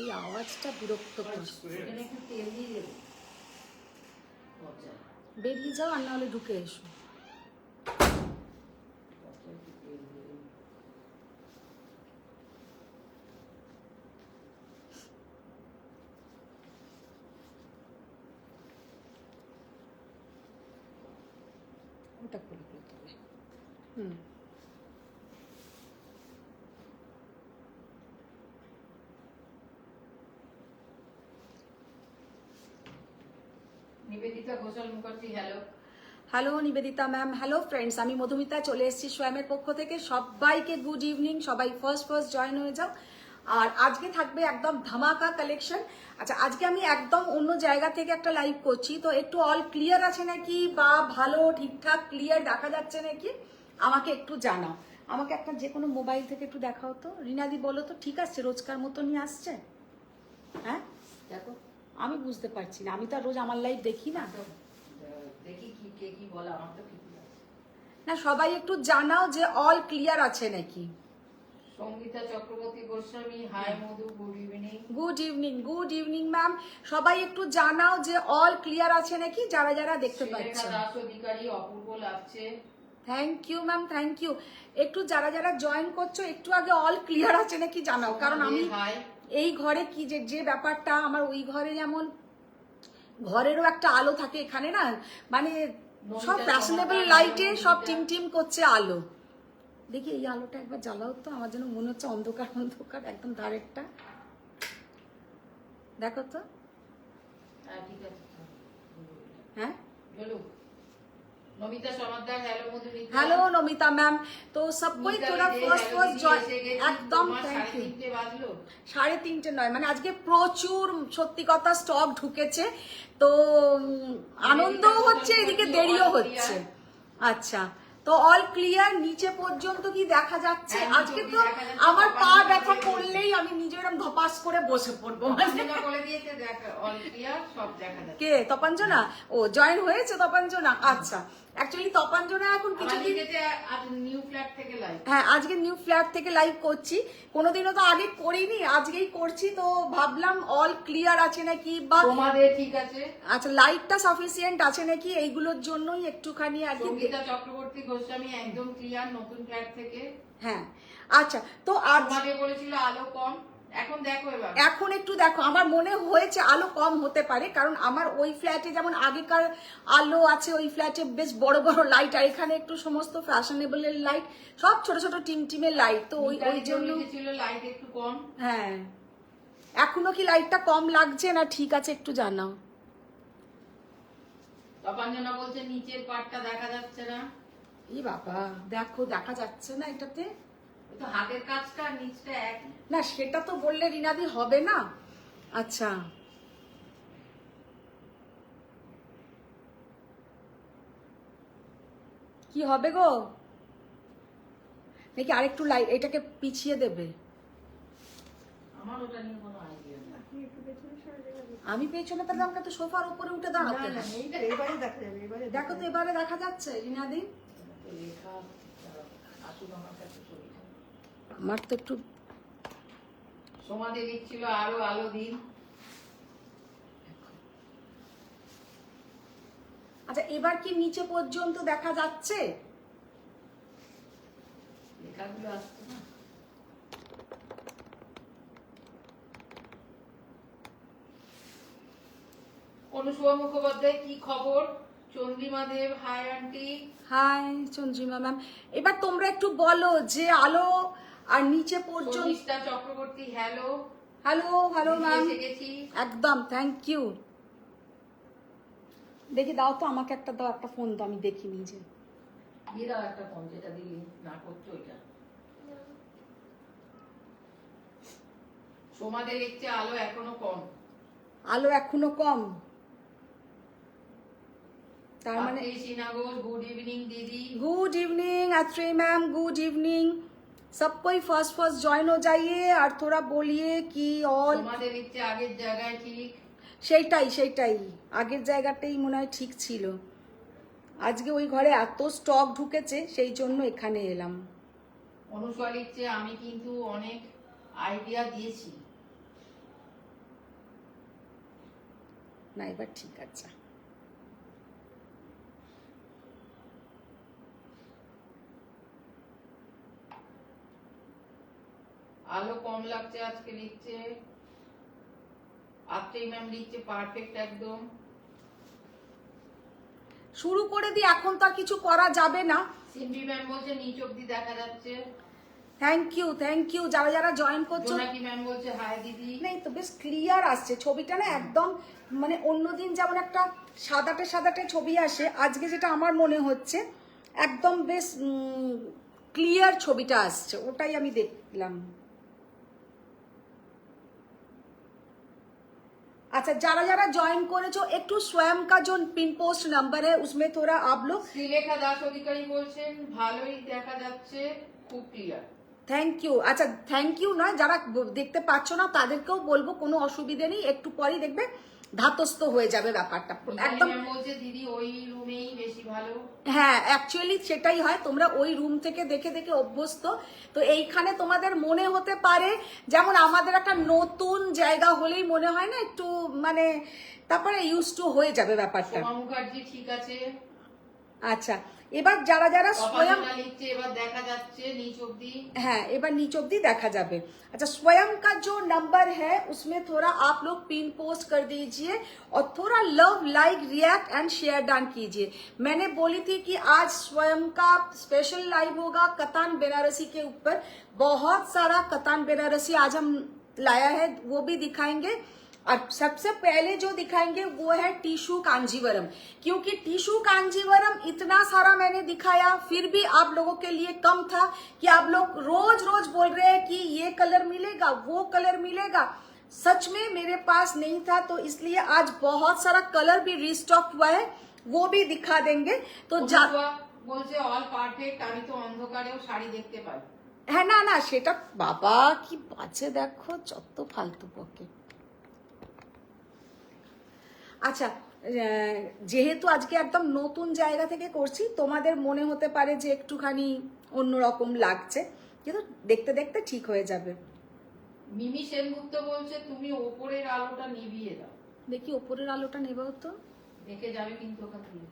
এই আওয়াজটা বিরক্তকর। বেরিয়ে যাও, আর না হলে ঢুকে এসো। ওটা করে তুমি। Nivedita Ghoshal Mukherjee, hello. Hello Nivedita ma'am, hello friends, আমি মধুমিতা চলে এসেছি সোয়ামের পক্ষ থেকে। সবাইকে গুড ইভিনিং, সবাই ফার্স্ট জয়েন হয়ে যাও। আর আজকে থাকবে একদম ধামাকা কালেকশন। আচ্ছা, আজকে আমি একদম অন্য জায়গা থেকে একটা লাইভ করছি, তো একটু অল ক্লিয়ার আছে নাকি বা ভালো ঠিকঠাক ক্লিয়ার দেখা যাচ্ছে নাকি আমাকে একটু জানাও। আমাকে একটা যে কোনো মোবাইল থেকে একটু দেখাও তো। রিনাদি বলো তো, ঠিক আছে রোজকার মতনই আসছে? হ্যাঁ দেখো, আমি বুঝতে পারছি না, আমি তো আর রোজ আমার লাইভ দেখি না। দেখি কি কে কি বলে, আমার তো ঠিক আছে না, সবাই একটু জানাও যে অল ক্লিয়ার আছে নাকি। Sangeeta Chakraborty Goswami, hi Madhu, good evening. Good evening, good evening ma'am. সবাই একটু জানাও যে অল ক্লিয়ার আছে নাকি, যারা যারা দেখতে পাচ্ছেন। দাস অধিকারী, অপূর্ব লাগছে। Thank you ma'am, thank you. একটু যারা যারা জয়েন করছো একটু আগে অল ক্লিয়ার আছে নাকি জানাও, কারণ আমি এই ঘরে কি যে ব্যাপারটা আমার, ওই ঘরে যেমন ঘরেরও একটা আলো থাকে, এখানে না মানে সব ফ্যাশনেবল লাইটে সব টিম টিম করছে আলো। দেখি এই আলোটা একবার জ্বালাও তো, আমার যেন মনে হচ্ছে অন্ধকার অন্ধকার একদম ধারেরটা। দেখো তো। ঠিক আছে, হ্যাঁ বলো। Namita Samadar, hello Madhumita. Hello Namita ma'am, तो सबको थोड़ा फर्स्ट जॉइन একদম থ্যাংক ইউ। 3:30 বাজলো, 3:30 নয়, মানে আজকে প্রচুর সত্যি কথা স্টক ঢুকেছে, তো আনন্দও হচ্ছে এদিকে দেরিও হচ্ছে। আচ্ছা, তো অল ক্লিয়ার নিচে পর্যন্ত কি দেখা যাচ্ছে? আজকে তো আমার পা ব্যথা করলেই আমি নিজে এরকম ধপাস করে বসে পড়বো। কে তপাঞ্জনা? ও জয়েন হয়েছে তপাঞ্জনা। আচ্ছা, অ্যাকচুয়ালি তপাঞ্জনা এখন কিছুদিন নিউ ফ্ল্যাট থেকে লাইভ, হ্যাঁ আজকে নিউ ফ্ল্যাট থেকে লাইভ করছি, কোনোদিনও তো আগে করিনি, আজকেই করছি, তো ভাবলাম অল ক্লিয়ার আছে নাকি বা তোমাদের ঠিক আছে, আচ্ছা লাইটটা সাফিসিয়েন্ট আছে নাকি, এইগুলোর জন্যই একটুখানি আর কি। সঙ্গীতা চক্রবর্তী গোস্বামী একদম ক্লিয়ার, নতুন ফ্ল্যাট থেকে। হ্যাঁ আচ্ছা, তো আজ তোমাদের বলেছিল আলো কম, এখন দেখো এবার, এখন একটু দেখো, আমার মনে হয়েছে আলো কম হতে পারে, কারণ আমার ওই ফ্ল্যাটে যেমন আগেকার আলো আছে, ওই ফ্ল্যাটে বেশ বড় বড় লাইট, আর এখানে একটু সমস্ত ফ্যাশনেবলের লাইট, সব ছোট ছোট টিমটিমের লাইট, তো ওই জন্য ছিল লাইট একটু কম। হ্যাঁ, এখনো কি লাইটটা কম লাগছে না ঠিক আছে একটু জানাও। তপাঞ্জনা বলছে নিচের পাটটা দেখা যাচ্ছে না। ই বাবা, দেখো দেখা যাচ্ছে না এটাতে, তো হাতের কাজটা নিচটা এক না সেটা তো বললে রিনাদি হবে না। আচ্ছা, কি হবে গো, নাকি আরেকটু লাইট এটাকে পিছিয়ে দেবে? আমার ওটা নিয়ে কোনো আইডিয়া নেই। আমি পেছনে, তাহলে আমাকে তো সোফার উপরে উঠে দাঁড়াতে হবে। এবারে দেখা যাবে, এবারে দেখো তো এবারে দেখা যাচ্ছে রিনাদি? লেখা আসুন আমার কাছে ছবিটা। আমার তো একটু সমাধি দিচ্ছিল আরো আলো দিন। আচ্ছা, এবার কি নিচে পর্যন্ত দেখা যাচ্ছে? লেখাগুলো আসছে না। অনুষ্কা মুখোপাধ্যায়, কি খবর? Chandrima Dev, hi aunty. Hi Chandrima ma'am, এবার তোমরা একটু বলো যে আলো আর নিচে পর্যন্ত। Sanishtha Chakraborty, hello. Hello hello ma'am, গেছি একদম থ্যাংক ইউ। দেখি দাও তো আমাকে একটা, দাও একটা ফোন, তো আমি দেখি নিজে। দিয়ে দাও একটা ফোন, যেটা দিলি না করছো ওইটা। সোমাদের লিখছে আলো এখনো কম। আলো এখনো কম, তার মানে गुड इवनिंग दीदी। गुड इवनिंग अत्री मैम, गुड इवनिंग। सब कोई फर्स्ट ज्वाइन हो जाइए और थोड़ा बोलिए कि ऑल তোমাদের ইচ্ছে আগের জায়গায় ঠিক। সেইটাই আগের জায়গাটাই মনে হয় ঠিক ছিল। আজকে ওই ঘরে এত স্টক ঢুকেছে, সেই জন্য এখানে এলাম। অনুষ্কা লিখছে আমি কিন্তু অনেক আইডিয়া দিয়েছি। না এবার ঠিক আছে। আলো কম লাগছে আজকে লিখছে, আত্রেই ম্যাম লিখছে পারফেক্ট একদম। শুরু করে দিই, এখন তো আর কিছু করা যাবে না। সিম্বি ম্যাম বলছে নিচ অব্দি দেখা যাচ্ছে। থ্যাংক ইউ যারা যারা জয়েন করছো। জোনাকি ম্যাম বলছে হাই দিদি। নেই তো বেশ ক্লিয়ার আসছে ছবিটা না, একদম মানে অন্যদিন যেমন একটা সাদাটে সাদাটে ছবি আসে, আজকে যেটা আমার মনে হচ্ছে একদম বেশ ক্লিয়ার ছবিটা আসছে, ওটাই আমি দেখলাম। अच्छा जरा जरा ज्वाइन করেছো একটু स्वयं का जो पिन पोस्ट नंबर है उसमें थोड़ा आप लोग। শ্রীলেখা দাস অধিকারী বলছেন ভালোই দেখা যাচ্ছে, খুব ক্লিয়ার। Thank you. আচ্ছা থ্যাংক ইউ নয়, যারা দেখতে পাচ্ছ না তাদেরকেও বলবো কোনো অসুবিধা নেই, একটু পরেই দেখবে ধাতস্থ হয়ে যাবে ব্যাপারটা একদম। বলছে দিদি ওই রুমেই বেশি ভালো। হ্যাঁ অ্যাকচুয়ালি সেটাই হয়, তোমরা ওই রুম থেকে দেখে দেখে অভ্যস্ত, তো এইখানে তোমাদের মনে হতে পারে যেমন আমাদের একটা নতুন জায়গা হলেই মনে হয় না একটু মানে, তারপরে ইউজ টু হয়ে যাবে ব্যাপারটা। সোমা মুখার্জি ঠিক আছে। আচ্ছা এবার যারা যারা स्वयं লিখছে এবার দেখা যাচ্ছে নিচ অব্দি। হ্যাঁ এবার নিচ অব্দি দেখা যাবে। अच्छा स्वयं का जो नंबर है उसमें थोड़ा आप लोग पिन पोस्ट कर दीजिए और थोड़ा love like react and share down कीजिए। मैंने बोली थी कि आज स्वयं का स्पेशल लाइव होगा कतान बेनारसी के ऊपर, बहुत सारा कतान बेनारसी आज हम लाया है, वो भी दिखाएंगे। और सबसे पहले जो दिखाएंगे वो है टिश्यू कांजीवरम, क्योंकि टिश्यू कांजीवरम इतना सारा मैंने दिखाया फिर भी आप लोगों के लिए कम था कि आप लोग रोज रोज बोल रहे हैं कि ये कलर मिलेगा वो कलर मिलेगा, सच में मेरे पास नहीं था, तो इसलिए आज बहुत सारा कलर भी रिस्टॉक हुआ है, वो भी दिखा देंगे। तो বলছে অল পারফেক্ট, আমি তো অন্ধকারেও শাড়ি দেখতে পাই। হ্যাঁ না না সেটা বাবা কি বাজে দেখো যত ফালতু পকে। আচ্ছা যেহেতু আজকে একদম নতুন জায়গা থেকে করছি তোমাদের মনে হতে পারে যে একটুখানি অন্যরকম লাগছে, কিন্তু দেখতে দেখতে ঠিক হয়ে যাবে। মিমি সেনগুপ্ত বলছে তুমি ওপরের আলোটা নিভিয়ে দাও। দেখি ওপরের আলোটা নেবে তো, দেখে যাবে কিন্তু ওখান থেকে।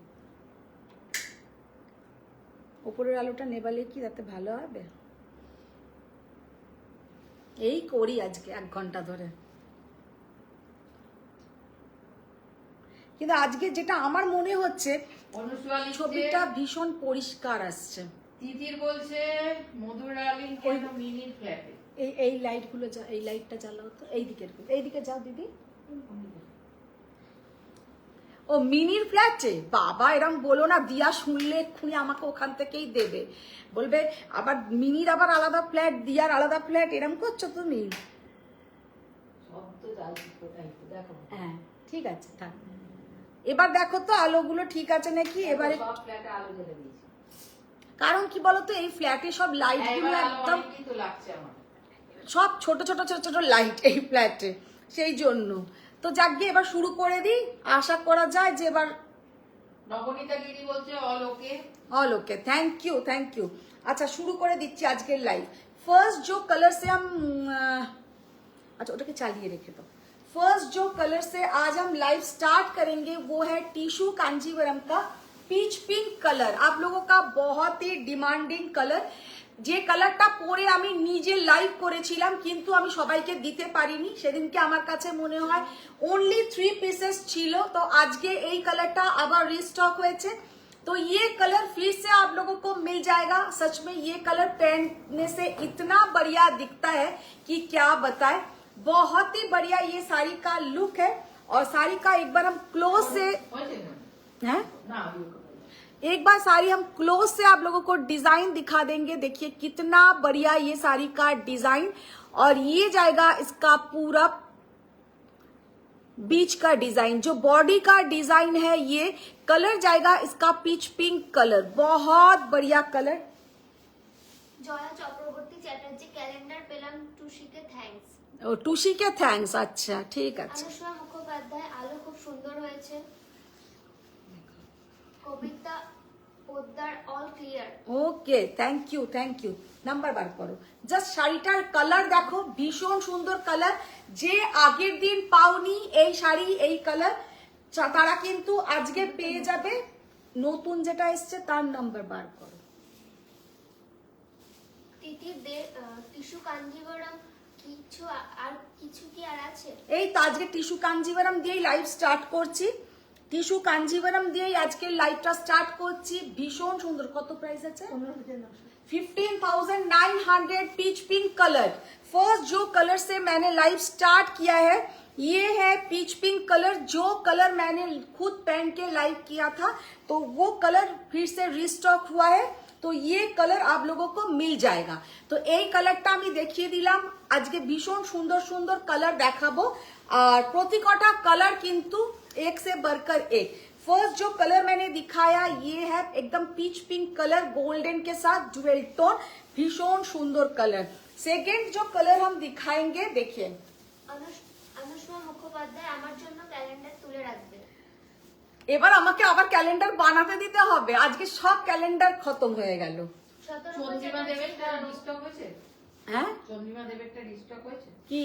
ওপরের আলোটা নেবালে কি তাতে ভালো হবে? এই করি আজকে 1 ঘন্টা ধরে, কিন্তু আজকে যেটা আমার মনে হচ্ছে ছবিটা ভীষণ পরিষ্কার আসছে। তিতির বলছে মধুর ডার্লিং কেন মিনির ফ্ল্যাটে। এই লাইট গুলো, এই লাইটটা জ্বালাও তো, এইদিকে যাও দিদি। ও মিনির ফ্ল্যাটে, বাবা এরম বলো না, দিয়া শুনলে এক্ষুনি আমাকে ওখান থেকেই দেবে, বলবে আবার মিনির আবার আলাদা ফ্ল্যাট দিয়ার আলাদা ফ্ল্যাট, এরম করছো তুমি। দেখো হ্যাঁ ঠিক আছে থাক, এবার দেখো তো আলোগুলো ঠিক আছে নাকি এবারে। আলো জ্বেলে দিয়েছি, কারণ কি বলতো এই ফ্ল্যাটে সব লাইট গুলো একদম লাগছে আমার, সব ছোট ছোট ছোট ছোট লাইট এই ফ্ল্যাটে, সেই জন্য। তো যাক গিয়ে এবার শুরু করে দিই, আশা করা যায় যে এবার। নবনীতা দিদি বলছে all okay. All okay thank you. अच्छा शुरू করে দিচ্ছি আজকের লাইভ। फर्स्ट जो कलर से हम अच्छा ওটাকে চালিয়ে রেখে দাও। फर्स्ट जो कलर से आज हम लाइव स्टार्ट करेंगे वो है टिश्यू कांजीवरम का पीच पिंक कलर, आप लोगों का बहुत ही डिमांडिंग कलर। যে কালারটা পরে আমি নিজে লাইভ করেছিলাম কিন্তু আমি সবাইকে দিতে পারিনি, সেদিনকে আমার কাছে মনে হয় ओनली 3 पीसेस ছিল, তো আজকে এই কালারটা আবার রিস্টক হয়েছে, तो ये कलर फिर से आप लोगों को मिल जाएगा। सच में ये कलर पहनने से इतना बढ़िया दिखता है कि क्या बताए, बहुत ही बढ़िया ये साड़ी का लुक है। और साड़ी का एक बार हम क्लोज से हैं, एक बार साड़ी हम क्लोज से आप लोगों को डिजाइन दिखा देंगे, देखिए कितना बढ़िया ये साड़ी का डिजाइन, और ये जाएगा इसका पूरा बीच का डिजाइन, जो बॉडी का डिजाइन है ये कलर जाएगा इसका पीच पिंक कलर, बहुत बढ़िया कलर। জয়া চক্রবর্তী চ্যাটার্জি ক্যালেন্ডার পেলাম, টুশিকে থ্যাঙ্কস। ও টুশিকে থ্যাঙ্কস, আচ্ছা ঠিক আছে। অনুষ্কা মুখোপাধ্যায় আলো খুব সুন্দর হয়েছে। Kabita Poddar all clear. Okay thank you. Number বার করো, জাস্ট শাড়িটার কালার দেখো ভীষণ সুন্দর কালার, যে আগের দিন পাওনি এই শাড়ি এই কালার তারা কিন্তু আজকে পেয়ে যাবে নতুন যেটা এসছে তার নাম্বার বার করো। তিথি দে টিস্যু কাঞ্জিবরম কিছু কি আর আছে? এই তো আজকে টিস্যু কাঞ্জিভারাম দিয়েই লাইভ স্টার্ট করছি, টিস্যু কাঞ্জিভারাম দিয়েই আজকের লাইভটা স্টার্ট করছি। ভীষণ সুন্দর। কত প্রাইস আছে? 15,900 पीच पिंक कलर। फर्स्ट जो कलर से मैंने लाइव स्टार्ट किया है ये है पीच पिंक कलर। जो कलर मैंने खुद पहन के लाइव किया था तो वो कलर फिर से रिस्टॉक हुआ है, तो ये कलर आप लोगों को मिल जाएगा। तो এই কালারটা আমি দেখিয়ে দিলাম। আজকে ভীষণ সুন্দর সুন্দর কালার দেখাবো আর প্রতিটা কালার কিন্তু एक से बढ़कर एक। फर्स्ट जो कलर मैंने दिखाया ये है एकदम पीच पिंक कलर गोल्डन के साथ डुअल टोन, भीषण सुंदर कलर। सेकेंड जो कलर हम दिखाएंगे देखिए, अनुष्मा মুখোপাধ্যায় আমার জন্য ক্যালেন্ডার তুলে রাখবে। এবার আমাকে আবার ক্যালেন্ডার বানাতে দিতে হবে, আজকে সব ক্যালেন্ডার খতম হয়ে গেল। চন্দ্রিমা দেবেরটা রিস্টক হয়েছে? হ্যাঁ চন্দ্রিমা দেবেরটা রিস্টক হয়েছে? কি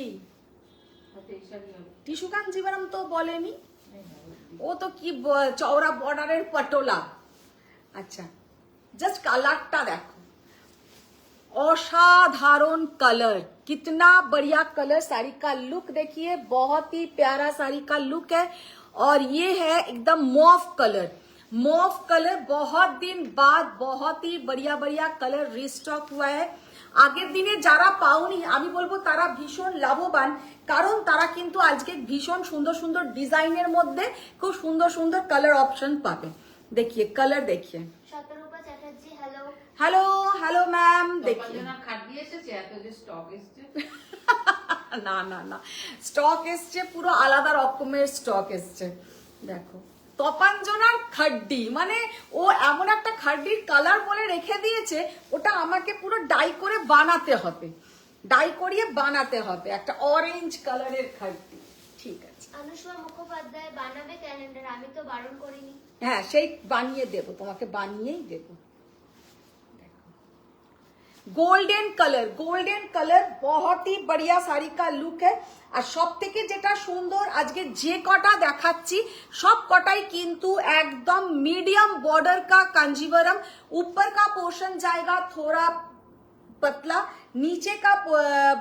হয়তো এই শাড়ি হবে। টিস্যু কাঞ্জিভারাম তো বলেনি, ও তো কি চওড়া বর্ডারের পটোলা। আচ্ছা জাস্ট কালারটা দেখো, असाधारण कलर, कितना बढ़िया कलर। साड़ी का लुक देखिए, बहुत ही प्यारा साड़ी का लुक है। और ये है एकदम मॉफ कलर। मॉफ कलर बहुत दिन बाद बहुत ही बढ़िया बढ़िया कलर रिस्टॉक हुआ है। আগের দিনে যারা পাওনি আমি বলবো তারা ভীষণ লাভবান, কারণ তারা কিন্তু আজকে ভীষণ সুন্দর সুন্দর ডিজাইনের মধ্যে খুব সুন্দর সুন্দর কালার অপশন পাবে। देखिए कलर देखिए। Shatarupa Chatterjee hello. Hello hello ma'am. देखिए কপালজনা খাট দিয়ে এসেছে, এত যে স্টক এসছে। না না না, স্টক এসছে পুরো আলাদা রকমের স্টক এসছে। দেখো তপাঞ্জনার খাড্ডি, মানে ও এমন একটা খাড্ডির কালার বলে রেখে দিয়েছে, ওটা আমাকে পুরো ডাই করে বানাতে হবে, ডাই করিয়ে বানাতে হবে একটা অরেঞ্জ কালারের খাড্ডি। ঠিক আছে অনুষ্মা মুখোপাধ্যায় বানাবে ক্যালেন্ডার, আমি তো বারণ করিনি। হ্যাঁ সেই বানিয়ে দেবো, তোমাকে বানিয়েই দেবো। গোল্ডেন কালার, গোল্ডেন কালার बहुत ही बढ़िया শাড়ি का লুক है। আর সব থেকে যেটা সুন্দর আজকে যে কটা দেখাচ্ছি সব কটাই কিন্তু একদম मीडियम बॉर्डर का कांजीवरम। ऊपर का पोर्शन जाएगा थोड़ा पतला, नीचे का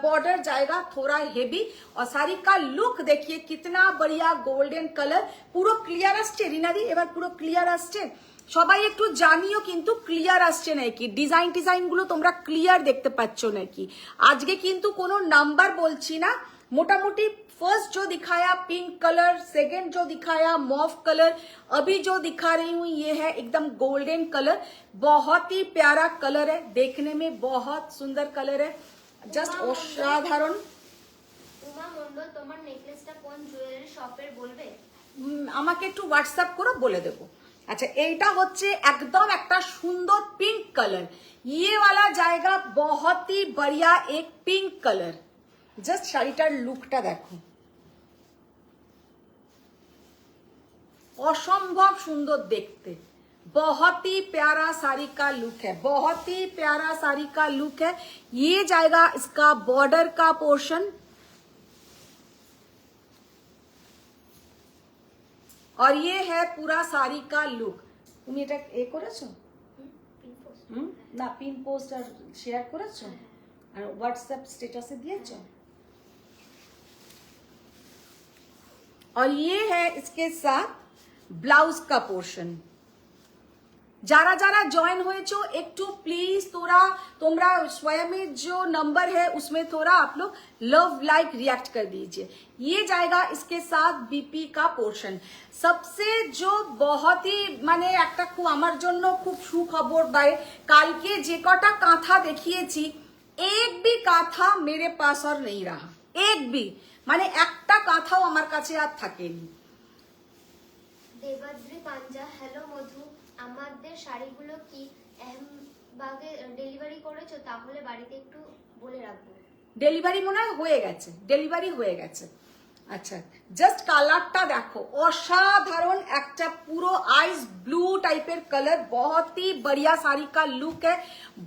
बॉर्डर जाएगा थोड़ा हेवी। और साड़ी का लुक देखिए कितना बढ़िया गोल्डन कलर। পুরো ক্লিয়ার আসছে রিনাদি, এবার পুরো ক্লিয়ার আসছে। সবাই একটু জানিও কিন্তু ক্লিয়ার আসছে নাকি, ডিজাইন ডিজাইন গুলো তোমরা ক্লিয়ার দেখতে পাচ্ছ নাকি। আজকে কিন্তু কোনো নাম্বার বলছি না, मोटामोटी फर्स्ट जो दिखाया पिंक कलर, सेकंड जो दिखाया मॉफ कलर, अभी जो दिखा रही हूँ ये है एकदम गोल्डन कलर। बहुत ही प्यारा कलर है, देखने में बहुत सुंदर कलर है, जस्ट असाधारण। উমা মন্ডল তোমার নেকলেসটা কোন জুয়েলারি শপের বলবে? আমাকে একটু হোয়াটসঅ্যাপ করে বলে দেবো। अच्छा এইটা হচ্ছে একদম একটা সুন্দর পিঙ্ক কালার। ये वाला जाएगा बहुत ही बढ़िया एक पिंक कलर। জাস্ট শাড়িটার লুকটা দেখো, অসম্ভব সুন্দর দেখতে। बहुत ही प्यारा साड़ी का लुक है, बहुत ही प्यारा साड़ी का लुक है। ये जाएगा इसका बॉर्डर का पोर्शन और ये है पूरा साड़ी का लुक। তুমি এটা করেছো? না পিন পোস্ট আর শেয়ার করেছো আর হোয়াটসঅ্যাপ স্ট্যাটাসে দিয়েছো। और ये है इसके साथ ब्लाउज का पोर्शन। যারা যারা জয়েন হয়েছো একটু প্লিজ তোমরা स्वयं में जो नंबर है उसमें थोड़ा आप लोग लव लाइक रिएक्ट कर दीजिए। ये जाएगा इसके साथ बीपी का पोर्शन। सबसे जो बहुत ही মানে একটা খুব আমার জন্য খুব সুখবর ভাই, কালকে যে কটা কাঁথা দেখিয়েছি एक भी কাঁথা मेरे पास और नहीं रहा, एक भी মানে একটা কাঁথাও আমার কাছে আর থাকেনি। দেবাদ্রি পাঞ্জা হ্যালো মধু, আমাদের শাড়িগুলো কি আহমেদাবাদে ডেলিভারি করেছো? তাহলে বাড়িতে একটু বলে রাখবো। ডেলিভারি মনে হয় হয়ে গেছে, ডেলিভারি হয়ে গেছে। আচ্ছা জাস্ট কালারটা দেখো, অসাধারণ একটা পুরো आइस ब्लू टाइपेर कलर। बहुत ही बढ़िया साड़ी का लुक है,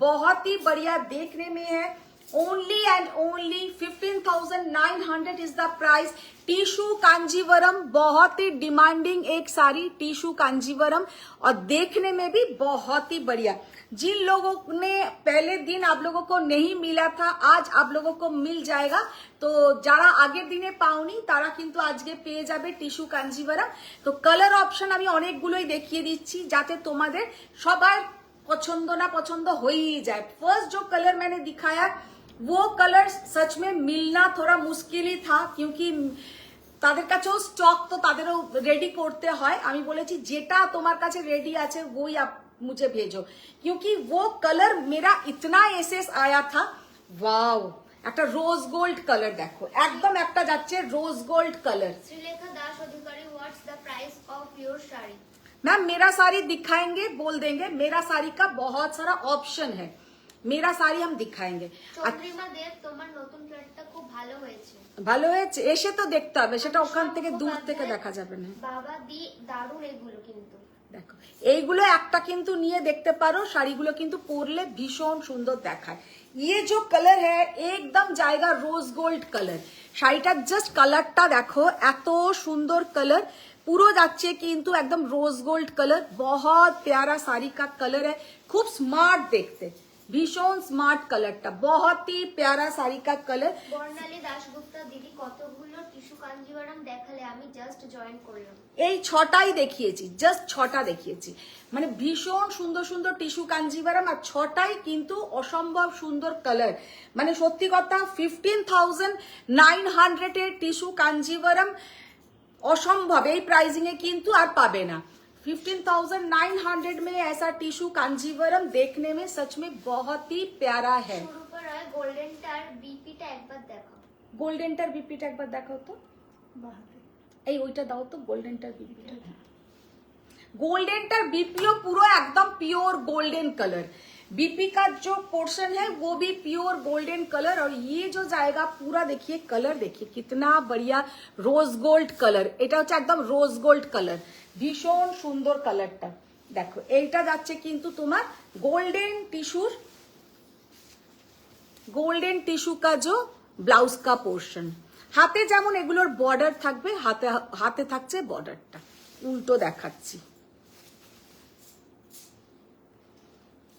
बहुत ही बढ़िया देखने में है। only and only 15,900 is the price. Tissue Kanjeevaram बहुत ही डिमांडिंग एक साड़ी, टिशू कांजीवरम, और देखने में भी बहुत ही बढ़िया। जिन लोगों ने पहले दिन आप लोगों को नहीं मिला था, आज आप लोगों को मिल जाएगा। तो যারা আগের দিনে পাওনি তারা কিন্তু আজকে পেয়ে যাবে টিস্যু কাঞ্জিভারাম। তো কালার অপশন আমি অনেকগুলোই দেখিয়ে দিচ্ছি যাতে তোমাদের সবার পছন্দ না পছন্দ হয়েই যায়। फर्स्ट जो कलर मैंने दिखाया वो कलर सच में मिलना थोड़ा मुश्किल ही था, क्योंकि তাদের কাছেও স্টক তো তাদেরও রেডি করতে হয়। আমি বলেছি যেটা তোমার কাছে রেডি আছে वही आप मुझे भेजो, क्योंकि वो कलर मेरा इतना एसएस आया था। वाओ, একটা রোজ গোল্ড কালার দেখো, একদম একটা যাচ্ছে রোজ গোল্ড কালার। श्रीलेखा दास अधिकारी, what's the price of your sari? Ma'am मेरा साड़ी दिखाएंगे, बोल देंगे। मेरा साड़ी का बहुत सारा ऑप्शन है, मेरा साड़ी हम दिखाएंगे। চন্দ্রিমা দেব, তোমার নতুন প্যান্টটা খুব ভালো হয়েছে। ভালো হয়েছে, এসে তো দেখতে হবে, সেটা ওখান থেকে দূর থেকে দেখা যাবে না। বাবা দি দারুণ এগুলো কিন্তু। দেখো এইগুলো একটা কিন্তু নিয়ে দেখতে পারো, শাড়িগুলো কিন্তু পরলে ভীষণ সুন্দর দেখায়। ये जो कलर है एकदम जाएगा रोज गोल्ड कलर। শাড়িটার জাস্ট কালারটা দেখো, এত সুন্দর কালার, পুরো যাচ্ছে কিন্তু একদম रोज गोल्ड कलर। बहुत प्यारा साड़ी का कलर है, खूब स्मार्ट देखते, ভীষণ স্মার্ট কালারটা, बहुत ही प्यारा साड़ी का कलर। বর্ণালী দাশগুপ্তা দিদি, কতগুলো টিস্যু কাঞ্জিভারাম দেখালে, আমি জাস্ট জয়েন করলাম। এই ছটাই দেখিয়েছি, জাস্ট ছটা দেখিয়েছি, মানে ভীষণ সুন্দর সুন্দর টিস্যু কাঞ্জিভারাম, আর ছটাই কিন্তু অসম্ভব সুন্দর কালার। মানে সত্যি কথা 15,900 এর টিস্যু কাঞ্জিভারাম অসম্ভব, এই প্রাইসিং এ কিন্তু আর পাবে না। 15,900 में ऐसा टिश्यू कांजीवरम देखने में सच में बहुत ही प्यारा है। সুরূপা রায়, গোল্ডেনটার বিপিটা একবার দেখাও। গোল্ডেনটার বিপিটা একবার দেখাও তো, এই ওইটা দাও তো, গোল্ডেনটার বিপিটা। गोल्डन बीपीओ पूरा एकदम प्योर गोल्डन कलर, बीपी का जो पोर्शन है वो भी प्योर गोल्डन कलर, और ये जो जाएगा पूरा देखिए कलर, देखिए कितना बढ़िया रोज गोल्ड कलर, এটা হচ্ছে একদম রোজ গোল্ড কালার, ভীষণ সুন্দর কালারটা। দেখো এইটা যাচ্ছে কিন্তু তোমার গোল্ডেন টিস্যু का जो ব্লাউজ का পোর্শন, হাতে যেমন এগুলোর বর্ডার থাকবে, হাতে থাকছে বর্ডারটা, উল্টো দেখাচ্ছি,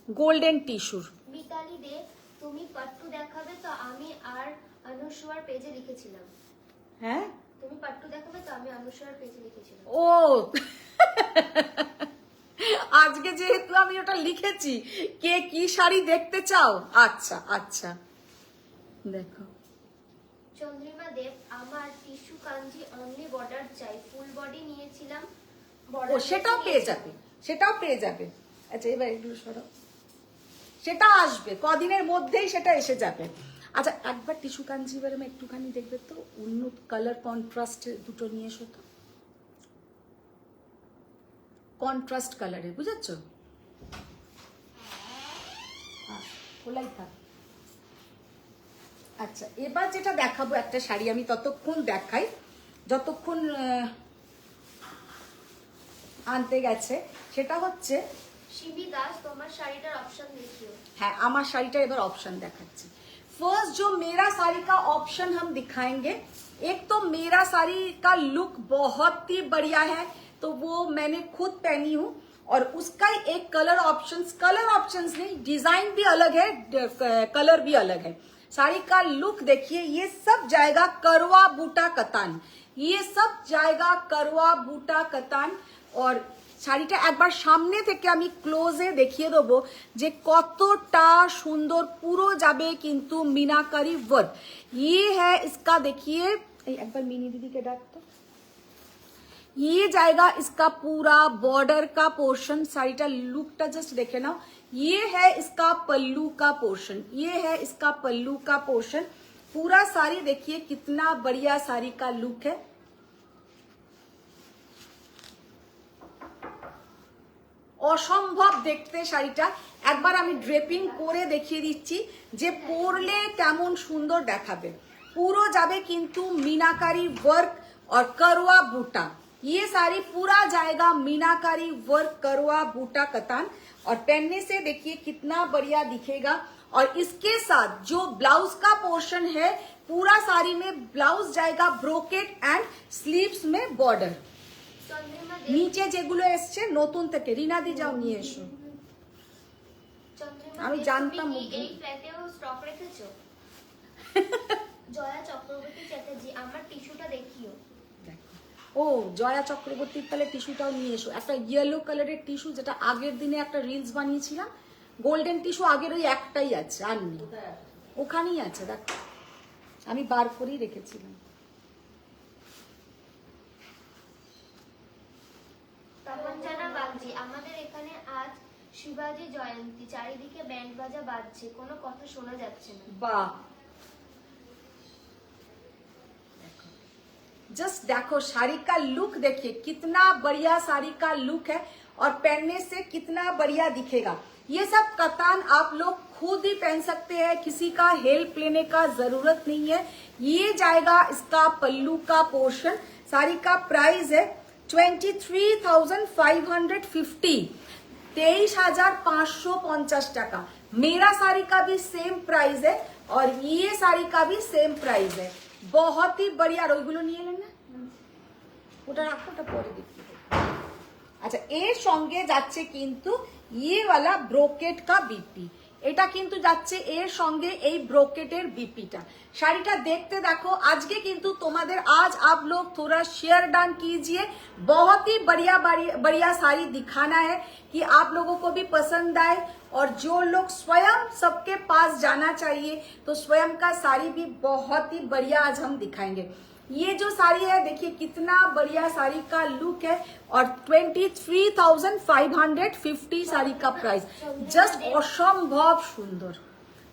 গোল্ডেন টিস্যুর। মিতালি দে, তুমি পাট্টু দেখাবে তো, আমি আর অনুসুয়ার পেজে লিখেছিলাম। হ্যাঁ তুমি পাট্টু দেখাবে তো, আমি অনুসুয়ার পেজে লিখেছিলাম। ও আজকে যেহেতু আমি ওটা লিখেছি, কে কি শাড়ি দেখতে চাও, আচ্ছা আচ্ছা দেখো। চন্দ্রিমা দেব, আমার টিস্যু কাঞ্জি অনলি বর্ডার চাই, ফুল বডি নিয়েছিলাম। ও সেটাও পেয়ে যাবে, সেটাও পেয়ে যাবে। আচ্ছা এবার একটু সরো, সেটা আসবে কদিনের মধ্যেই, সেটা এসে যাবে। আচ্ছা একবার টিস্যু কাঞ্জিভারাম একটুখানি দেখবে তো, অন্য কালার কন্ট্রাস্ট দুটো নিয়ে এসো তো, কন্ট্রাস্ট কালারে, বুঝেছো? খোলাই থাক। আচ্ছা এবার যেটা দেখাবো একটা শাড়ি, আমি ততক্ষণ দেখাই যতক্ষণ আনতে গেছে, সেটা হচ্ছে শিবি দাস, তোমার শাড়িটার অপশন দেখিও। हाँ আমার শাড়িটা এবার অপশন দেখাচ্ছি। फर्स्ट जो मेरा साड़ी का ऑप्शन हम दिखाएंगे, एक तो मेरा साड़ी का लुक बहुत ही बढ़िया है, तो वो मैंने खुद पहनी हूँ, और उसका एक कलर ऑप्शंस नहीं, डिजाइन भी अलग है, कलर भी अलग है। साड़ी का लुक देखिए, ये सब जाएगा करवा बूटा कतान, ये सब जाएगा करवा बूटा कतान। और শাড়িটা একবার সামনে থেকে আমি ক্লোজে দেখিয়ে দেবো যে কতটা সুন্দর, পুরো যাবে কিন্তু মিনাকারি ওয়ার্ক। ये है इसका, देखिए एक बार मिनी दीदी के डाक तो, ये जाएगा इसका पूरा बॉर्डर का पोर्शन, শাড়িটা लुकটা जस्ट देखे ना, ये है इसका पल्लू का पोर्शन, ये है इसका पल्लू का पोर्शन। पूरा साड़ी देखिए कितना बढ़िया साड़ी का लुक है, অসম্ভব দেখতে শাড়িটা। একবার আমি ড্রেপিং করে দেখিয়ে দিচ্ছি যে পরলে কেমন সুন্দর দেখাবে। পুরো যাবে কিন্তু মিনাকারি ওয়ার্ক और करवा बूटा, ये साड़ी पूरा जाएगा मीनाकारी वर्क करवा बूटा कतान और पहनने से देखिए कितना बढ़िया दिखेगा। और इसके साथ जो ब्लाउज का पोर्शन है पूरा साड़ी में ब्लाउज जाएगा ब्रोकेट एंड স্লিভস में বর্ডার। চন্দ্রিমা নিচে যেগুলো এসছে নতুন থেকে রিনা দি যাও নিয়ে এসো। আমি জানতাম তুমি কি মুগ্ধ। এই ফ্ল্যাটেও স্টক রেখেছো? জয়া চক্রবর্তী চ্যাটার্জি, আমার টিস্যুটা দেখিও। ও জয়া চক্রবর্তীর তাহলে টিস্যুটাও নিয়ে এসো, একটা ইয়েলো কালারের টিস্যু যেটা আগের দিনে একটা রিলস বানিয়েছিলাম, গোল্ডেন টিস্যু আগের ওই একটাই আছে আর নেই, ওখানেই আছে দেখো, আমি বার করেই রেখেছিলাম। তপনজানা বাগজি, আমাদের এখানে আজ শিবাজি জয়ন্তী, চারিদিকে ব্যান্ড বাজা বাজছে, কোনো কথা শোনা যাচ্ছে না। वाह, जस्ट देखो साड़ी का लुक देखिए कितना बढ़िया साड़ी का लुक है और पहनने से कितना बढ़िया दिखेगा। ये सब कतान आप लोग खुद ही पहन सकते हैं, किसी का हेल्प लेने का जरूरत नहीं है। ये जाएगा इसका पल्लू का पोर्शन। साड़ी का प्राइस है 23,550, 23,550 টাকা। मेरा साड़ी का भी सेम प्राइस है और ये साड़ी का भी सेम प्राइस है। बहुत ही बढ़िया। আর ওইগুলো নিয়ে এলেন না, ওটা রাখো, ওটা পরে দেখতে হবে। আচ্ছা, এর সঙ্গে যাচ্ছে কিন্তু ये वाला ব্রোকেট का বিপি, এটা কিন্তু যাচ্ছে এর সঙ্গে এই ব্রোকেটের বিপিটা। শাড়িটা দেখতে দেখো, আজকে কিন্তু তোমাদের आज आप लोग थोड़ा शेयर डान कीजिए, बहुत ही बढ़िया बढ़िया साड़ी दिखाना है कि आप लोगों को भी पसंद आए और जो लोग स्वयं सबके पास जाना चाहिए तो स्वयं का साड़ी भी बहुत ही बढ़िया आज हम दिखाएंगे। ये जो साड़ी है देखिए कितना बढ़िया साड़ी का लुक है और 23,550 साड़ी का प्राइस। जस्ट असंभव सुंदर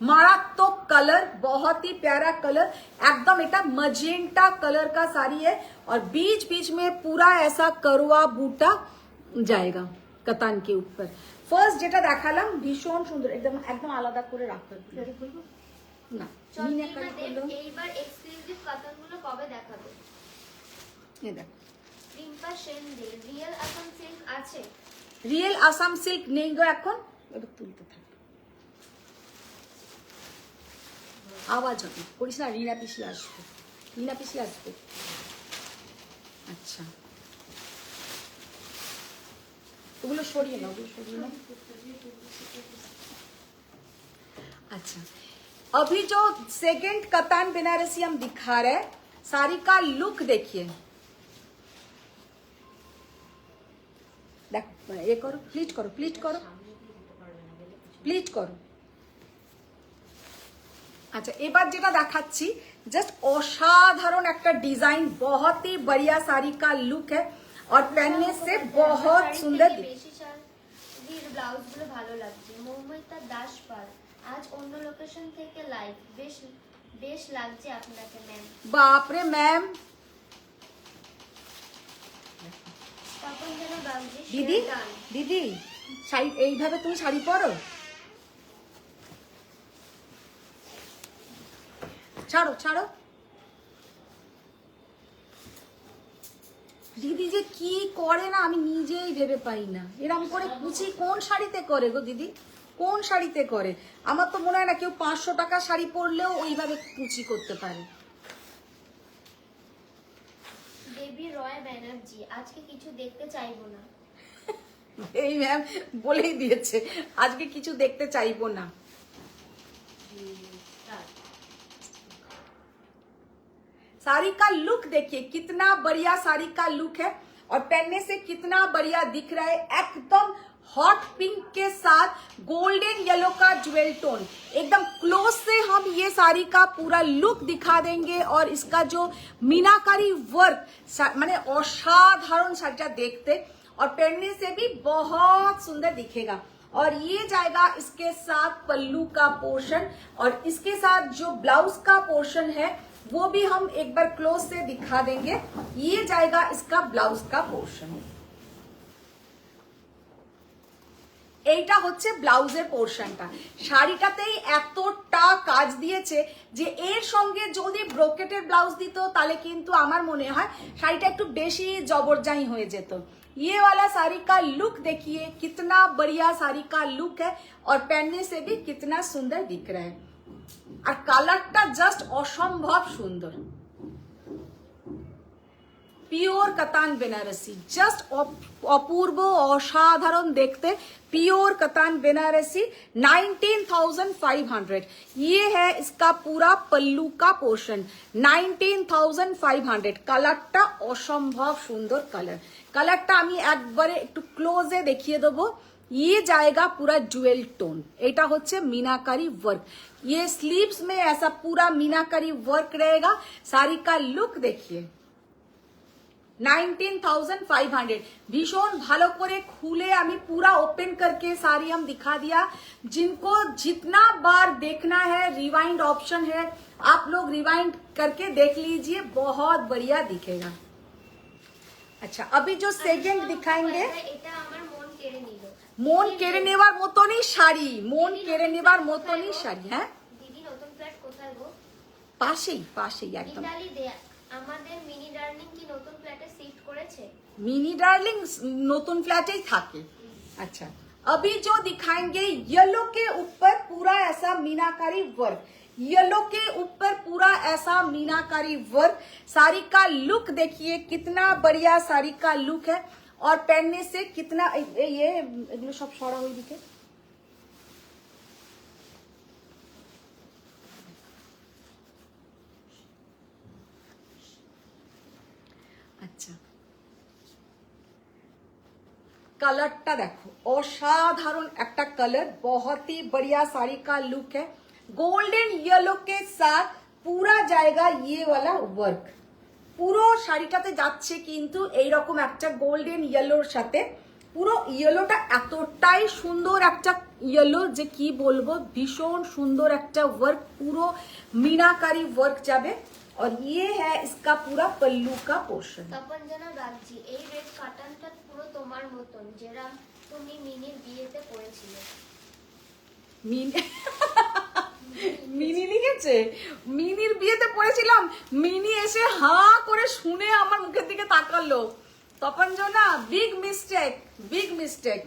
मारात्मक कलर, बहुत ही प्यारा कलर, एकदम এটা मजेंटा कलर का साड़ी है और बीच बीच में पूरा ऐसा करवा बूटा जाएगा कतान के ऊपर। ফার্স্ট যেটা দেখালাম ভীষণ সুন্দর, একদম একদম আলাদা করে রাখতে হবে না। চন্দ্রিমা দেব, এইবার এক্সক্লুসিভ কাতানগুলো কবে দেখাবে? এই দেখো, রিম্পা সেন দে, রিয়েল আসাম সিল্ক আছে? রিয়েল আসাম সিল্ক নেই গো এখন, এটা তুলতে থাক, আওয়াজ হবে, করিস না। রিনা পিসি আসবে, রিনা পিসি আসবে। আচ্ছা, ওগুলো সরিয়ে নাও, ওগুলো সরিয়ে নাও। अच्छा, अभी जो सेकंड कतान बनारसी हम दिखा रहे हैं, साड़ी का लुक देखिए, ये करो, प्लीज करो, प्लीज करो, प्लीज करो। আচ্ছা, এবার যেটা দেখাচ্ছি জাস্ট অসাধারণ একটা ডিজাইন, बहुत ही बढ़िया साड़ी का लुक है और पहनने से बहुत सुंदर বেশি শাড়ির ব্লাউজগুলো ভালো লাগছে। মৌমিতা দাস পাল, আজ অন্য লোকেশন থেকে লাইভ, বেশ বেশ লাগছে আপনাকে ম্যাম। बाप रे मैम, তপনজানা বাগজি, দিদি শেয়ার ডান। দিদি শাড়ি এইভাবে তুমি শাড়ি পরো? ছাড়ো ছাড়ো, দিদি যে কি করে না আমি নিজেই ভেবে পাই না। এরকম করে কুচি কোন শাড়িতে করে গো দিদি, কোন শাড়িতে করে? আমার তো মনে হয় না কেউ 500 টাকা শাড়ি পরলেও ওইভাবে কুচি করতে পারে। দেবী রয় ব্যানার্জি, আজকে কিছু দেখতে চাইবো না। এই ম্যাম বলেই দিয়েছে আজকে কিছু দেখতে চাইবো না। साड़ी का लुक देखिए कितना बढ़िया साड़ी का लुक है और पहनने से कितना बढ़िया दिख रहा है, एकदम हॉट पिंक के साथ गोल्डन येलो का ज्वेल टोन। एकदम क्लोज से हम ये साड़ी का पूरा लुक दिखा देंगे और इसका जो मीनाकारी वर्क माने असाधारण साड़ीटा देखते और पहनने से भी बहुत सुंदर दिखेगा। और ये जाएगा इसके साथ पल्लू का पोर्शन और इसके साथ जो ब्लाउज का पोर्शन है वो भी हम एक बार क्लोज से दिखा देंगे। ये जाएगा इसका ब्लाउज का पोर्शन। এইটা হচ্ছে ব্লাউজের পোর্শনটা। শাড়িটাতেই এতটা কাজ দিয়েছে যে এর সঙ্গে যদি ব্রোকেটের ব্লাউজ দিত তাহলে কিন্তু আমার মনে হয় শাড়িটা একটু বেশি জবরদস্তি হয়ে যেত। ये वाला साड़ी का लुक देखिए, कितना बढ़िया साड़ी का लुक है और पहनने से भी कितना सुंदर दिख रहा है। আর কালারটা জাস্ট অসম্ভব সুন্দর। পিওর কাতান বেনারসি, জাস্ট অপূর্ব অসাধারণ দেখতে। प्योर कतान बेनारसी 19,500। ये है इसका पूरा पल्लू का पोर्शन 19,500। কালারটা অসম্ভব সুন্দর কালার। কালারটা আমি একবারে একটু ক্লোজে দেখিয়ে দেবো। ये जाएगा पूरा ज्वेल टोन। এটা হচ্ছে मीनाकारी वर्क। ये स्लीव्स में ऐसा पूरा मीनाकारी वर्क रहेगा। साड़ी का लुक देखिए 19,500। भीषण ভালো করে খুলে আমি पूरा ओपन करके साड़ी हम दिखा दिया। जिनको जितना बार देखना है रिवाइंड ऑप्शन है, आप लोग रिवाइंड करके देख लीजिए, बहुत बढ़िया दिखेगा। अच्छा अभी जो सेकंड दिखाएंगे, এটা আমার মন কেড়ে নিল। মন কেড়ে নেওয়ার মতনই শাড়ি, মন কেড়ে নেওয়ার মতনই শাড়ি। হ্যাঁ দিদি নতুন ফ্ল্যাট কোথায় গো? পাশেই পাশেই একদম। ইতালি দে আমাদের মিনি ডার্লিং কি নতুন ফ্ল্যাটে শিফট করেছে? मिनी डार्लिंग नतून फ्लैट ही थाके। अच्छा अभी जो दिखाएंगे येलो के ऊपर पूरा ऐसा मीनाकारी वर्क, येलो के ऊपर पूरा ऐसा मीनाकारी वर्क। साड़ी का लुक देखिए कितना बढ़िया साड़ी का लुक है और पहनने से कितना ये एगुलो सब सरा हुई दिखे। अच्छा कलरটা দেখো অসাধারণ একটা कलर, बहुत ही बढ़िया साड़ी का लुक है। गोल्डन येलो के साथ पूरा जाएगा ये वाला वर्क। পুরো শাড়িটাতে যাচ্ছে কিন্তু এইরকম একটা গোল্ডেন ইয়েলোর সাথে। পুরো ইয়েলোটা এতটাই সুন্দর একটা ইয়েলো যে কি বলবো, ভীষণ সুন্দর একটা ওয়ার্ক, পুরো मीनाकारी वर्क যাবে। और ये है इसका पूरा पल्लू का पोर्शन। তপনজনা বাগজি, এই রেড কাটানটা পুরো তোমার মতন, যেরাম তুমি মিনির বিয়েতে পরেছিলে। মিনি লিখেছে, মিনির বিয়েতে পড়েছিলাম। মিনি এসে হা করে শুনে আমার মুখের দিকে তাকালো। তপনজনা big mistake, big mistake.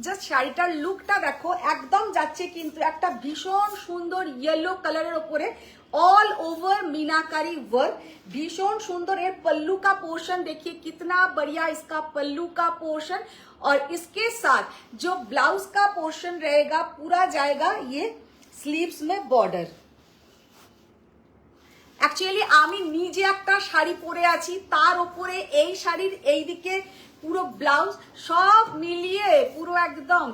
Just শাড়িটার লুকটা দেখো, একদম যাচ্ছে কিন্তু একটা ভীষণ সুন্দর ইয়েলো কালারের উপরে ऑल ओवर मीनाकारी वर्क, भीषण सुंदर। है पल्लू का पोर्शन देखिए कितना बढ़िया इसका पल्लू का पोर्शन, और इसके साथ जो ब्लाउज का पोर्शन रहेगा पूरा जाएगा ये स्लीव्स में बॉर्डर। অ্যাকচুয়ালি আমি নিজে একটা শাড়ি পরে আছি, তার উপরে এই শাড়ির এই দিকে পুরো ব্লাউজ, সব মিলিয়ে পুরো একদম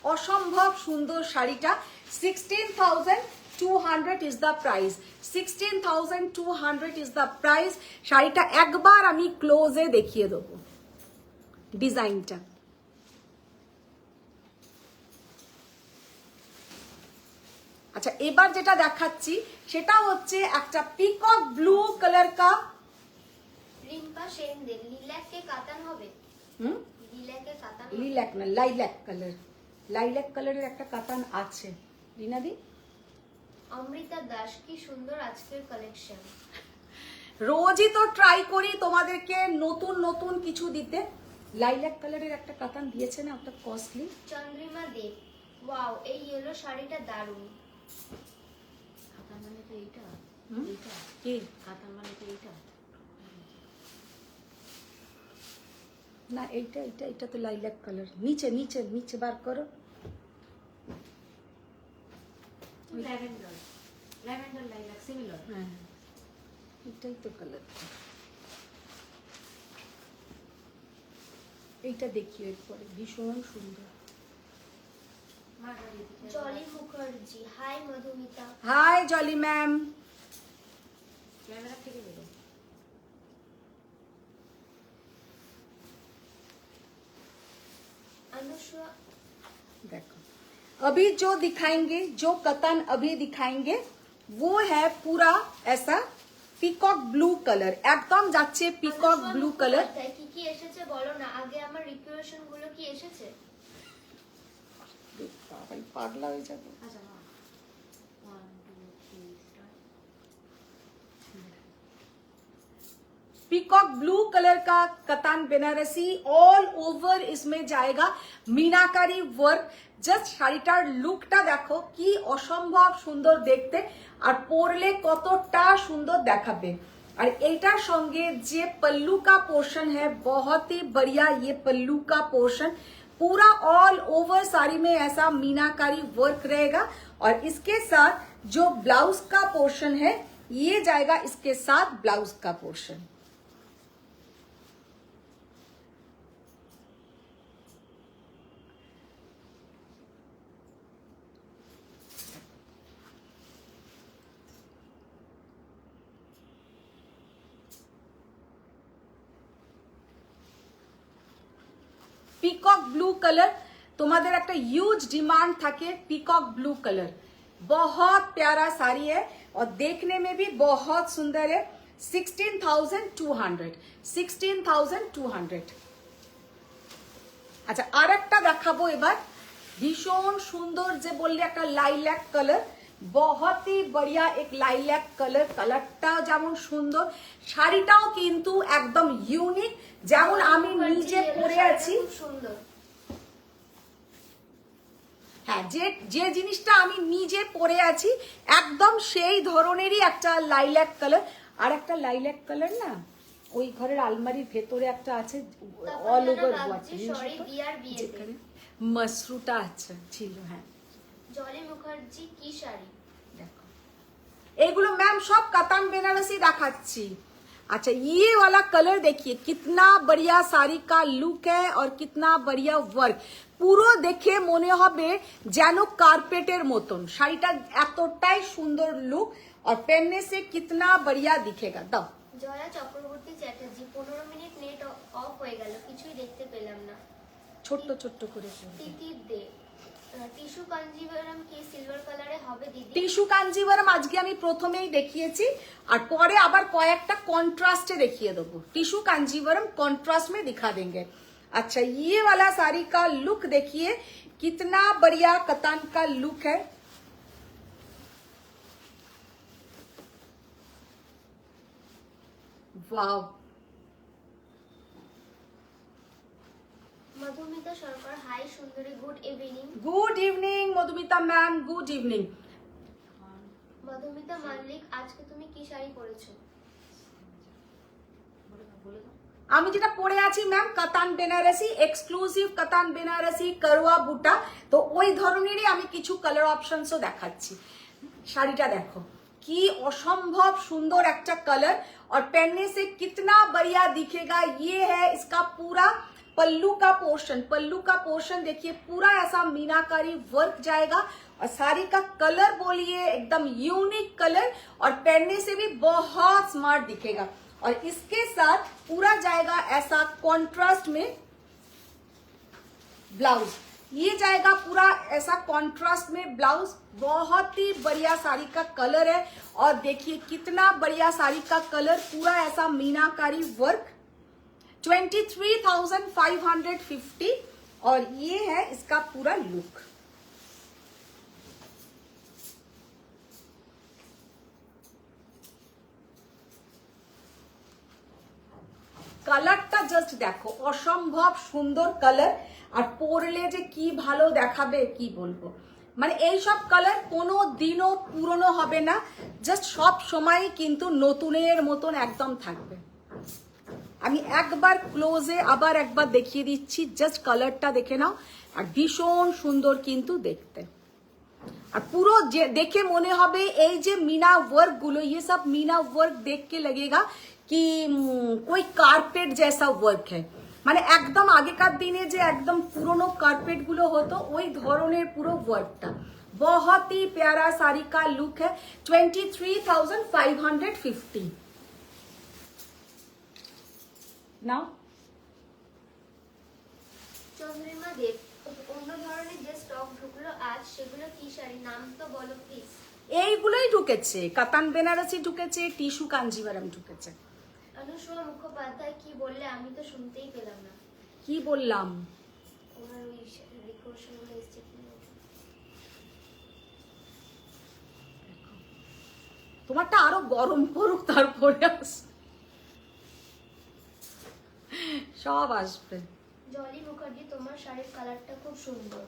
অসম্ভব সুন্দর শাড়িটা। 16,200 is the price. 16,200 is the price. শাড়িটা একবার আমি ক্লোজে দেখিয়ে দেবো ডিজাইনটা। আচ্ছা এবার যেটা দেখাচ্ছি সেটা হচ্ছে একটা পিকক ব্লু কালার কা। রিম্পা সেনদের লিলাকে কাতান হবে? লিলাকে কাতান, লিলাক না লাইলাক কালার, লাইলাক কালারের একটা কাতান আছে রিনাদি। অমৃতা দাস, কি সুন্দর আজকের কালেকশন। রোজই তো ট্রাই করি তোমাদেরকে নতুন নতুন কিছু দিতে। লাইলাক কালারের একটা কাতান দিয়েছে না, ওটা কস্টলি। চন্দ্রিমা দেব, ওয়াও এই ইয়েলো শাড়িটা দারুণ। কাতান মানে তো এইটা, এইটা কি কাতান মানে তো এইটা না, এইটা এটা এটা তো লাইলাক কালার। নিচে নিচে নিচে বার করো। Lavender, lavender lilac similar. হ্যাঁ এটাই তো কালার। এইটা দেখিও এরপরে, ভীষণ সুন্দর। Jolly Mukherjee, hi Madhumita. Hi Jolly ma'am. Camera থেকে বেরো। अनुष्का देखो अभी जो दिखाएंगे, जो कतन अभी दिखाएंगे वो है पूरा ऐसा পিকক ব্লু কালার, একদম যাচ্ছে পিকক ব্লু কালার। কি কি এসেছে বলো না, আগে আমার রিকুয়েশন গুলো কি এসেছে? পাগলা হয়ে যাবে। पीकॉक ब्लू कलर का कतान बेनारसी ऑल ओवर इसमें जाएगा मीनाकारी वर्क। জাস্ট শাড়িটার লুকটা দেখো কি অসম্ভব সুন্দর দেখতে, আর পরলে কতটা সুন্দর দেখাবে। और एटार संगे जे पल्लू का पोर्शन है बहुत ही बढ़िया, ये पल्लू का पोर्शन पूरा ऑल ओवर साड़ी में ऐसा मीनाकारी वर्क रहेगा। और इसके साथ जो ब्लाउज का पोर्शन है ये जाएगा इसके साथ ब्लाउज का पोर्शन। পিকক ব্লু কালার তোমাদের একটা হিউজ डिमांड থাকে, पीकॉक ब्लू कलर बहुत प्यारा साड़ी है और देखने में भी बहुत सुंदर है। 16,200 আচ্ছা আর একটা দেখাবো এবার, ভীষণ সুন্দর যে বললে একটা লাইল্যাক কালার, बहुत ही बढ़िया एक लाइलैक कलर। कलरটা যেমন সুন্দর, শাড়িটাও কিন্তু একদম ইউনিক, যেমন আমি নিজে পরে আছি। সুন্দর, হ্যাঁ যে জিনিসটা আমি নিজে পরে আছি একদম সেই ধরনেরই একটা লাইল্যাক কালার। আর একটা লাইল্যাক কালার না ওই ঘরের আলমারির ভেতরে একটা আছে অল ওভার যেখানে মসরুটা আছে ছিল। হ্যাঁ জলি মুখার্জি কি শাড়ি দেখো, এগুলো ম্যাম সব কাতান বেনারসি দেখাচ্ছি। अच्छा ये वाला कलर देखिए कितना बढ़िया साड़ी का लुक है और कितना बढ़िया वर्क, পুরো দেখে মনে হবে যেন কার্পেটের মতন। শাড়িটা এতটাই সুন্দর লুক और पहनने से कितना बढ़िया दिखेगा। দাও Jaya Chakraborty Chatterjee 15 minute net off হয়ে গেল, কিছুই দেখতে পেলাম না। ছোট্ট ছোট্ট করে তিতির দে টিস্যু কাঞ্জিভারাম কি সিলভার কালারে হবে দিদি? টিস্যু কাঞ্জিভারাম আজকে আমি প্রথমেই দেখিয়েছি আর পরে আবার কয়েকটা কন্ট্রাস্টে দেখিয়ে দেবো। টিস্যু कांजीवरम कॉन्ट्रास्ट में दिखा देंगे। अच्छा ये वाला साड़ी का लुक देखिए कितना बढ़िया कतान का लुक है। वाव, মধুমিতা সরকার হাই সুন্দরী good evening. Good evening Madhumita ma'am, good evening. Madhumita Mallik আজকে তুমি কি শাড়ি পরেছো? আমি যেটা পরে আছি ম্যাম কাতান বেনারসি, এক্সক্লুসিভ কাতান বেনারসি করওয়া বুটা, তো ওই ধরনেরই আমি কিছু কালার অপশনসও দেখাচ্ছি। শাড়িটা দেখো কি অসম্ভব সুন্দর একটা কালার और पहनने से कितना बढ़िया दिखेगा। ये है इसका पूरा पल्लू का पोर्शन, पल्लू का पोर्शन देखिए पूरा ऐसा मीनाकारी वर्क जाएगा और साड़ी का कलर बोलिए एकदम यूनिक कलर और पहनने से भी बहुत स्मार्ट दिखेगा। और इसके साथ पूरा जाएगा ऐसा कॉन्ट्रास्ट में ब्लाउज, ये जाएगा पूरा ऐसा कॉन्ट्रास्ट में ब्लाउज। बहुत ही बढ़िया साड़ी का कलर है और देखिए कितना बढ़िया साड़ी का कलर, पूरा ऐसा मीनाकारी वर्क। 23,550 और ये है इसका पूरा लुक। কালারটা জাস্ট দেখো অসম্ভব সুন্দর কালার আর পরলে যে কি ভালো দেখাবে কি বলবো। মানে এই সব কালার কোনো দিনও পুরনো হবে না, জাস্ট সব সময় কিন্তু নতুনের মতন একদম থাকবে। আমি একবার ক্লোজে আবার একবার দেখিয়ে দিচ্ছি, জাস্ট কালারটা দেখে নাও আর ভীষণ সুন্দর কিন্তু দেখতে। আর পুরো যে দেখে মনে হবে এই যে मीना वर्क गुलो, ये सब मीना वर्क देख के लगेगा कि कोई कारपेट जैसा वर्क है। মানে একদম আগেকার দিনে যে একদম পুরনো কার্পেট গুলো হতো ওই ধরনের পুরো ওয়ার্কটা। बहुत ही प्यारा साड़ी का लुक है। 23,550 নাও। চন্দ্রিমা দেব অন্য ধরনের যে স্টক ঢুকলো আজ সেগুলো কি শাড়ি, নাম তো বলো প্লিজ। এইগুলোই ঢুকেছে, কাতান বেনারসি ঢুকেছে, টিস্যু কাঞ্জিভারাম ঢুকেছে। অনুসুয়া মুখোপাধ্যায় কি বললে আমি তো শুনতেই পেলাম না। কি বললাম? ওনার ওই রিকোয়েশন গুলো এসছে কি? তোমারটা আরো গরম পড়ুক তারপরে সব আসবে। জলি মুখার্জি তোমার শাড়ির কালারটা খুব সুন্দর।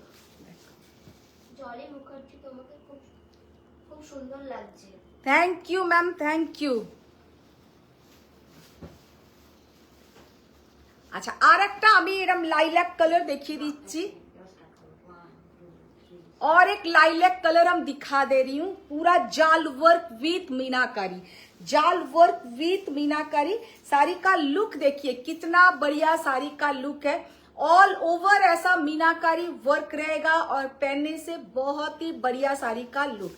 জলি মুখার্জি তোমাকে খুব খুব সুন্দর লাগছে। Thank you ma'am, thank you. আচ্ছা, আর একটা আমি এরকম লাইল্যাক কালার দেখিয়ে দিচ্ছি, और एक लाइलैक कलर हम दिखा दे रही हूँ, पूरा जाल वर्क विथ मीनाकारी, जाल वर्क विथ मीनाकारी। साड़ी का लुक देखिए कितना बढ़िया साड़ी का लुक है, ऑल ओवर ऐसा मीनाकारी वर्क रहेगा और पहनने से बहुत ही बढ़िया साड़ी का लुक।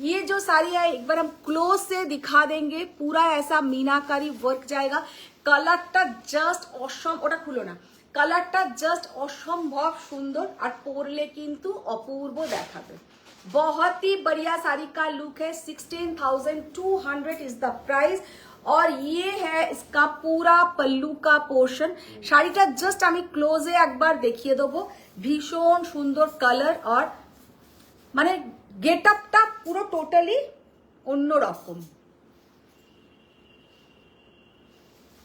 ये जो साड़ी है एक बार हम क्लोज से दिखा देंगे, पूरा ऐसा मीनाकारी वर्क जाएगा। कलरটা জাস্ট অসম, ওটা খুলো না, কালারটা জাস্ট অসম্ভব সুন্দর আর পরলে কিন্তু অপূর্ব দেখাবে। बहुत ही बढ़िया साड़ी का लुक है। 16,200 इज द प्राइस और ये है इसका पूरा पल्लू का पोर्शन। শাড়িটা জাস্ট আমি ক্লোজে একবার দেখিয়ে দেবো, ভীষণ সুন্দর কালার और মানে গেটআপটা পুরো টোটালি অন্যরকম।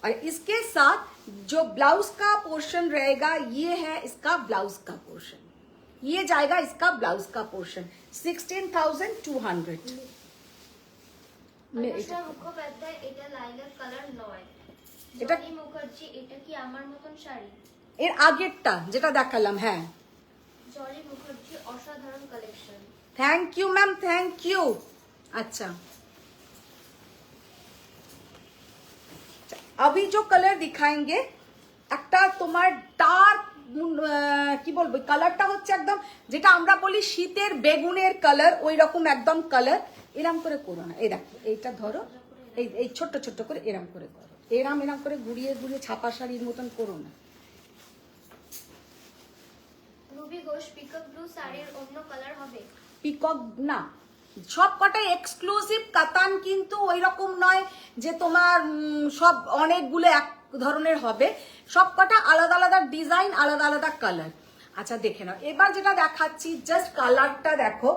और इसके साथ जो ब्लाउज का पोर्शन रहेगा ये है इसका ब्लाउज का पोर्शन, ये जाएगा इसका ब्लाउज का पोर्शन 16,200। অনুসুয়া মুখোপাধ্যায় এটা লাইলাক কালার নয়। এটা- জলি মুখার্জি এটা কি আমার মতন শাড়ি? এর আগেরটা যেটা দেখালাম, হ্যাঁ। জলি মুখার্জি অসাধারণ collection. Thank you ma'am, thank you. अच्छा, अभी जो कलर दिखाएंगे একটা তোমার ডার্ক কি বলবো, কালারটা হচ্ছে একদম যেটা আমরা বলি শীতের বেগুনের কালার, ওই রকম একদম কালার। এরম করে করো না, এই দেখো এইটা ধরো, এই এই ছোট্ট ছোট্ট করে এরম করে করো, এরম এরম করে ঘুরিয়ে ঘুরিয়ে ছাপা শাড়ির মতন করো না। রুবি ঘোষ পিকক ব্লু শাড়ির অন্য কালার হবে? পিকক না, সব কটাই এক্সক্লুসিভ কাতান, কিন্তু ওই রকম নয় যে তোমার সব অনেকগুলো এক ধরনের হবে, সব কটা আলাদা আলাদা ডিজাইন, আলাদা আলাদা কালার। আচ্ছা দেখে নাও, এবার যেটা দেখাচ্ছি জাস্ট কালারটা দেখো,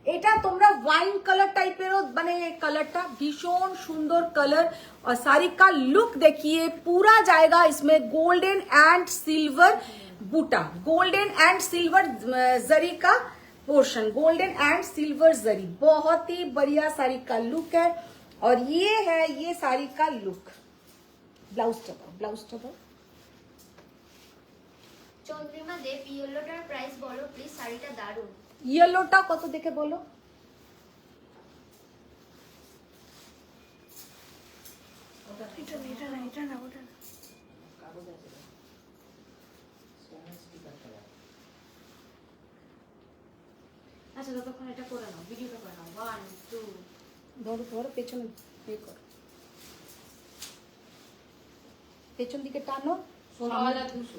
এটা তোমরা ওয়াইন কালার টাইপেরও, মানে কালারটা ভীষণ সুন্দর কালার। और साड़ी का लुक देखिए, पूरा जाएगा इसमें गोल्डन एंड सिल्वर बूटा, गोल्डन एंड सिल्वर जरी का portion, golden and silver zari. बहुत ही बढ़िया साड़ी का लुक है और ये है ये साड़ी का लुक। ব্লাউজটা দাও, ব্লাউজটা দাও। চন্দ্রিমা দেব ইয়েলোটার প্রাইস বলো প্লিজ, শাড়িটা দারুণ। ইয়েলোটা কত দেখে বলো? আচ্ছা ততক্ষণ এটা করে নাও, ভিডিওটা করে নাও। 1 2 ধরো ধরো, পেছনে এ করো, পেছন দিকে টানো। 16,200।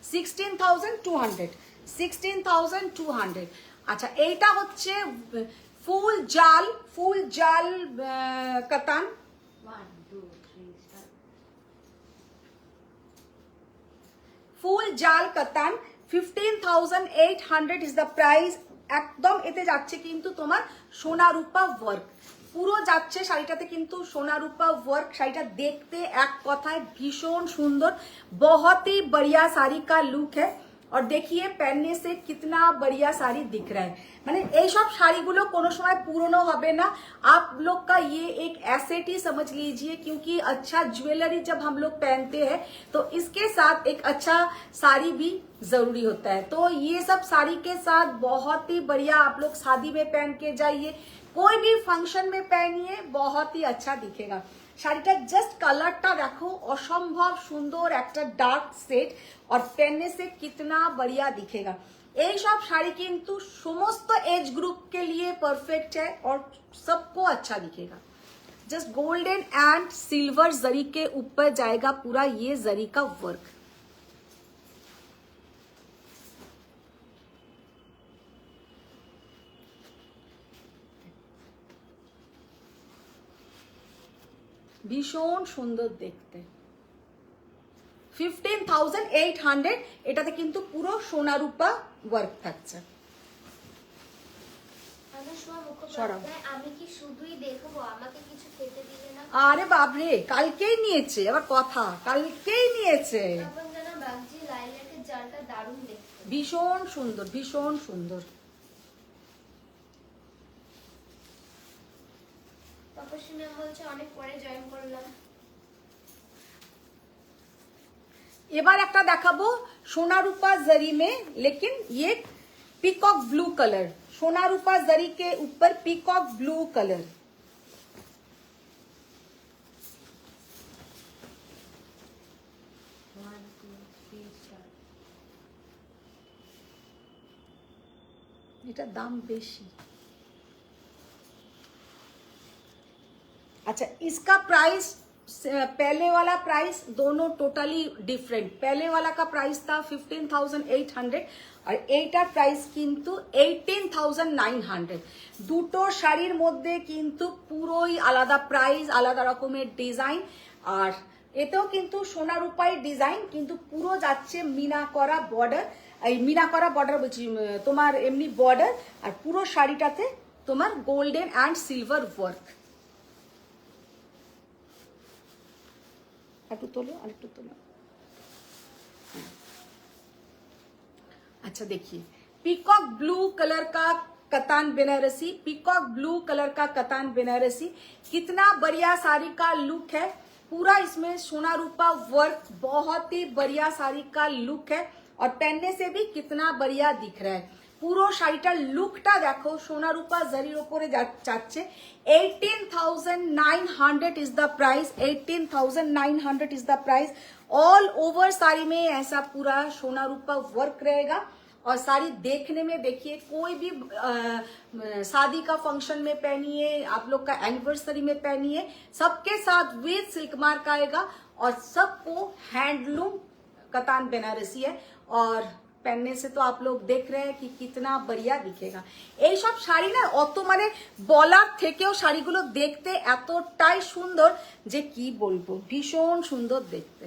16,200, 16,200। আচ্ছা, এইটা হচ্ছে ফুল জাল, ফুল জাল কাতান, 1 2 3 start। ফুল জাল কাতান 15,800 ইজ দ্য প্রাইস। একদম এতে যাচ্ছে কিন্তু তোমার সোনা রূপা ওয়ার্ক, পুরো যাচ্ছে শাড়িটাতে কিন্তু সোনা রূপা ওয়ার্ক। শাড়িটা দেখতে এক কথায় ভীষণ সুন্দর, बहुत ही बढ़िया साड़ी का लुक है और देखिए पहनने से कितना बढ़िया साड़ी दिख रहा है। মানে এই সব শাড়িগুলো কোনো সময় পুরনো হবে না। आप लोग का ये एक एसेट ही समझ लीजिए, क्योंकि अच्छा ज्वेलरी जब हम लोग पहनते हैं तो इसके साथ एक अच्छा साड़ी भी जरूरी होता है। तो ये सब साड़ी के साथ बहुत ही बढ़िया आप लोग शादी में पहन के जाइए, कोई भी फंक्शन में पहनिए, बहुत ही अच्छा दिखेगा। শাড়িটা জাস্ট কালারটা দেখো, অসম্ভব সুন্দর একটা ডার্ক সেট और पहनने से कितना बढ़िया दिखेगा। এই সব শাড়ি কিন্তু সমস্ত এজ গ্রুপ के लिए परफेक्ट है और सबको अच्छा दिखेगा। जस्ट गोल्डन एंड सिल्वर जरी के ऊपर जाएगा पूरा ये जरी का वर्क। ভীষণ সুন্দর দেখতে। 15,800, এটাতে কিন্তু পুরো সোনা রূপা ওয়ার্ক থাকছে। আমি সোয়া মুখোপাধ্যায়, আমি কি শুধুই দেখবো, আমাকে কিছু খেতে দিলে না? আরে বাপরে, কালকেই নিয়েছে, আবার কথা, কালকেই নিয়েছে। তখন যেন বাগজি লাইলাকের জালটা দারুণ দেখতে। ভীষণ সুন্দর, ভীষণ সুন্দর। তপস্বী ম্যাম বলছে অনেক পরে জয়েন করলাম। এবার একটা দেখাবো সোনা রূপা जरी में, लेकिन ये पीकॉक ब्लू कलर, सोना रूपा जरी के ऊपर पीकॉक ब्लू कलर। এটার দাম বেশি। अच्छा, इसका प्राइस, पहले वाला प्राइस दोनों टोटली डिफरेंट। पहले वाला का प्राइस था 15,800 और এইটার প্রাইস কিন্তু 18,900। দুটো শাড়ির মধ্যে কিন্তু পুরোই আলাদা প্রাইস, আলাদা রকমের ডিজাইন। আর এতেও কিন্তু সোনা রূপাই ডিজাইন, কিন্তু পুরো যাচ্ছে মিনা করা বর্ডার, এই মিনা করা বর্ডার বলছি, তোমার এমনি বর্ডার, আর পুরো শাড়িটাতে তোমার গোল্ডেন অ্যান্ড সিলভার ওয়ার্ক। একটু তোলো, আরেকটু তোলো। अच्छा देखिए, पीकॉक ब्लू कलर का कतान बनारसी, पीकॉक ब्लू कलर का कतान बनारसी, कितना बढ़िया साड़ी का लुक है। पूरा इसमें सोना रूपा वर्क, बहुत ही बढ़िया साड़ी का लुक है और पहनने से भी कितना बढ़िया दिख रहा है। পুরো শাড়িটার লুকটা দেখো, সোনা রূপা জারির উপরে যাচ্ছে। 18,900 is the price, 18,900 is the price. All over sari में ऐसा पूरा सोना रूपा वर्क रहेगा और साड़ी देखने में देखिए, कोई भी शादी का फंक्शन में पहनिए, आप लोग का एनिवर्सरी में पहनिए, सबके साथ विद सिल्क मार्क आएगा और सबको हैंडलूम कतान बनारसी है। और पहनने से तो आप लोग देख रहे हैं कि कितना बढ़िया दिखेगा। এই সব শাড়ি না অত মানে বলার থেকেও শাড়িগুলো দেখতে এতটাই সুন্দর যে কি বলবো, ভীষণ সুন্দর দেখতে।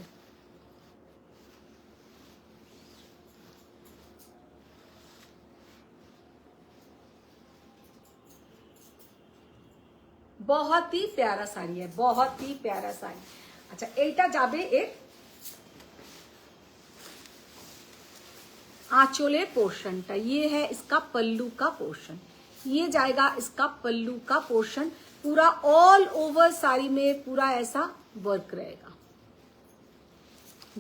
बहुत ही प्यारा साड़ी है, बहुत ही प्यारा साड़ी। अच्छा, এইটা যাবে এর आंचोले पोर्शनटा, ये है इसका पल्लू का पोर्शन, ये जाएगा इसका पल्लू का पोर्शन। पूरा ऑल ओवर साड़ी में पूरा ऐसा वर्क रहेगा।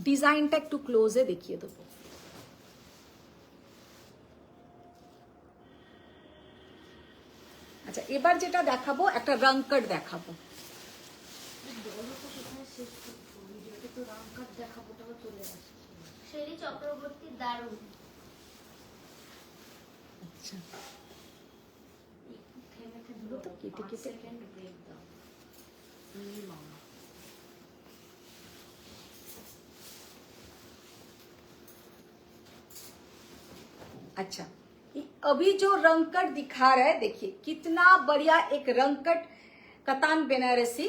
डिजाइनটা একটু ক্লোজে দেখিয়ে দেবো। আচ্ছা, এবার যেটা দেখাবো একটা রংকট দেখাবো। শেরি চক্রবর্তী দারুণ। আচ্ছা, তো কেটে কেটে अच्छा, अभी जो रंगकट दिखा रहा है, देखिए कितना बढ़िया एक रंगकट कतान बनारसी,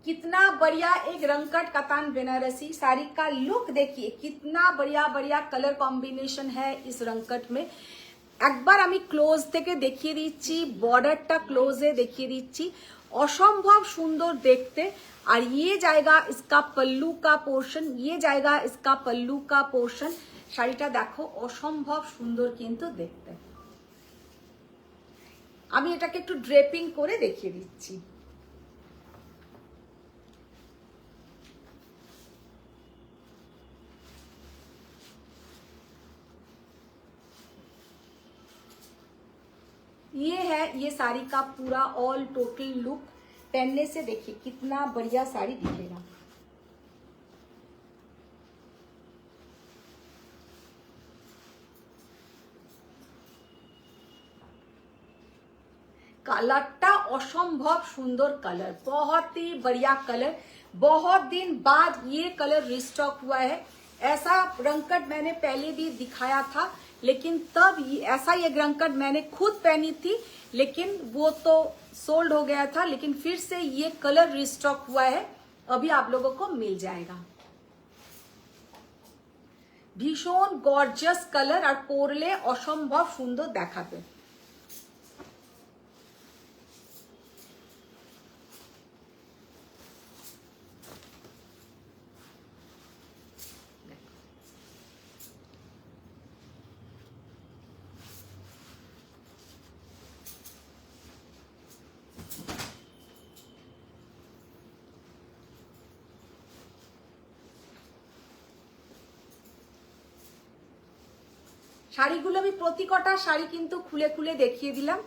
कितना बढ़िया एक रंगकट कतान बनारसी। साड़ी का लुक देखिए, कितना बढ़िया बढ़िया कलर कॉम्बिनेशन है इस रंगकट में। একবার আমি ক্লোজ থেকে দেখিয়ে দিচ্ছি, বর্ডারটা ক্লোজে দেখিয়ে দিচ্ছি, অসম্ভব সুন্দর দেখতে। আর ये जाएगा इसका पल्लू का पोर्शन, ये जाएगा इसका पल्लू का पोर्शन। শাড়িটা দেখো অসম্ভব সুন্দর কিন্তু দেখতে। আমি এটাকে একটু ড্রেপিং করে দেখিয়ে দিচ্ছি। ये है ये साड़ी का पूरा ऑल टोटल लुक। पहनने से देखिए कितना बढ़िया साड़ी दिखेगा। कलरटा असंभव सुंदर कलर, बहुत ही बढ़िया कलर। बहुत दिन बाद ये कलर रिस्टॉक हुआ है। ऐसा रंगकट मैंने पहले भी दिखाया था, लेकिन तब ऐसा ये रंगकट मैंने खुद पहनी थी, लेकिन वो तो सोल्ड हो गया था। लेकिन फिर से ये कलर रिस्टॉक हुआ है, अभी आप लोगों को मिल जाएगा। ভীষণ গর্জিয়াস কালার আর পরলে অসম্ভব সুন্দর দেখাবে। শাড়িগুলো আমি প্রতিকটা শাড়ি কিন্তু খুলে খুলে দেখিয়ে দিলাম,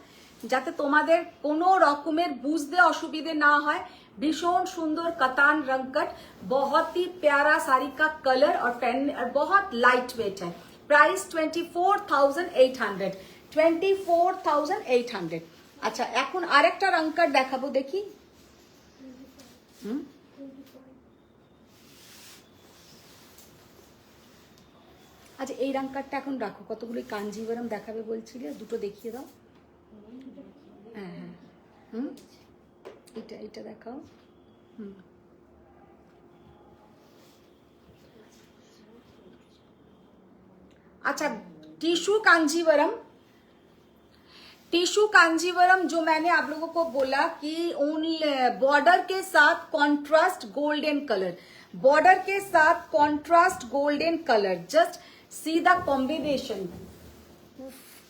যাতে তোমাদের কোনো রকমের বুঝতে অসুবিধে না হয়। भीषण सुंदर कतान रंगकट, बहुत ही प्यारा साड़ी का कलर और पहनने और बहुत लाइट वेट है। प्राइस 24,800, 24,800। अच्छा, এখন আরেকটা রংকট দেখাবো, দেখি। আচ্ছা, এই রংকটটা এখন রাখো, কতগুলো কাঞ্জিভরম দেখাবে বলছিলে, দুটো দেখিয়ে দাও। হ্যাঁ হ্যাঁ, এটা এটা দেখাও। अच्छा, टिश्यू कांजीवरम, टिश्यू कांजीवरम जो मैंने आप लोगों को बोला कि बॉर्डर के साथ कॉन्ट्रास्ट गोल्डन कलर, बॉर्डर के साथ contrast golden colour, just see the combination.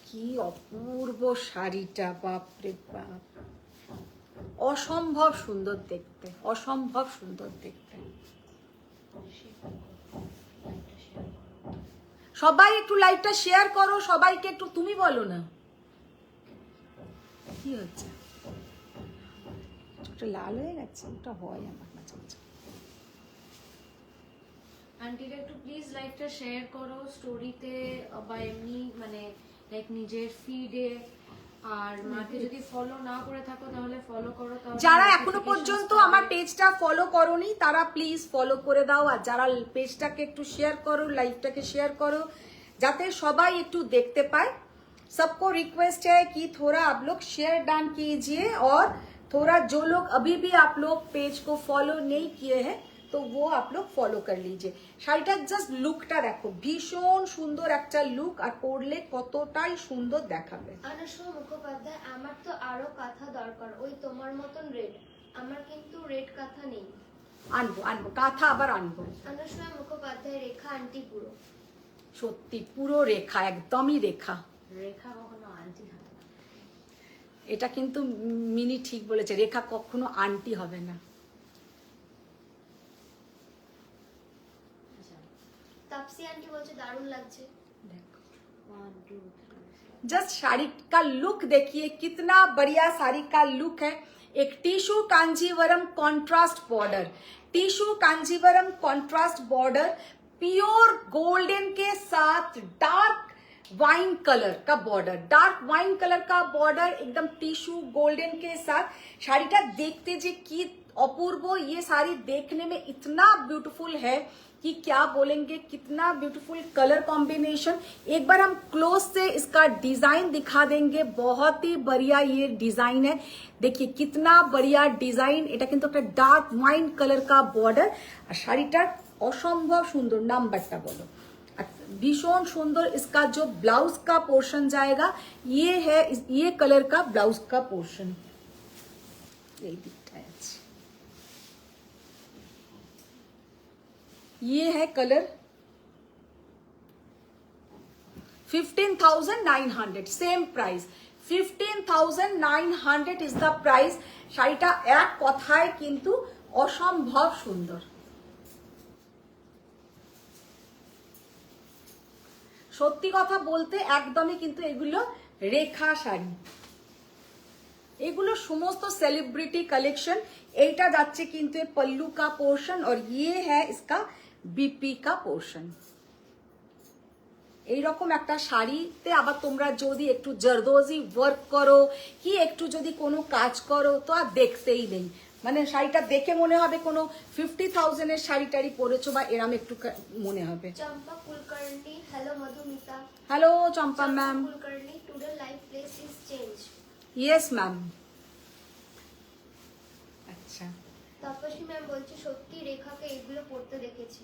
কি অপূর্ব শাড়িটা, বাপরে বাপ, অসম্ভব সুন্দর দেখতে, অসম্ভব সুন্দর দেখতে। সবাই একটু লাইভটা শেয়ার করো, সবাইকে একটু তুমি বলো না কি হচ্ছে। একটু লাল হয়ে গেছে, ওটা হয় আমার মাঝে মাঝে। আন্টিরা একটু প্লিজ লাইভটা শেয়ার করো স্টোরিতে বা এমনি মানে লাইক নিজের ফিডে। আর মাকে যদি ফলো না করে থাকো তাহলে ফলো করো। যারা এখনো পর্যন্ত আমার পেজটা ফলো করোনি তারা প্লিজ ফলো করে দাও, আর যারা পেজটাকে একটু শেয়ার করো, লাইভটাকে শেয়ার করো, যাতে সবাই একটু দেখতে পায়। सबको रिक्वेस्ट है कि थोड़ा आप लोग शेयर डान कीजिए, और थोड़ा जो लोग अभी भी आप लोग पेज को फॉलो नहीं किए हैं तो वो आप लोग फॉलो कर लीजिए। শাড়িটার জাস্ট লুকটা দেখো, ভীষণ সুন্দর একটা লুক, আর পরলে কতটাই সুন্দর দেখাবে। অনুষ্মা মুখোপাধ্যায়, আমার তো আরো কাঁথা দরকার, ওই তোমার মতন রেড। আমার কিন্তু রেড কাঁথা নেই। আনবো আনবো, কাঁথা আবার আনবো। অনুষ্মা মুখোপাধ্যায়, রেখা আন্টি পুরো। সত্যি পুরো রেখা, একদমই রেখা। রেখা কখনো আন্টি হবে না, এটা কিন্তু মিনি ঠিক বলেছে, রেখা কখনো আন্টি হবে না। তাপসি আন্টি বলছে দারুণ লাগছে। जस्ट साड़ी का लुक देखिए, कितना बढ़िया साड़ी का लुक है। एक tissue Kanjeevaram contrast border, tissue Kanjeevaram contrast border, pure golden के साथ डार्क वाइन कलर का बॉर्डर, डार्क वाइन कलर का बॉर्डर, एकदम टिश्यू गोल्डन के साथ। শাড়িটা देखते जे की अपूर्व, ये साड़ी देखने में इतना ब्यूटीफुल है कि क्या बोलेंगे, कितना ब्यूटीफुल कलर कॉम्बिनेशन। एक बार हम क्लोज से इसका डिजाइन दिखा देंगे, बहुत ही बढ़िया ये डिजाइन है। देखिए कितना बढ़िया डिजाइन, এটা কিন্তু একটা ডার্ক ওয়াইন কালার का बॉर्डर, আর শাড়িটার অসম্ভব সুন্দর। নাম্বারটা বলো। भीषण सुंदर इसका जो ब्लाउज का पोर्शन जाएगा, ये है, ये कलर का ब्लाउज का पोर्शन, यही दिखता है। ये है colour 15,900, same price 15,900 is the price. শাড়িটা এক কথায় কিন্তু অসম্ভব সুন্দর। সত্যি কথা বলতে একদমই কিন্তু এগুলো রেখা শাড়ি, এগুলো সমস্ত সেলিব্রিটি কালেকশন। এইটা যাচ্ছে কিন্তু पल्लू का पोर्शन, और ये है इसका बीपी का पोर्शन। এইরকম একটা শাড়িতে আবার তোমরা যদি একটু জরদোজি ওয়ার্ক করো কি একটু যদি কোনো কাজ করো তো আর দেখতেই নেই। মানে শাড়িটা দেখে মনে হবে কোনো 50,000-এর শাড়ি টাড়ি পরেছো বা এরম একটু মনে হবে। Champa Kulkarni, hello Madhumita. Hello Champa ma'am. Kulkarni, today life place is changed. Yes ma'am. আচ্ছা, তাপসী ম্যাম বলছে সত্যি রেখাকে এগুলো পড়তে দেখেছি।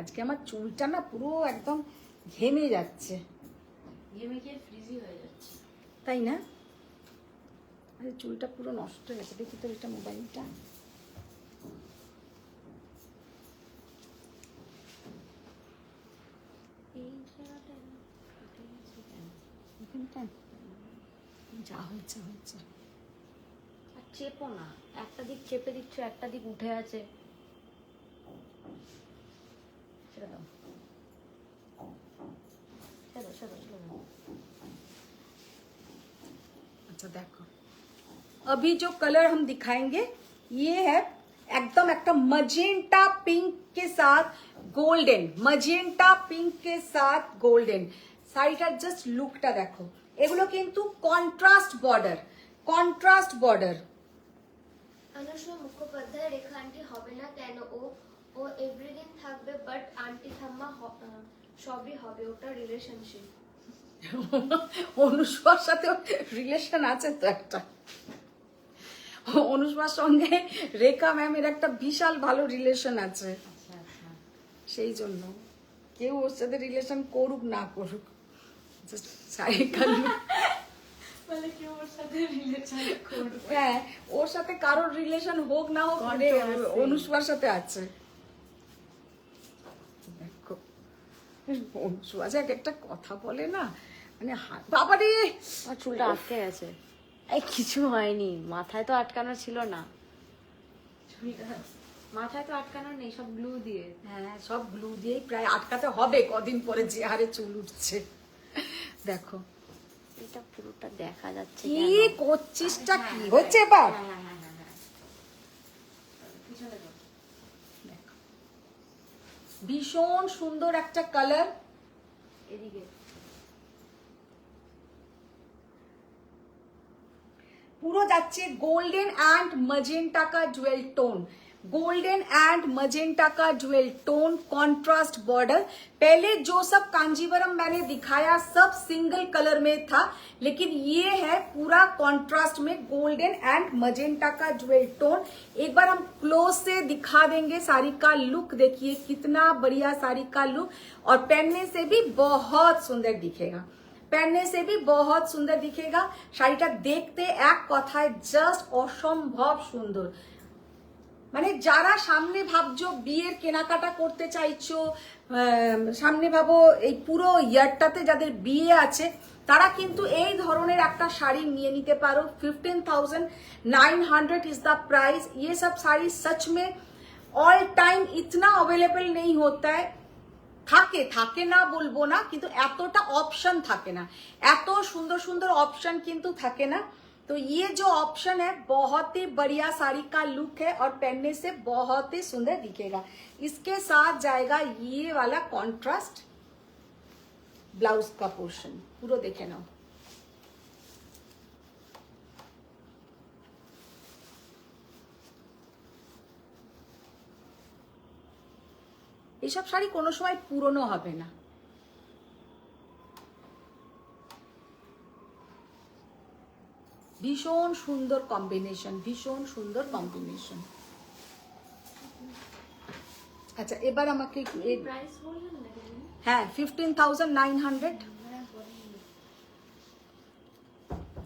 আজকে আমার চুলটা না পুরো একদম ঘেমে যাচ্ছে, ঘেমে গিয়ে ফ্রিজি হয়ে যাচ্ছে। তাই না? আরে চুলটা পুরো নষ্ট হয়ে গেছে, দেখি তো এটা মোবাইলটা। এই জায়গাটা এখানটা যা হয়েছে হয়েছে। আর চেপো না, একটা দিক চেপে দিচ্ছ, একটা দিক উঠে আছে। ছেড়ে দাও, ছেড়ে দাও, ছেড়ে দাও, ছেড়ে দাও। अच्छा देखो, अभी जो कलर हम दिखाएंगे ये है एकदम একটা मजेंटा पिंक के साथ गोल्डन, मजेंटा पिंक के साथ गोल्डन। শাড়িটার জাস্ট লুকটা দেখো, এগুলো কিন্তু contrast border, contrast border. Anushka Mukhopadhyay Rekha aunty হবে না কেন? ও এভরিদিন থাকবে, বাট আন্টি ঠাম্মা সবই হবে, ওটা রিলেশনশিপ। অনুষ্কার সাথে রিলেশন আছে তো একটা, অনুষ্কার সঙ্গে রেখা ম্যামের একটা বিশাল ভালো রিলেশন আছে, আচ্ছা আচ্ছা, সেই জন্য কেউ ওর সাথে রিলেশন করুক না করুক, জাস্ট শাড়ি কালো। বলে কি ওর সাথে রিলেশন করবে? হ্যাঁ, ওর সাথে কারোর রিলেশন হোক না হোক, Controversy. অনুষ্কার সাথে আছে। দেখো অনুষ্কা যে এক একটা কথা বলে না, মানে বাবারে আমার চুলটা আটকে গেছে। এই কিছু হয়নি, মাথায় তো আটকানো ছিল না। মাথায় তো আটকানো নেই, সব গ্লু দিয়ে। হ্যাঁ, সব গ্লু দিয়েই প্রায় আটকাতে হবে কদিন পরে, যে হারে চুল উঠছে। দেখো এটা পুরোটা দেখা যাচ্ছে। কি করছিসটা, কি হচ্ছে এবার? হ্যাঁ হ্যাঁ হ্যাঁ হ্যাঁ, পিছনে দাও। দেখো ভীষণ সুন্দর একটা কালার, এদিকে পুরো যাচ্ছে गोल्डन एंड मजेंटा का jewel tone, golden and magenta का ज्वेल टोन, कॉन्ट्रास्ट बॉर्डर। पहले जो सब कांजीवरम मैंने दिखाया सब सिंगल कलर में था, लेकिन ये है पूरा कॉन्ट्रास्ट में गोल्डन एंड मजेंटा का ज्वेल टोन। एक बार हम क्लोज से दिखा देंगे साड़ी का लुक, देखिए कितना बढ़िया साड़ी का लुक, और पहनने से भी बहुत सुंदर दिखेगा, पहनने से भी बहुत सुंदर दिखेगा। শাড়িটা দেখতে এক কথায় জাস্ট অসম্ভব সুন্দর। মানে যারা সামনে ভাবছো বিয়ের কেনাকাটা করতে চাইছো, সামনে ভাবো এই পুরো ইয়ারটাতে যাদের বিয়ে আছে, তারা কিন্তু এই ধরনের একটা শাড়ি নিয়ে নিতে পারো। 15,900 इज द प्राइस। ये सब साड़ी सच में ऑल टाइम इतना अवेलेबल नहीं होता है, থাকে থাকে না বলবো না, কিন্তু এতটা অপশন থাকে না, এত সুন্দর সুন্দর অপশন কিন্তু থাকে না। तो ये जो ऑप्शन है बहुत ही बढ़िया साड़ी का लुक है और पहनने से बहुत ही सुंदर दिखेगा। इसके साथ जाएगा ये वाला कॉन्ट्रास्ट ब्लाउज का पोर्शन, पूरा देखे ना। এইসব শাড়ি কোনো সময় পুরনো হবে না। ভীষণ সুন্দর কম্বিনেশন, ভীষণ সুন্দর কম্বিনেশন। আচ্ছা এবার আমাকে প্রাইস বললেন না? হ্যাঁ 15,900।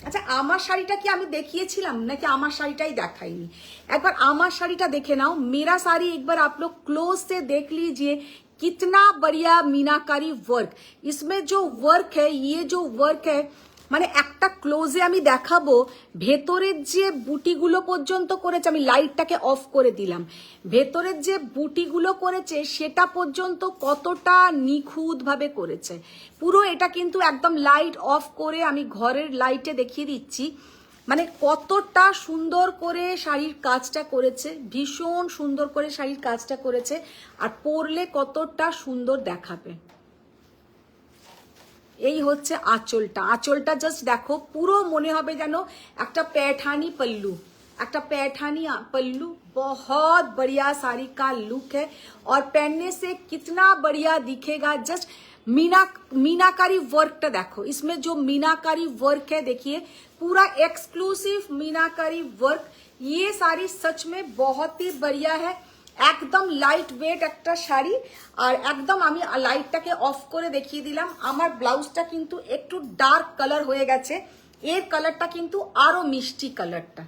আচ্ছা আমার শাড়িটা কি আমি দেখিয়েছিলাম নাকি আমার শাড়িটাই দেখাইনি? একবার আমার শাড়িটা দেখে নাও। मेरा साड़ी एक बार आप लोग क्लोज से देख लीजिए, कितना बढ़िया मीनाकारी वर्क। इसमें जो वर्क है, ये जो वर्क है, মানে একটা ক্লোজে আমি দেখাবো, ভেতরের যে বুটিগুলো পর্যন্ত করেছে, আমি লাইটটাকে অফ করে দিলাম, ভেতরের যে বুটিগুলো করেছে সেটা পর্যন্ত কতটা নিখুঁত ভাবে করেছে। পুরো এটা কিন্তু একদম লাইট অফ করে আমি ঘরের লাইটে দেখিয়ে দিচ্ছি, মানে কতটা সুন্দর করে শাড়ির কাজটা করেছে, ভীষণ সুন্দর করে শাড়ির কাজটা করেছে, আর পরলে কতটা সুন্দর দেখাবে। এই হচ্ছে আঁচলটা, আঁচলটা জাস্ট দেখো, পুরো মনে হবে যেন একটা প্যাঠানি পল্লু, একটা पैठानी पल्लू, बहुत बढ़िया साड़ी का लुक है और पहनने से कितना बढ़िया दिखेगा। जस्ट मीनाकारी वर्क देखो, इसमें जो मीनाकारी वर्क है देखिए, पूरा एक्सक्लूसिव मीनाकारी वर्क। ये साड़ी सच में बहुत ही बढ़िया है, একদম লাইট ওয়েট একটা শাড়ি। আর একদম আমি লাইটটাকে অফ করে দেখিয়ে দিলাম। আমার ব্লাউজটা কিন্তু একটু ডার্ক কালার হয়ে গেছে, এর কালারটা কিন্তু আরো মিষ্টি কালারটা।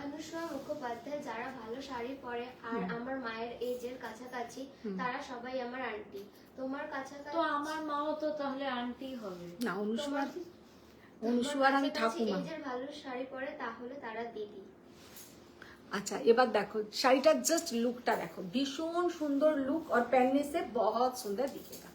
অনুষ্কা মুখোপাধ্যায়, যারা ভালো শাড়ি পরে আর আমার মায়ের এজের কাছাকাছি, তারা সবাই আমার আন্টি। তোমার কাছাকাছি তো আমার মাও তো তাহলে আন্টি হবে না, অনুষ্কার আমি কাছাকাছি ঠাকুমা। এজের ভালো শাড়ি পরে তাহলে তারা দিদি। अच्छा এবার দেখো শাড়িটা, জাস্ট লুকটা দেখো, ভীষণ সুন্দর लुक और पहनने से बहुत सुंदर दिखेगा।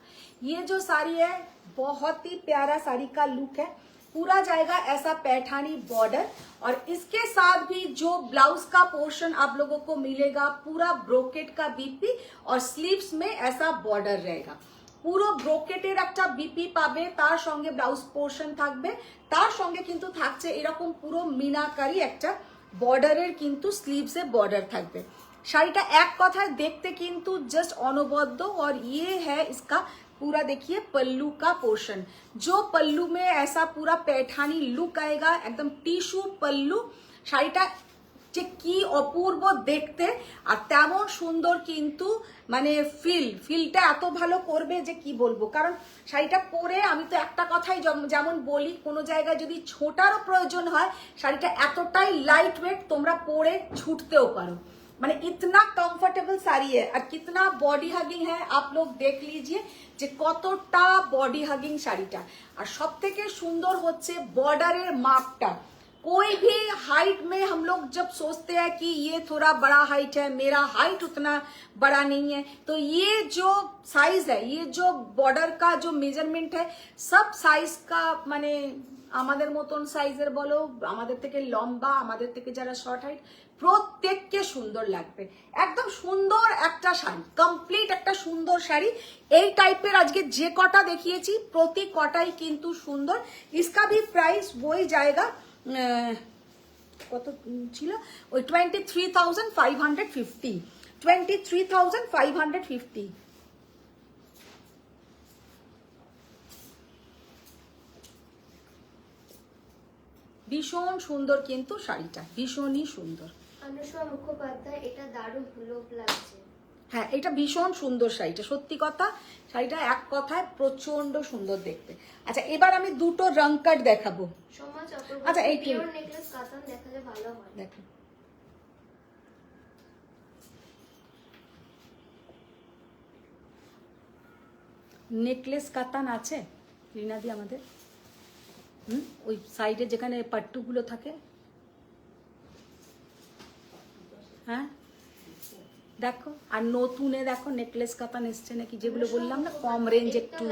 ये जो साड़ी है बहुत ही प्यारा साड़ी का लुक है, पूरा जाएगा ऐसा पैठानी बॉर्डर और इसके साथ भी जो ब्लाउज का पोर्शन आप लोगों को मिलेगा पूरा ब्रोकेट का बीपी और स्लीव्स में ऐसा बॉर्डर रहेगा। পুরো ব্রোকেটের একটা বিপি পাবে, তার সঙ্গে ব্লাউজ পোর্শন থাকবে, তার সঙ্গে কিন্তু থাকছে এরকম পুরো মিনাকারি একটা বর্ডারের কিন্তু স্লিভসে বর্ডার থাকবে। শাড়িটা এক কথায় দেখতে কিন্তু জাস্ট অনবদ্য। और ये है इसका पूरा देखिए पल्लू का पोर्शन, जो पल्लू में ऐसा पूरा पैठानी लुक आएगा, एकदम टिश्यू पल्लू। শাড়িটা যে কি অপূর্ব দেখতে আর তেমন সুন্দর কিন্তু মানে ফিলটা এত ভালো করবে যে কি বলবো। কারণ শাড়িটা পরে আমি তো একটা কথাই যেমন বলি, কোনো জায়গায় যদি ছোটারও প্রয়োজন হয় শাড়িটা এতটাই লাইট ওয়েট, তোমরা পরে ছুটতেও পারো। মানে इतना कंफर्टेबल साड़ी है और कितना बॉडी हगिंग है, आप लोग देख लीजिए যে কতটা বডি হাগিং শাড়িটা। আর সব থেকে সুন্দর হচ্ছে বর্ডারের মাপটা। कोई भी हाइट में हम लोग जब सोचते हैं कि ये थोड़ा बड़ा हाइट है, मेरा हाइट उतना बड़ा नहीं है, तो ये जो साइज है, ये जो बॉर्डर का जो मेजरमेंट है, सब साइज का माने আমাদের মতন সাইজের বলো, আমাদের থেকে লম্বা, আমাদের থেকে যারা শর্ট হাইট, প্রত্যেককে সুন্দর লাগবে। একদম সুন্দর একটা শাড়ি, কমপ্লিট একটা সুন্দর শাড়ি। এই টাইপের আজকে যে কটা দেখিয়েছি প্রতি কটাই কিন্তু সুন্দর। इसका भी प्राइस वही जाएगा, কত ছিল ওই 23,550, 23,550। ভীষণ সুন্দর কিন্তু শাড়িটা, ভীষণই সুন্দর। অনুষ্কা মুখোপাধ্যায়, এটা দারুণ লোভ লাগছে। হ্যাঁ, এটা ভীষণ সুন্দর শাড়িটা, সত্যি কথা শাড়িটা এক কথায় প্রচন্ড সুন্দর দেখতে। আচ্ছা এবার আমি দুটো রং কাট দেখাবো। সোমা আচ্ছা, চক্রবর্তী, এই পিওর নেকলেস কাতান দেখালে ভালো হয়। দেখো নেকলেস কাতান আছে রিনাদি আমাদের, ওই সাইডে যেখানে পাট্টুগুলো থাকে। হ্যাঁ দেখো, আর নতুনে দেখো নেকলেস কাতান এসছে নাকি, যেগুলো বললাম না কম রেঞ্জ একটু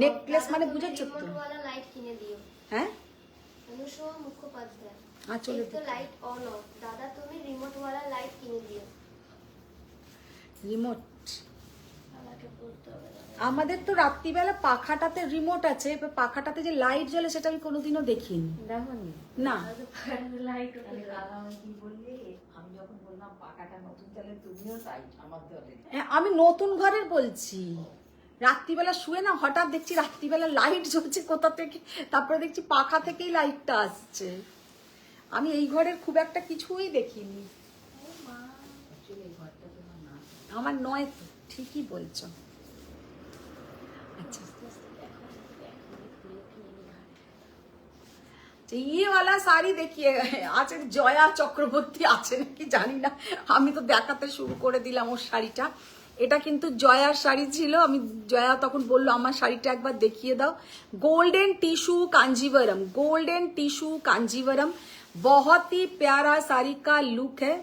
নেকলেস, মানে বুঝেছো তো? রিমোট ওয়ালা লাইট কিনে দিও। হ্যাঁ অনুষ্কা মুখোপাধ্যায়, আঁচলে তো লাইট অন অফ, দাদা তুমি রিমোট ওয়ালা লাইট কিনে দিও। রিমোট আমাকে বলতে হবে দাদা। আমাদের তো রাত্রিবেলা পাখাটাতে রিমোট আছে, এবার পাখাটাতে যে লাইট জ্বলে সেটা আমি কোনোদিনও দেখিনি। দেখোনি না লাইট কি বললি, আমি যখন বললাম পাকাটা নতুন চালে তুমিও তাই আমার দলে। হ্যাঁ, আমি নতুন ঘরের বলছি। রাত্রিবেলা শুয়ে না হঠাৎ দেখছি রাত্রিবেলা লাইট জ্বলছে কোথা থেকে, তারপরে দেখছি পাখা থেকেই লাইটটা আসছে। আমি এই ঘরের খুব একটা কিছুই দেখিনি। আমার নয় তো, ঠিকই বলছো। अच्छा ये वाला শাড়ি দেখিয়ে আছে, জয়া চক্রবর্তী আছে নাকি জানি না, আমি তো দেখাতে শুরু করে দিলাম ওর শাড়িটা। এটা কিন্তু জয়ার শাড়ি ছিল, আমি জয়া তখন বললো আমার শাড়িটা একবার দেখিয়ে দাও। Golden tissue Kanjivaram, golden tissue Kanjivaram, बहुत ही प्यारा साड़ी का लुक है।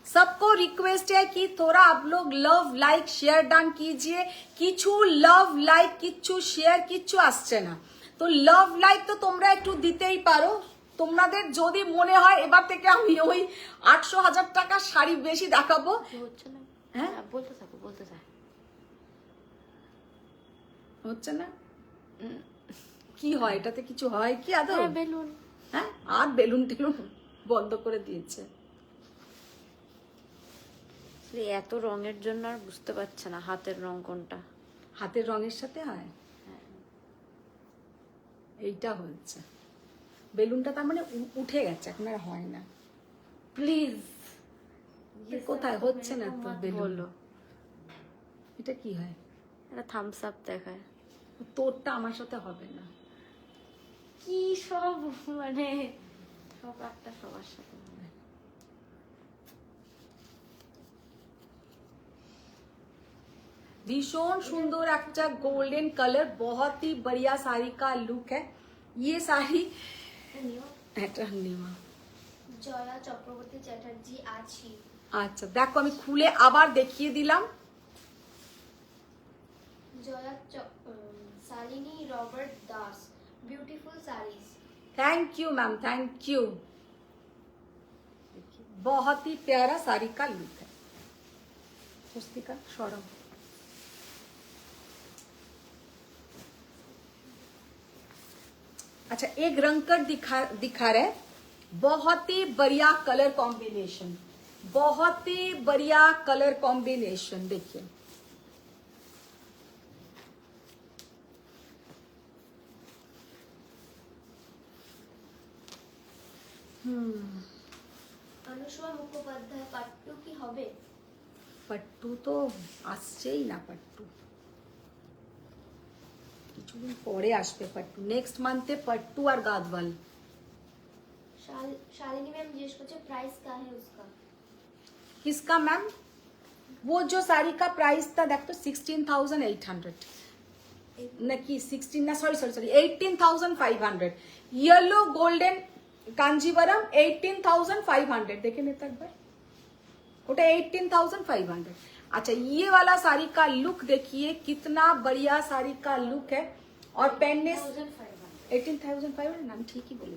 सबको रिक्वेस्ट है कि थोड़ा आप लोग लव लाइक शेयर डान कीजिए। किच्छु लव लाइक किच्छु शेयर किच्छु আসছে না, তো লভ লাইক তো তোমরা একটু দিতেই পারো। তোমাদের যদি মনে হয় এবার থেকে আমি ওই 800,000 টাকার শাড়ি বেশি দেখাবো। হচ্ছে না, হ্যাঁ বলতে থাকো বলতে থাকো। হচ্ছে না? কি হয় এটাতে, কিছু হয় কি আদৌ? বেলুন। হ্যাঁ, আর বেলুন টেলুন বন্ধ করে দিয়েছে। এত রঙের জন্য আর বুঝতে পারছে না হাতের রং কোনটা। হাতের রঙের সাথে হয়, এইটা হচ্ছে বেলুনটা, তার মানে উঠে গেছে, এখন আর হয় না। প্লিজ কোথায় হচ্ছে না তো বেলুন? বলো, এটা কি হয়? এটা থামস আপ দেখায়। তোরটা আমার সাথে হবে না। কি সব মানে সব একটা সবার সাথে হবে। भीषण सुंदर একটা गोल्डन कलर, बहुत ही बढ़िया साड़ी का लुक है। ये साड़ी এটা নেওয়া। জয়া চক্রবর্তী চ্যাটার্জি আছি। আচ্ছা দেখো, আমি খুলে আবার দেখিয়ে দিলাম। Jaya Shalini Robert Das, beautiful saris. Thank you ma'am, thank you. बहुत ही प्यारा साड़ी का लुक है। पुस्तिका सौरभ, अच्छा एक रंगकट दिखा रहे, बहुत ही बढ़िया कलर कॉम्बिनेशन, बहुत ही बढ़िया कलर कॉम्बिनेशन। देखिए অনুষ্মা মুখোপাধ্যায় পাট্টু কি হবে? पट्टू तो আসছেই না, पट्टू কিছুদিন পরে আসবে पट्टू, नेक्स्ट मंथे पट्टू और गादवाल। शालिनी मैम जिस कुछ प्राइस का है उसका? किसका मैम? वो जो साड़ी का प्राइस था देख तो 16,800 नकी 16 ना, सॉरी 18,500। Yellow golden Kanjeevaram 18,500। देखे नहीं एक बार, ओटा 18,500। अच्छा ये वाला साड़ी का लुक देखिए, कितना बढ़िया साड़ी का लुक है। और पहनने 18,500 नाम ठीक ही बोले,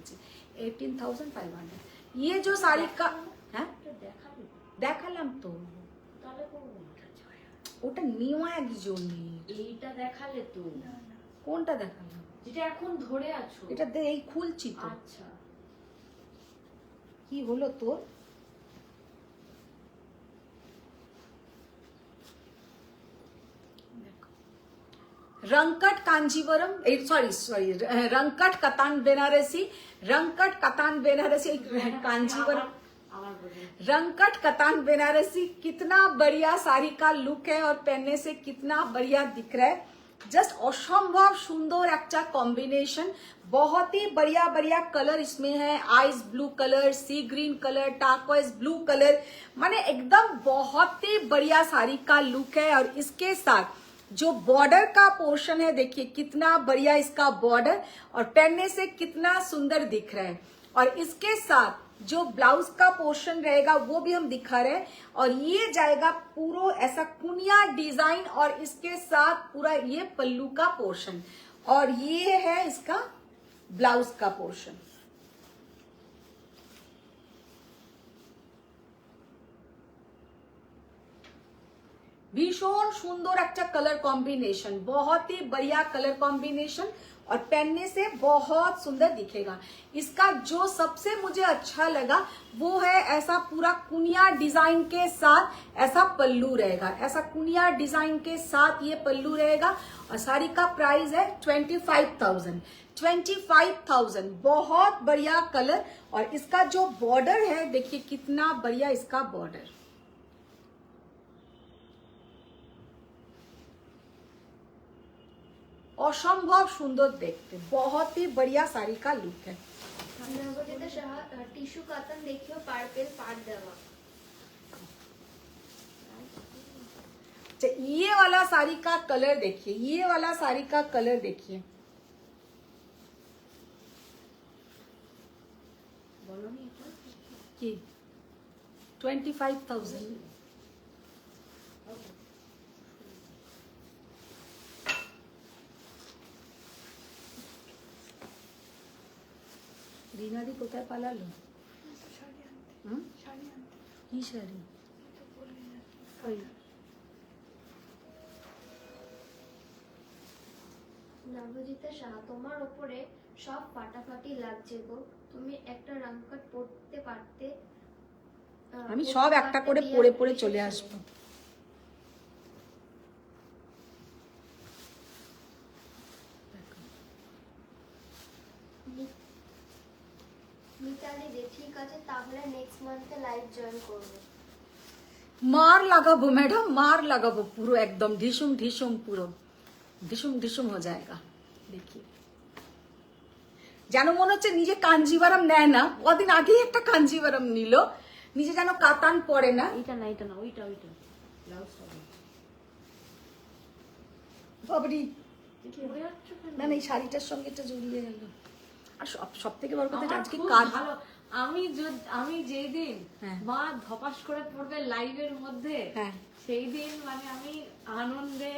18,500। ये जो साड़ी का है দেখালাম তো, ওটা নিউ একজনই। এইটা দেখালে তো, কোনটা দেখালাম? যেটা এখন ধরে আছো। এটা এই খুলছি তো। আচ্ছা কি হলো তোর? रंगकट कांजीवरम, सॉरी रंगकट कतान बेनारसी, रंगकट कतान बेनारसी कांजीवरम, रंगकट कतान बेनारसी। कितना बढ़िया साड़ी का लुक है और पहनने से कितना बढ़िया दिख रहा है। जस्ट असंभव सुंदर একটা कॉम्बिनेशन, बहुत ही बढ़िया बढ़िया कलर इसमें है। आइस ब्लू कलर, सी ग्रीन कलर, टार्कोइज ब्लू कलर, माने एकदम बहुत ही बढ़िया साड़ी का लुक है। और इसके साथ जो बॉर्डर का पोर्शन है देखिए, कितना बढ़िया इसका बॉर्डर, और पहनने से कितना सुंदर दिख रहा है। और इसके साथ जो ब्लाउज का पोर्शन रहेगा वो भी हम दिखा रहे हैं। और ये जाएगा पूरा ऐसा कुनिया डिजाइन, और इसके साथ पूरा ये पल्लू का पोर्शन, और ये है इसका ब्लाउज का पोर्शन। भीषण सुंदर একটা कलर कॉम्बिनेशन, बहुत ही बढ़िया कलर कॉम्बिनेशन, और पहनने से बहुत सुंदर दिखेगा। इसका जो सबसे मुझे अच्छा लगा वो है ऐसा पूरा कुनिया डिजाइन के साथ ऐसा पल्लू रहेगा, ऐसा कुनिया डिजाइन के साथ ये पल्लू रहेगा। और साड़ी का प्राइस है 25,000, 25,000। बहुत बढ़िया कलर, और इसका जो बॉर्डर है देखिए कितना बढ़िया इसका बॉर्डर, असंभव सुंदर देखते, बहुत ही बढ़िया साड़ी का लुक है। নবনীতা সাহা টিস্যু কাতান দেখিও পার্পল পাট দেওয়া। अच्छा ये वाला साड़ी का कलर देखिए, ये वाला साड़ी का कलर देखिए, कि 25,000। রিনাদি কোথায় পালালো? কি শাড়ি? ওই নবজিতা সাহা, তোমার ওপরে সব ফাটাফাটি লাগছে গো, তুমি একটা রামকাট পড়তে পারতে। আমি সব একটা করে পড়ে পড়ে চলে আসবো। মিতালি দে, ঠিক আছে তাহলে নেক্সট মান্থে লাইভ জয়েন করবো। মার লাগাবো ম্যাডাম, মার লাগাবো পুরো একদম ঢিসুম ঢিসুম, পুরো ঢিসুম ঢিসুম হয়ে যায়গা। দেখি যেন মনে হচ্ছে নিজে কাঞ্জিভারাম নেয় না, কদিন আগেই একটা কাঞ্জিভারাম নিল, নিজে যেন কাতান পড়ে না। এটা না ওইটা ব্লাউজটা বাবরি পরে যাচ্ছ কেন? না না, এই শাড়িটার সঙ্গে এটা জড়িয়ে গেল। আর সব থেকে বড় কথা, আমার আজকে খুব কাজ ভালো। আমি যেই দিন হ্যাঁ। মা ধপাস করে পড়বে লাইভের মধ্যে, হ্যাঁ। সেই দিন মানে আমি আনন্দে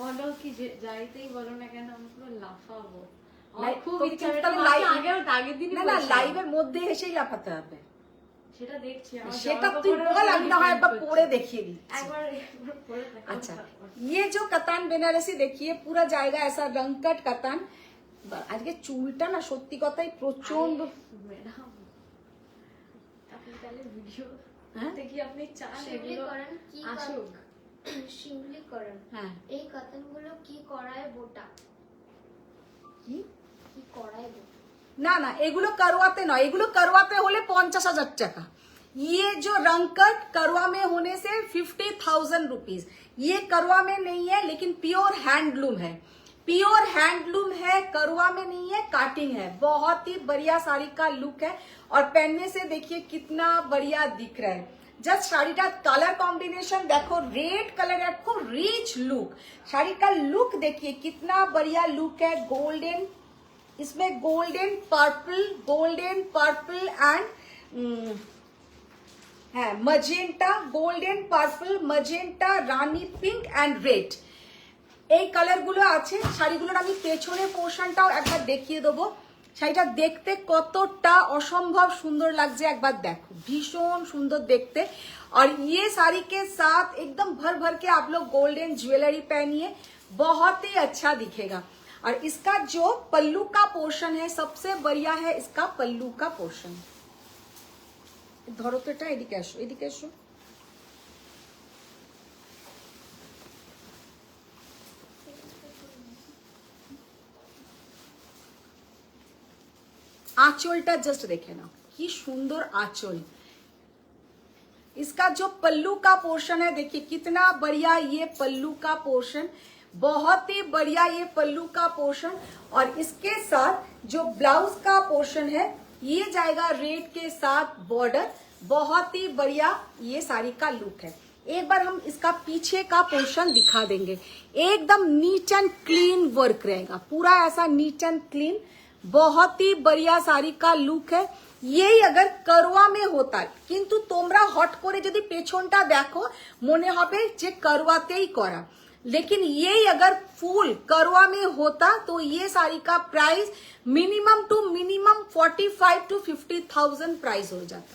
বলো কি যাইতেই বলো না কেন, আমি পুরো লাফাবো। আমার খুব তো ইচ্ছা, কিন্তু এটা তাহলে মাকে live- আগের দিনই না না, বলেছিলাম। লাইভের মধ্যে এসেই লাফাতে হবে। সেটা দেখছি, আমার সেটা জামা তুই কাপড়ের বল, উপর আমি না হয় depend একবার করছে। পরে দেখিয়ে দিচ্ছি। একবার পরে দেখো। अच्छा, ये जो कतान बेनारसी देखिए पूरा जाएगा ऐसा रंगकट कतान। আজকে চুলটা না সত্যি কথাই প্রচন্ড। ম্যাডাম আপনি তাহলে ভিডিও হ্যাঁ? দেখি আপনি চান শিউলি এগুলো করেন কি আসুক। শিউলি করেন, হ্যাঁ, এই কাতানগুলো কি করায় বোটা, কি কি করায় বোটা? না না, এগুলো करवाते নয়, এগুলো करवाते হলে 50,000 টাকা। ये जो रंगकट करवा में होने से 50,000 रुपीज। ये करवा में नहीं है लेकिन प्योर हैंडलूम है, प्योर हैंडलूम है, करवा में नहीं है, काटिंग है। बहुत ही बढ़िया साड़ी का लुक है और पहनने से देखिए कितना बढ़िया दिख रहा है। जस्ट শাড়িটা কালার कॉम्बिनेशन देखो, रेड कलर है, खूब रिच लुक। শাড়ি का लुक देखिए कितना बढ़िया लुक है, गोल्डन, इसमें गोल्डन पर्पल एंड है magenta, golden purple, magenta, Rani pink and red, এই কালারগুলো আছে। শাড়িগুলোর আমি পেছনের পোর্শনটাও একবার দেখিয়ে দেবো। শাড়িটা দেখতে কতটা অসম্ভব সুন্দর লাগছে একবার দেখো, ভীষণ সুন্দর দেখতে। और ये साड़ी के साथ एकदम भर भर के आप लोग गोल्डन ज्वेलरी पहनिए, बहुत ही अच्छा दिखेगा। और इसका जो पल्लू का पोर्शन है सबसे बढ़िया है, इसका पल्लू का पोर्शन। ধরো তো এটা, এদিকে আসো, এদিকে আসো। आंचलটা जस्ट देखे ना, কি সুন্দর आंचल। इसका जो पल्लू का पोर्शन है देखिए कितना बढ़िया ये पल्लू का पोर्शन, बहुत ही बढ़िया ये पल्लू का पोर्शन। और इसके साथ जो ब्लाउज का पोर्शन है ये जाएगा रेड के साथ बॉर्डर, बहुत ही बढ़िया ये साड़ी का लुक है। एक बार हम इसका पीछे का पोर्शन दिखा देंगे, एकदम नीट एंड क्लीन वर्क रहेगा, पूरा ऐसा नीट एंड क्लीन, बहुत ही बढ़िया साड़ी का लुक है। यही अगर करवा में होता, किंतु তোমরা হট করে যদি পেছনটা দেখো মনে হবে যে करवातेই করা, लेकिन यही अगर फुल करवा में होता तो ये साड़ी का price minimum to minimum 45 to 50,000 price हो जाता।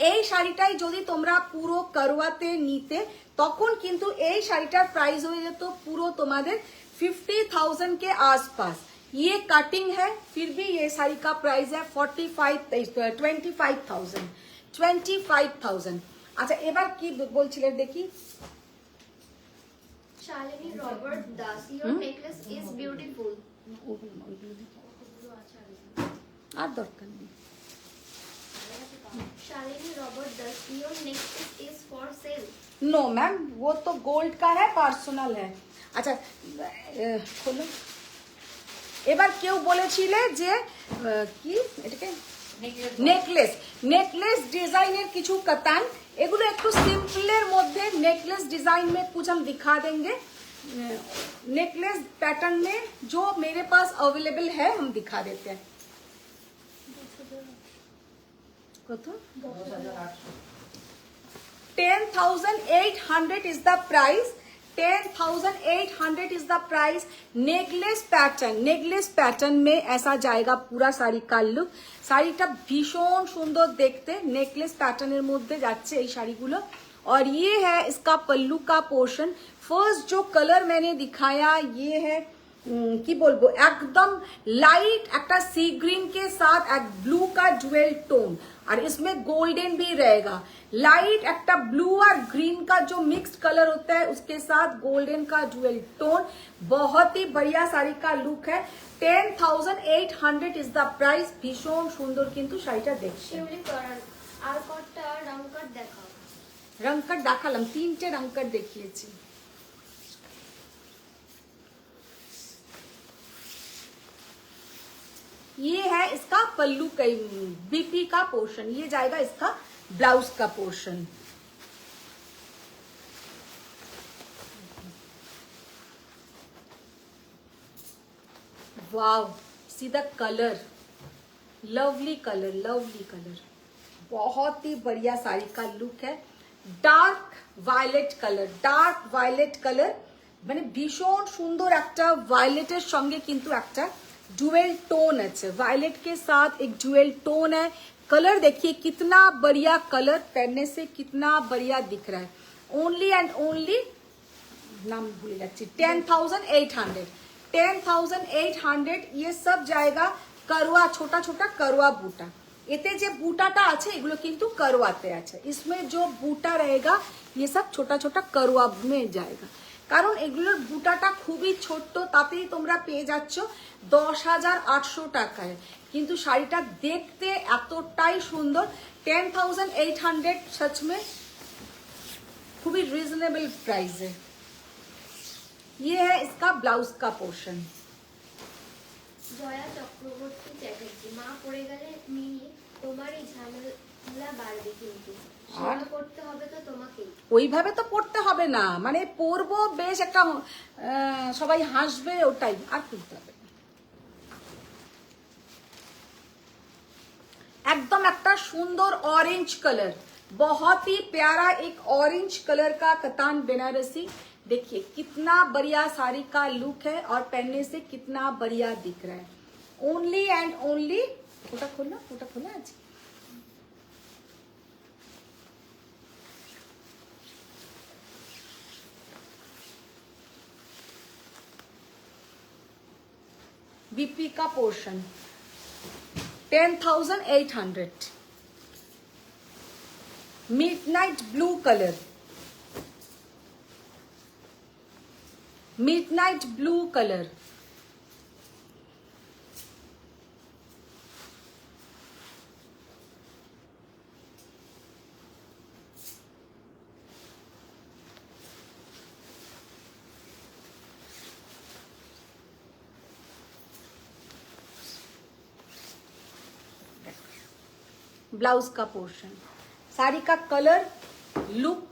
এই শাড়িটাই যদি তোমরা পুরো করওয়াতে নিতে তখন কিন্তু এই শাড়িটার প্রাইস হয়ে যেত পুরো তোমাদের 50,000 के आसपास। ये कटिंग है, फिर भी ये साड़ी का प्राइस है 25,000। अच्छा এবার কি বলছিলেন দেখি। Shalini Robert Das, your necklace is beautiful। আর দরকার নেই। Shalini Robert Das, your necklace is for sale। No ma'am, वो तो गोल्ड का है, पर्सनल है। আচ্ছা খোলো। এবার কেউ বলেছিলে যে কি এটাকে नेकलेस डिजाइनर কিছু कतान, এগুলো একটু সিম্পলের মধ্যে नेकलेस डिजाइन में कुछ हम दिखा देंगे। नेकलेस पैटर्न में जो मेरे पास अवेलेबल है हम दिखा देते हैं। কত? 10,800 is the price, 10,800 is the price। Necklace pattern में ऐसा जाएगा पूरा শাড়ি का लुक। শাড়িটা ভীষণ সুন্দর দেখতে, नेकलेस पैटर्न মধ্যে যাচ্ছে এই শাড়িগুলো। और ये है इसका पल्लू का पोर्शन। फर्स्ट जो कलर मैंने दिखाया ये है की बोलबो एकदम लाइट एक सी ग्रीन के साथ एक ब्लू का ज्वेल टोन और इसमें गोल्डन भी रहेगा। लाइट एक ब्लू और ग्रीन का जो मिक्स्ड कलर होता है उसके साथ गोल्डन का ज्वेल टोन, बहुत ही बढ़िया साड़ी का लुक है। 10,800 इज द प्राइस। भीषण सुंदर किंतु শাড়িটা দেখতে। শিউলি করান আর কটা রং কাট দেখাও। रंग कट দেখালাম, 3টে रंग कट দেখিয়েছি। ये है इसका पल्लू का बीपी का पोर्शन, ये जाएगा इसका ब्लाउज का portion. Wow, see the colour, lovely colour, lovely colour, बहुत ही बढ़िया साड़ी का लुक है। Dark violet colour, dark violet colour মানে ভীষণ সুন্দর একটা ভায়োলেটের সঙ্গে কিন্তু একটা डुअल टोन है, वायलेट के साथ एक डुअल टोन है। कलर देखिए कितना बढ़िया, कलर पहनने से कितना बढ़िया दिख रहा है। ओनली एंड ओनली नाम भूल जाती 10,800, 10,800। ये सब जाएगा करवा, छोटा छोटा करवा बूटा। এতে যে বুটাটা আছে এগুলো কিন্তু করওয়াতে আছে, इसमें जो बूटा रहेगा ये सब छोटा छोटा करवा में जाएगा। কারণ এগুলোর বুটাটা খুবই ছোট্ট, তাতেই তোমরা পেয়ে যাচ্ছ 10,800 টাকায়। কিন্তু শাড়িটা দেখতে এতটাই সুন্দর। 10,800 सच में खूबी रीजनेबल प्राइस है। ये है इसका ब्लाउज का पोर्शन। জয়া চক্রবর্তী চ্যাটার্জি, মা পড়ে গেলে মিনি তোমার এই ঝামেলা বাড়বে কিন্তু সেবা করতে হবে তো তোমাকেই। ওইভাবে তো পড়তে হবে না, মানে পরবো বেশ একটা সবাই হাসবে, ওটাই আর করতে হবে। एकदम একটা সুন্দর ऑरेंज कलर, बहुत ही प्यारा एक ऑरेंज कलर का कतान बनारसी। देखिए कितना बढ़िया साड़ी का लुक है और पहनने से कितना बढ़िया दिख रहा है। ओनली एंड ओनली ওটা খোলা আছে। बीपी का portion 10,800। Midnight blue colour, midnight blue colour, blouse का पोर्शन। साड़ी का कलर लुक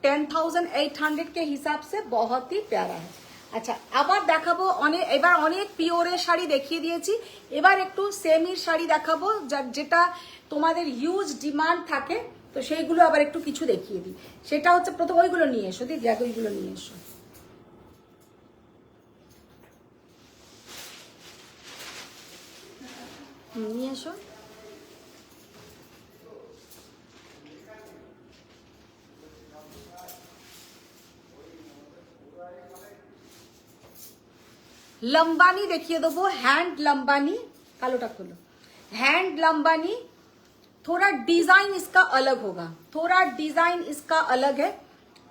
10,800 के हिसाब से बहुत ही प्यारा है। আচ্ছা, আবার দেখাবো এবার অনেক পিওরের শাড়ি দেখিয়ে দিয়েছি, এবার একটু সেমির শাড়ি দেখাবো যেটা তোমাদের হিউজ ডিমান্ড থাকে, তো সেইগুলো আবার একটু কিছু দেখিয়ে দিই। সেটা হচ্ছে প্রথম ওইগুলো নিয়ে এসো, দিদি দেখো ওইগুলো নিয়ে এসো। নিয়ে এসো। लंबानी देखिए दो, वो हैंड लंबानी, कालोटा खोलो, हैंड लंबानी। थोड़ा डिजाइन इसका अलग होगा, थोड़ा डिजाइन इसका अलग है।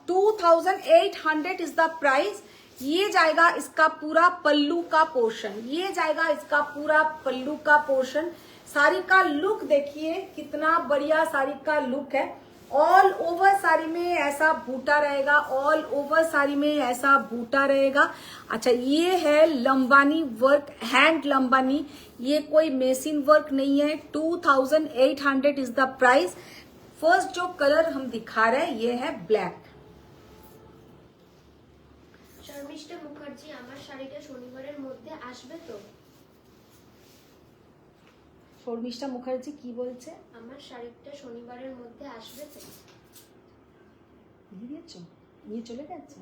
2,800 इज द प्राइस। ये जाएगा इसका पूरा पल्लू का पोर्शन, ये जाएगा इसका पूरा पल्लू का पोर्शन। साड़ी का लुक देखिए कितना बढ़िया साड़ी का लुक है। ऑल ओवर साड़ी में ऐसा बूटा रहेगा, ऑल ओवर साड़ी में ऐसा बूटा रहेगा। अच्छा, ये है लंबानी वर्क, हैंड लंबानी, ये कोई मेसिन वर्क नहीं है। 2,800 इज द प्राइस। फर्स्ट जो कलर हम दिखा रहे हैं ये है ब्लैक। শর্মিষ্ঠা মুখার্জি, আমার শাড়িটা শনিবারের মধ্যে আসবে তো? শর্মিষ্ঠা মুখার্জি কি বলছে? আমার শাড়িটা শনিবারের মধ্যে আসবে তো? দিয়ে দিয়েছো, নিয়ে চলে গেছে।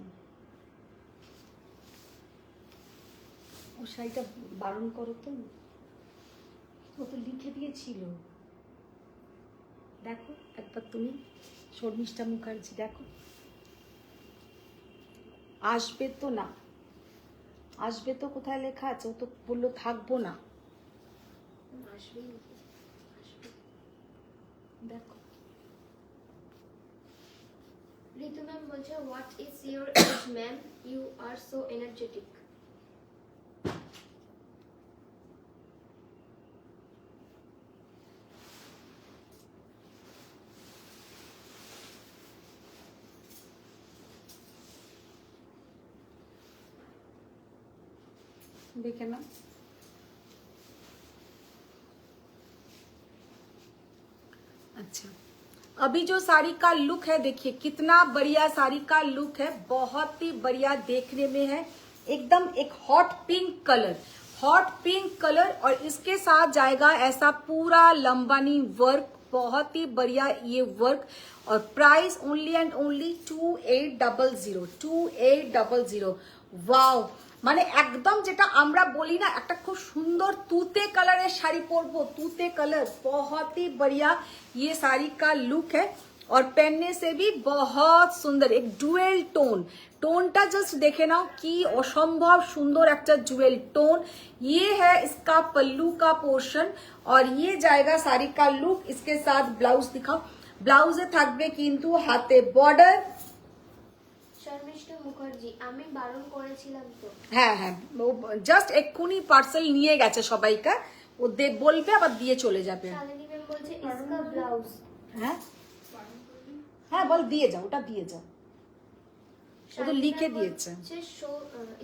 ও শাড়িটা বারণ করো তো, ও তো লিখে দিয়েছিল। দেখো একবার তুমি শর্মিষ্ঠা মুখার্জি দেখো, আসবে তো না, আসবে তো, কোথায় লেখা আছে? ও তো বললো থাকবো না। আসবেই নাকি? আসবে। দেখো ঋতু ম্যাম বলছে what is your age ma'am, you are so energetic. देखे ना। अच्छा, अभी जो साड़ी का लुक है देखिए कितना बढ़िया साड़ी का लुक है, बहुत ही बढ़िया देखने में है, एकदम एक hot pink colour, hot pink colour, और इसके साथ जाएगा ऐसा पूरा लंबानी वर्क, बहुत ही बढ़िया ये वर्क, और price only and only 2800, 2800। Wow, মানে একদম যেটা আমরা বলি না একটা খুব সুন্দর তুতে কালারের শাড়ি পরবো, তুতে कलर, बहुत ही बढ़िया ये साड़ी का लुक है, और पहनने से भी बहुत सुंदर, एक डुएल टोन, टोनটা जस्ट देखे ना कि असंभव सुंदर একটা डुएल टोन। ये है इसका पल्लू का पोर्शन, और ये जाएगा साड़ी का लुक। इसके साथ ब्लाउज दिखाओ, ब्लाउजे থাকবে কিন্তু হাতে বর্ডার। শর্মিষ্ঠা মুখার্জি, আমি বারণ করেছিলাম তো। হ্যাঁ হ্যাঁ, জাস্ট এক্ষুনি পার্সেল নিয়ে গেছে সবাইকে, ও বলবে আবার দিয়ে চলে যাবে। শালিনী ম্যাম বলছে ইসকা ব্লাউজ। হ্যাঁ হ্যাঁ, বল দিয়ে যাও, ওটা দিয়ে যাও, वो तो लिखे दिए थे।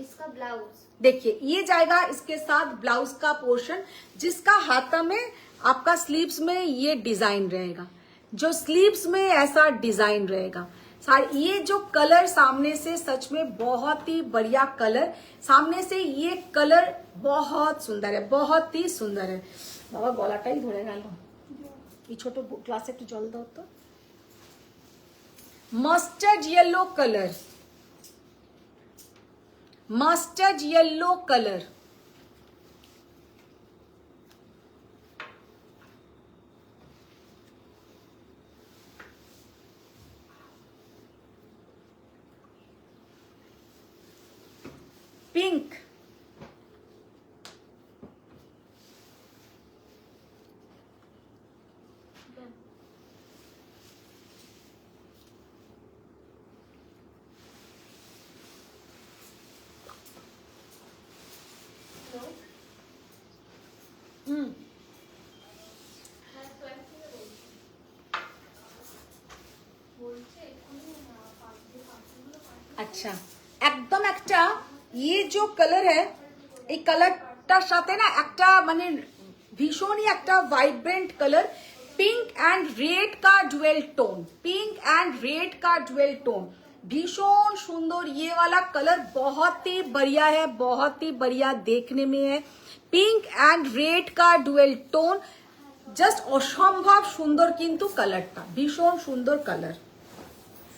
इसका ब्लाउज देखिए ये जाएगा इसके साथ ब्लाउज का पोर्शन, जिसका हाथ में आपका स्लीव्स में ये डिजाइन रहेगा, जो स्लीव्स में ऐसा डिजाइन रहेगा। ये जो कलर सामने से सच में बहुत ही बढ़िया कलर, सामने से ये कलर बहुत सुंदर है, बहुत ही सुंदर है। बाबा गलाटाई धरे गেল, এই ছোট গ্লাসে একটু জল দাও তো। Mustard yellow colour, mustard yellow colour, pink, আচ্ছা একদম একটা ये जो कलर है এই কালারটার সাথে না একটা মানে ভীষণই একটা vibrant colour, pink and red का dual tone, pink and red का डुएल टोन, भीषण सुंदर ये वाला कलर, बहुत ही बढ़िया है, बहुत ही बढ़िया देखने में है, पिंक एंड रेड का डुएल टोन, जस्ट असंभव सुंदर किंतु कलरটা भीषण सुंदर कलर।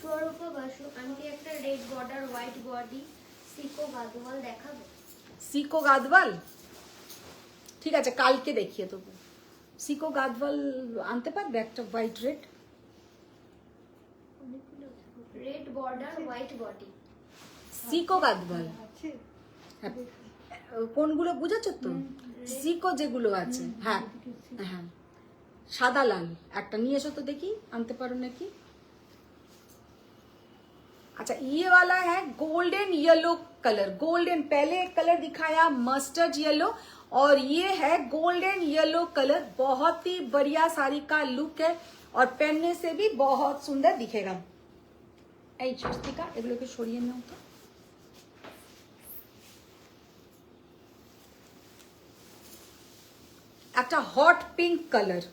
স্বরূপা বাসু, আন্টি একটা red border white body sico Gadwal দেখাবে? সিকো গাদওয়াল ঠিক আছে, কালকে দেখিয়ে দেবো। সিকো গাদওয়াল আনতে পারবে একটা white red? Red border white body sico Gadwal হ্যাঁ, কোনগুলো বুঝেছো তো? সিকো যেগুলো আছে, হ্যাঁ হ্যাঁ, সাদা লাল একটা নিয়ে এসো তো দেখি, আনতে পারো নাকি। अच्छा ये वाला है गोल्डन येलो कलर, गोल्डन, पहले एक कलर दिखाया मस्टर्ड येलो, और ये है गोल्डन येलो कलर, बहुत ही बढ़िया साड़ी का लुक है, और पहनने से भी बहुत सुंदर दिखेगा। এই স্বস্তিকা এগুলোকে সরিয়ে নাও তো। একটা hot pink colour,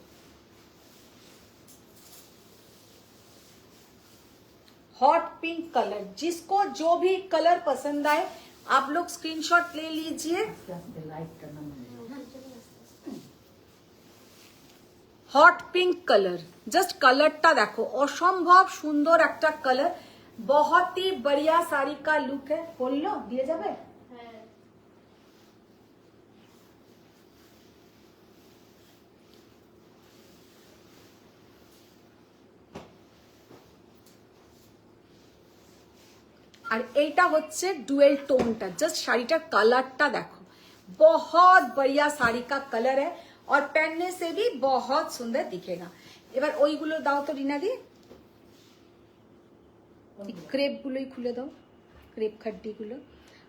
hot pink colour, जिसको जो भी कलर पसंद आए आप लोग स्क्रीनशॉट ले लीजिए। लाइट करना हॉट पिंक कलर, जस्ट कलरটা দেখো অসম্ভব সুন্দর একটা কালার, बहुत ही बढ़िया साड़ी का लुक है। বললো দিয়ে যাবে? হ্যাঁ আর এইটা হচ্ছে ডুয়েল টোনটা। জাস্ট শাড়িটার কালারটা দেখো, बहुत बढ़िया साड़ी का कलर है और पहनने से भी बहुत सुंदर दिखेगा। এবার ওইগুলো দাও তো রিনা দি, क्रेप गुलो ही खुले दो, क्रेप खड्डी गुलो।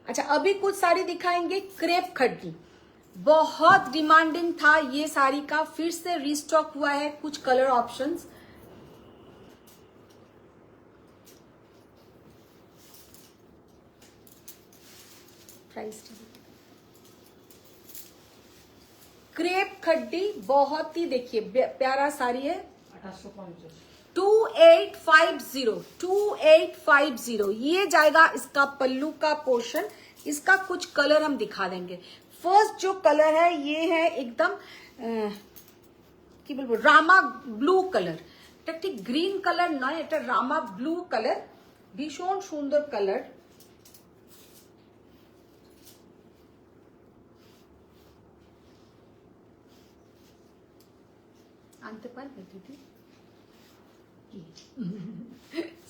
अच्छा अभी कुछ साड़ी दिखाएंगे क्रेप खड्डी, बहुत डिमांडिंग था ये साड़ी का, फिर से रिस्टॉक हुआ है कुछ कलर ऑप्शंस। प्राइस क्रेप खड्डी बहुत ही देखिए प्यारा साड़ी है, 1850। 2850 ये जाएगा इसका पल्लू का पोर्शन। इसका कुछ कलर हम दिखा देंगे। फर्स्ट जो कलर है ये है एकदम কি বলবো রামা ব্লু কালার, এটা ঠিক গ্রিন কালার নয়, এটা রামা ব্লু কালার, ভীষণ সুন্দর কালার। আনতে পারবে দিদি?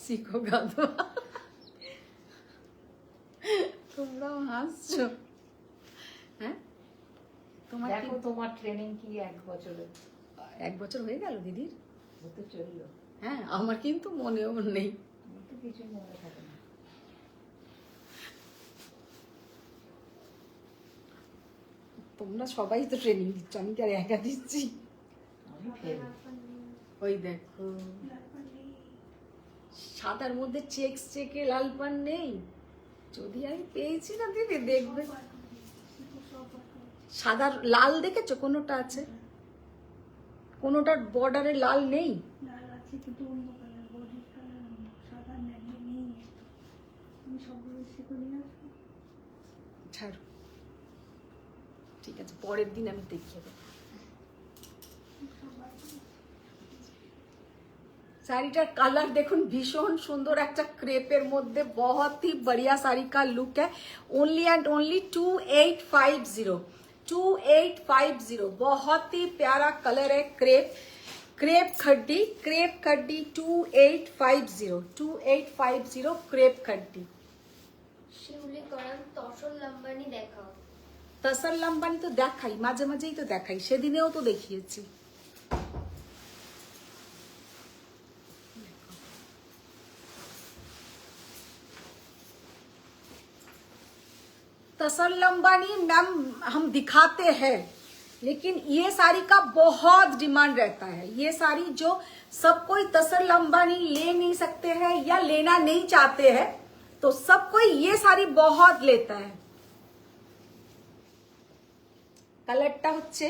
শিখো গাধা, তোমরাও হাসছো। হ্যাঁ তোমার দেখো তোমার ট্রেনিং কি 1 বছরে? 1 বছর হয়ে গেল দিদির? হতে চললো। হ্যাঁ আমার কিন্তু মনেও নেই। আমার তো কিছু মনে থাকে না। তোমরা সবাই তো ট্রেনিং দিচ্ছ, আমি কি আর একা দিচ্ছি? আমি ফেল। ওই দেখো সাদার মধ্যে চেক্স চেকে লাল পান নেই, যদি আমি পেয়েছি না দিদি দেখবে। সাদার লাল দেখেছো কোনোটা আছে? কোনোটার বর্ডারে লাল নেই? লাল আছে কিন্তু অন্য কালার, বডির কালার অন্য, সাদা ম্যাগনি নেই। আমি সবগুলো শিখে নিয়ে আসবো। ছাড়ো, ঠিক আছে পরের দিন আমি দেখিয়ে দেবো। শাড়িটার কালার দেখুন ভীষণ সুন্দর, একটা ক্রেপের মধ্যে बहुत ही बढ़िया साड़ी का लुक है। ओनली एंड ओनली 2850 बहुत ही प्यारा कलर है। Crepe खड्डी 2850 crepe खड्डी। শিউলি করান তসর লম্বানি দেখাও। তসর লম্বানি তো দেখাই, মাঝে মাঝেই তো দেখাই, সেদিনেও তো দেখিয়েছি। तसर लंबानी मैम हम दिखाते हैं, लेकिन ये साड़ी का बहुत डिमांड रहता है। ये साड़ी जो सब कोई तसर लंबानी ले नहीं सकते हैं या लेना नहीं चाहते हैं, तो सब कोई ये साड़ी बहुत लेता है। कलरটা হচ্ছে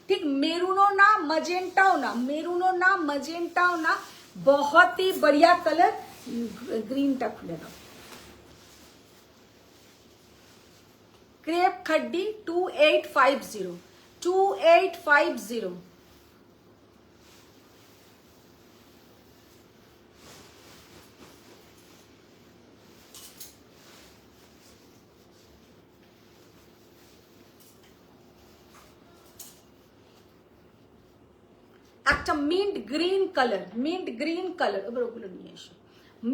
ঠিক মেরুনও না मजेंटाও না, মেরুনও না मजेंटाও না, बहुत ही बढ़िया कलर। ग्रीनটা খুলে দাও। क्रेप खड्डी 2850। একটা mint green colour, mint green colour, এবার ওগুলো নিয়ে এসো।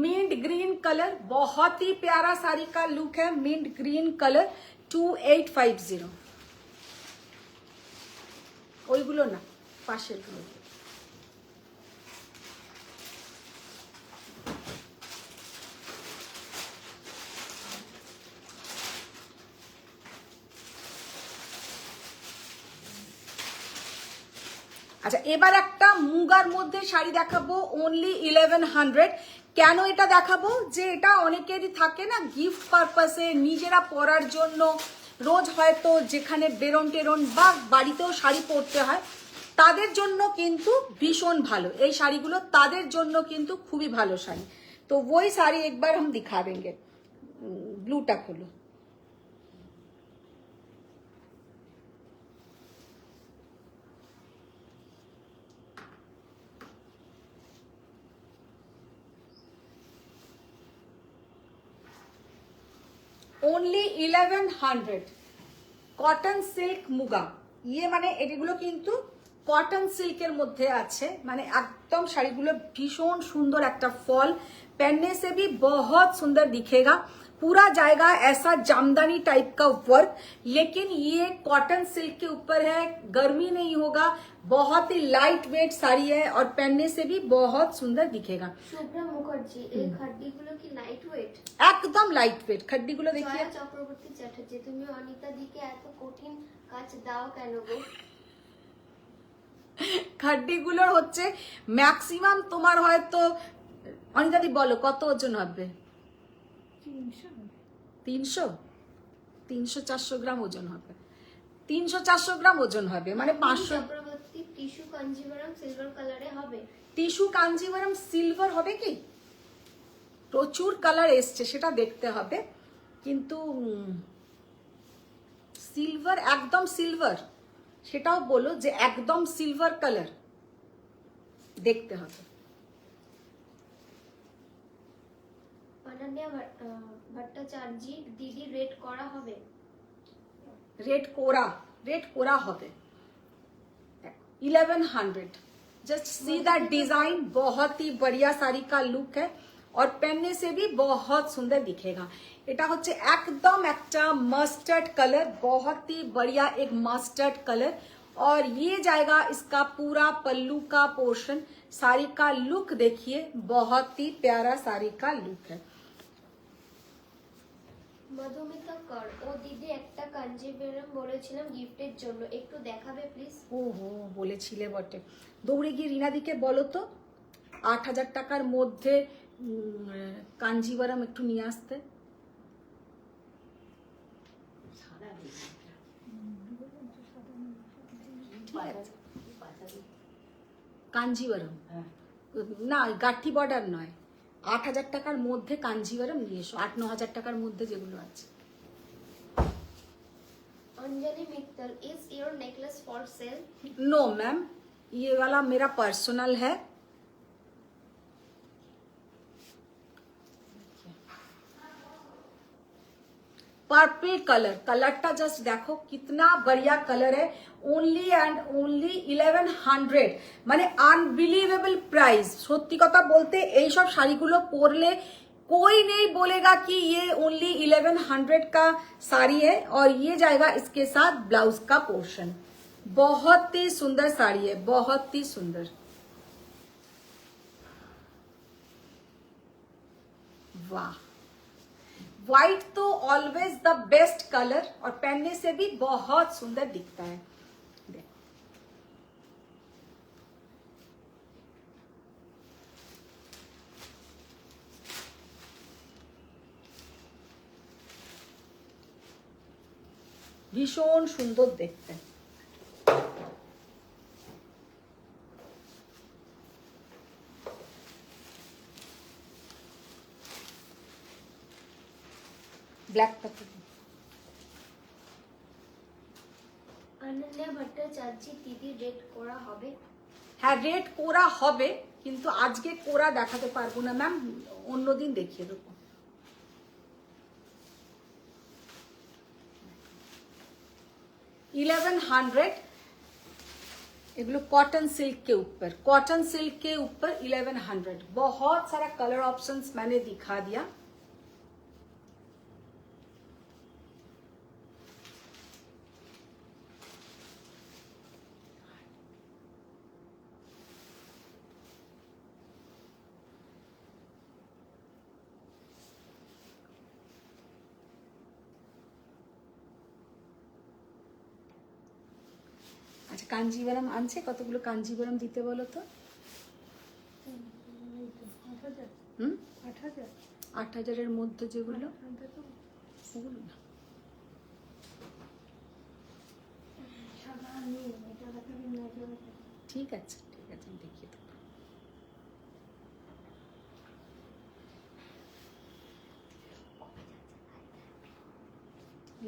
मिंट ग्रीन कलर बहुत ही प्यारा साड़ी का लुक है। Mint green colour 2850। ওইগুলো না, পাশের গুলো। আচ্ছা এবার একটা মুগার মধ্যে শাড়ি দেখাবো, অনলি 1100। কেন এটা দেখাবো, যে এটা অনেকেরই থাকে না গিফট পারপাসে, নিজেরা পরার জন্য, রোজ হয়তো যেখানে বেরোন টেরোন বা বাড়িতেও শাড়ি পরতে হয়, তাদের জন্য কিন্তু ভীষণ ভালো এই শাড়িগুলো, তাদের জন্য কিন্তু খুবই ভালো শাড়ি। তো ওই শাড়ি একবার हम दिखा देंगे। ব্লুটা খোলো। Only 1100 cotton silk muga. ये মানে এগুলো কিন্তু কটন সিল্কের মধ্যে আছে, মানে একদম শাড়ीগুলো ভীষণ সুন্দর একটা ফল, पहनने से भी बहुत सुंदर दिखेगा, पूरा जाएगा ऐसा जामदानी टाइप का वर्क, लेकिन ये कॉटन सिल्क के ऊपर है, गर्मी नहीं होगा, बहुत ही लाइट वेट साड़ी है और पहनने से भी बहुत सुंदर दिखेगा। শুভ্রা মুখার্জি, এই খাড্ডিগুলো কি লাইট ওয়েট? একদম লাইট ওয়েট খাড্ডিগুলো দেখিয়ে। জয়া চক্রবর্তী চ্যাটার্জি, তুমি অনিতা দিকে এত কঠিন কাজ দাও কেন গো? খাড্ডিগুলোর হচ্ছে ম্যাক্সিমাম তোমার হয়তো, অনিতাদি বলো কত ওজন হবে? 300 300-400 গ্রাম ওজন হবে, 300-400 গ্রাম ওজন হবে, মানে 500। চক্রবর্তী, টিস্যু কাঞ্জিভারাম সিলভার কালারে হবে? টিস্যু কাঞ্জিভারাম সিলভার হবে কি? প্রচুর কালার এসছে, সেটা দেখতে হবে, কিন্তু সিলভার, একদম সিলভার সেটাও বলো যে একদম সিলভার কালার, দেখতে হবে। অনন্যা ভট্টাচার্য, দিদি রেড করা হবে? रेड कोरा হবে 1100। जस्ट सी दैट डिजाइन, बहुत ही बढ़िया साड़ी का लुक है और पहनने से भी बहुत सुंदर दिखेगा। এটা হচ্ছে একদম একটা मस्टर्ड कलर, बहुत ही बढ़िया एक मस्टर्ड कलर, और ये जाएगा इसका पूरा पल्लू का पोर्शन। साड़ी का लुक देखिए, बहुत ही प्यारा साड़ी का लुक है। মধুমিতা কর, ও দিদি একটা কাঞ্জিভারাম বলেছিলাম গিফটের জন্য, একটু দেখাবে প্লিজ? ওহো, বলেছিলে বটে। দৌড়ে গিয়ে রিনাদিকে বলো তো 8000 টাকার মধ্যে কাঞ্জিভারাম একটু নিয়ে আসতে। সাদা দিই। ঠিক আছে, পাতালি। কাঞ্জিভারাম হ্যাঁ, না, গাঠি বর্ডার নয়, 8000 টাকার মধ্যে কাঞ্জিভারাম নিয়ে এসো, 8-9 টাকার মধ্যে যেগুলো আছে। Anjali Mittal, is your necklace for sale? No ma'am, ये वाला मेरा पर्सनल है। पर्पल कलर, कलरটা জাস্ট দেখো कितना बढ़िया कलर है। ओनली एंड ओनली 1100, মানে আনবিলিভেবল প্রাইস। সত্যি কথা বলতে এই সব শাড়িগুলো পরলে कोई नहीं बोलेगा कि ये ओनली 1100 का साड़ी है, और ये जाएगा इसके साथ ब्लाउज का पोर्शन। बहुत ही सुंदर साड़ी है, बहुत ही सुंदर। वाह, व्हाइट तो ऑलवेज द बेस्ट कलर, और पहनने से भी बहुत सुंदर दिखता है। ভীষণ সুন্দর দেখতে। ব্ল্যাকটা অনন্যা ভট্টাচার্য, দিদি রেড করা হবে? হ্যাঁ, রেড কোরা হবে, কিন্তু আজকে কোরা দেখাতে পারবো না ম্যাম, অন্যদিন দেখিয়ে দেবো। $1100, एगलो कॉटन सिल्क के ऊपर, कॉटन सिल्क के ऊपर 1100। बहुत सारा कलर ऑप्शंस मैंने दिखा दिया। আচ্ছা, কাঞ্জিভারাম আনছে, কতগুলো কাঞ্জিভারাম দিতে বলো তো? 8000-এর মধ্যে যেগুলো, ওগুলো না। ঠিক আছে, ঠিক আছে, আমি দেখিয়ে দেবো।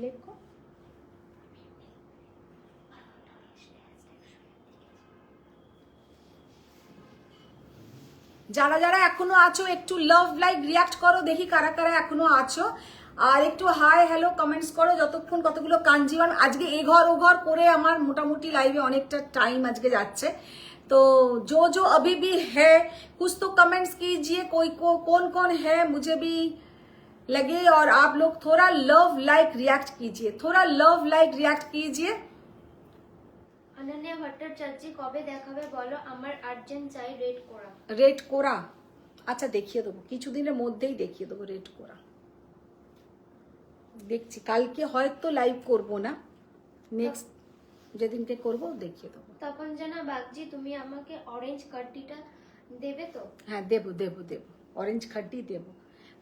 লেখো। যারা যারা এখনো আছো একটু লাভ লাইক রিয়াক্ট করো, দেখি কারা কারা এখনো আছো। আর একটু হাই হ্যালো কমেন্টস করো যতক্ষণ কতগুলো কাঞ্জিভারাম। আজকে এ ঘর ও ঘর করে আমার মোটামুটি লাইভে অনেকটা টাইম আজকে যাচ্ছে। तो जो अभी भी है कुछ तो कमेंट्स कीजिए, कोई को कौन है मुझे भी लगे, और आप लोग थोड़ा लव लाइक रिएक्ट कीजिए, थोड़ा लव लाइक रिएक्ट कीजिए। অনন্যা ভট্টাচার্য কবে দেখাবে বলো, আমার আর্জেন্ট চাই রেড করা। রেড কোরা, আচ্ছা দেখিয়ে দেবো, কিছুদিনের মধ্যেই দেখিয়ে দেবো রেড কোরা। দেখছি কালকে হয়তো লাইভ করব না, নেক্সট যেদিনকে করব দেখিয়ে দেবো। তপন জানা বাগজি, তুমি আমাকে অরেঞ্জ কার্ডিটা দেবে তো? হ্যাঁ দেবো দেবো দেবো, অরেঞ্জ খাড্ডি দেবো।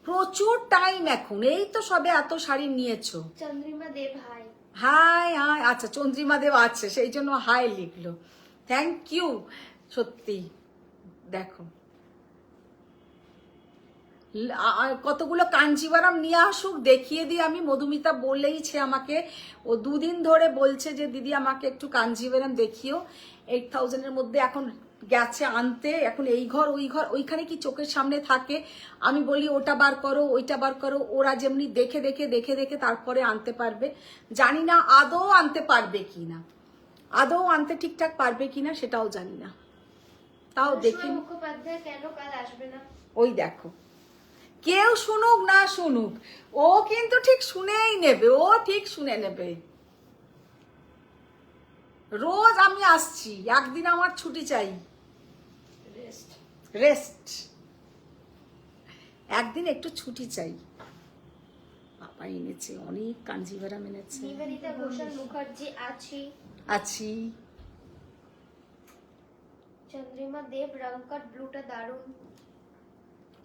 প্রচুর টাইম এখন, এই তো সবে এত শাড়ি নিয়েছো। Chandrima Dev high. High high, আচ্ছা চন্দ্রিমা দেব আছে সেই জন্য হাই লিখলো, থ্যাংক ইউ। সত্যি দেখো কতগুলো কাঞ্জিভারাম নিয়ে আসুক দেখিয়ে দিই আমি। মধুমিতা বলেইছে আমাকে, ও দুদিন ধরে বলছে যে দিদি আমাকে একটু কাঞ্জিভারাম দেখিও। 8000-এর মধ্যে এখন গেছে আনতে, এখন এই ঘর ওই ঘর, ওইখানে কি চোখের সামনে থাকে, আমি বলি ওটা বার করো ওইটা বার করো, ওরা যেমনি দেখে দেখে দেখে দেখে তারপরে আনতে পারবে। জানি না আদৌ আনতে পারবে কিনা, আদৌ আনতে ঠিকঠাক পারবে কিনা সেটাও জানি না, তাও দেখি। মুখোপাধ্যায় কেন কাল আসবে না? ওই দেখো, কেউ শুনুক না শুনুক, ও কিন্তু ঠিক শুনেই নেবে, ও ঠিক শুনে নেবে। রোজ আমি আসছি, একদিন আমার ছুটি চাই, রেস্ট, একদিন একটু ছুটি চাই। বাবা এনেছে অনেক কাঞ্জিভারাম এনেছে। নিবেদিতা ঘোষাল মুখার্জি আছি। আছি। চন্দ্রিমা দেব রংকট ব্লুটা দারুণ,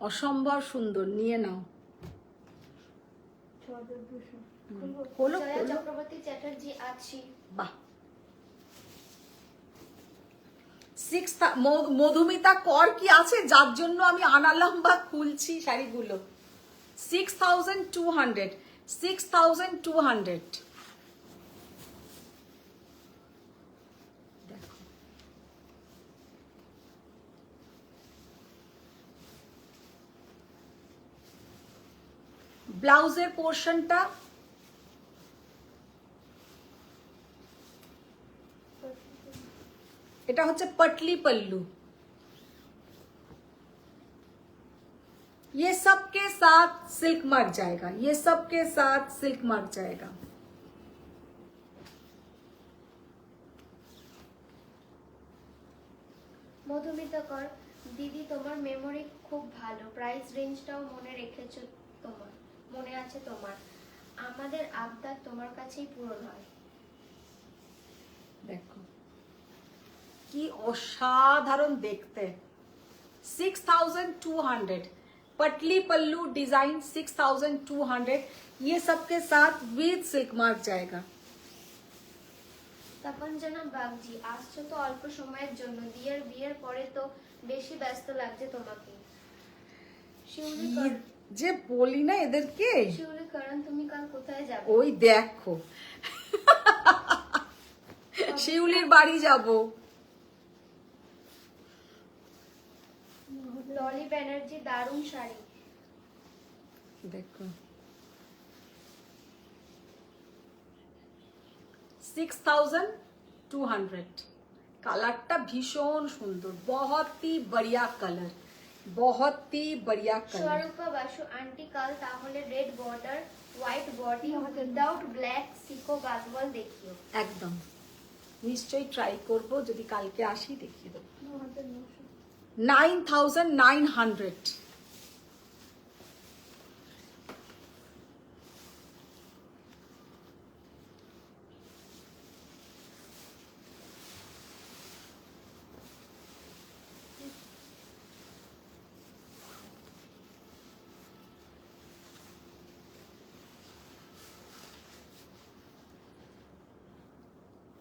অসম্ভব সুন্দর, নিয়ে নাও। হলো জয়া হলো, চক্রবর্তী চ্যাটার্জি আছি। বাহ। মধুমিতা কর কি আছে যার জন্য আমি আনালাম বা খুলছি শাড়িগুলো। 6200, 6200। দেখো ব্লাউজের পোর্শনটা এটা হচ্ছে पटली पल्लू, ये सब के साथ सिल्क मार्क जाएगा, ये सब के साथ सिल्क मार्क जाएगा। মধুমিতা কর, দিদি তোমার মেমোরি খুব ভালো, প্রাইস রেঞ্জটাও মনে রেখেছো, তোমার মনে আছে তোমার, আমাদের আবদার তোমার কাছেই পূরণ হয়। দেখো কি অসাধারণ দেখতে। 6200 पटली पल्लू डिजाइन, 6200, ये सब के साथ विद सिल्क मार्क जाएगा। তপন জানা বাগজি, আসছো তো অল্প সময়ের জন্য, দিয়ার বিয়ের পরে তো বেশি ব্যস্ত লাগছে তোমাকে। শিউলি কি কর- যে বলি না এদেরকে, শিউলি করণ, তুমি কাল কোথায় যাবে? ওই দেখো শিউলির বাড়ি যাব। ললি ব্যানার্জি দারুণ শাড়ি। দেখো 6200, কালারটা ভীষণ সুন্দর, बहुत ही बढ़िया कलर, बहुत ही बढ़िया कलर। স্বরূপা বাসু আন্টি, কাল তাহলে red border white body without black sico Gadwal দেখিও। একদম নিশ্চয়ই ট্রাই করব, যদি কালকে আসি দেখিয়ে দেবো। 9900।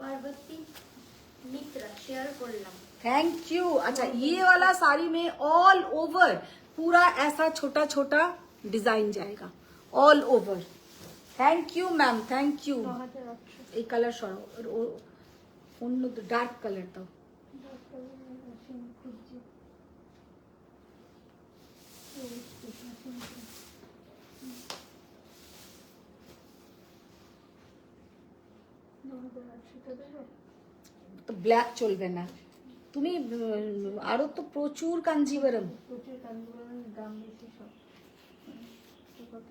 पार्वती मित्रा शेयर करलाम। Thank you. अच्छा ये वाला साड़ी में ऑल ओवर पूरा ऐसा छोटा छोटा डिजाइन जाएगा, all over. Thank you ma'am, thank you. এই কালার সরাও, অন্য ডার্ক কালার দাও। তোমাদের আর সেটা দেবো। তো ব্ল্যাক চলবে না। তুমি আরো তো প্রচুর কাঞ্জিভারম। প্রচুর কাঞ্জিভারমের দাম বেশি সব। তো কত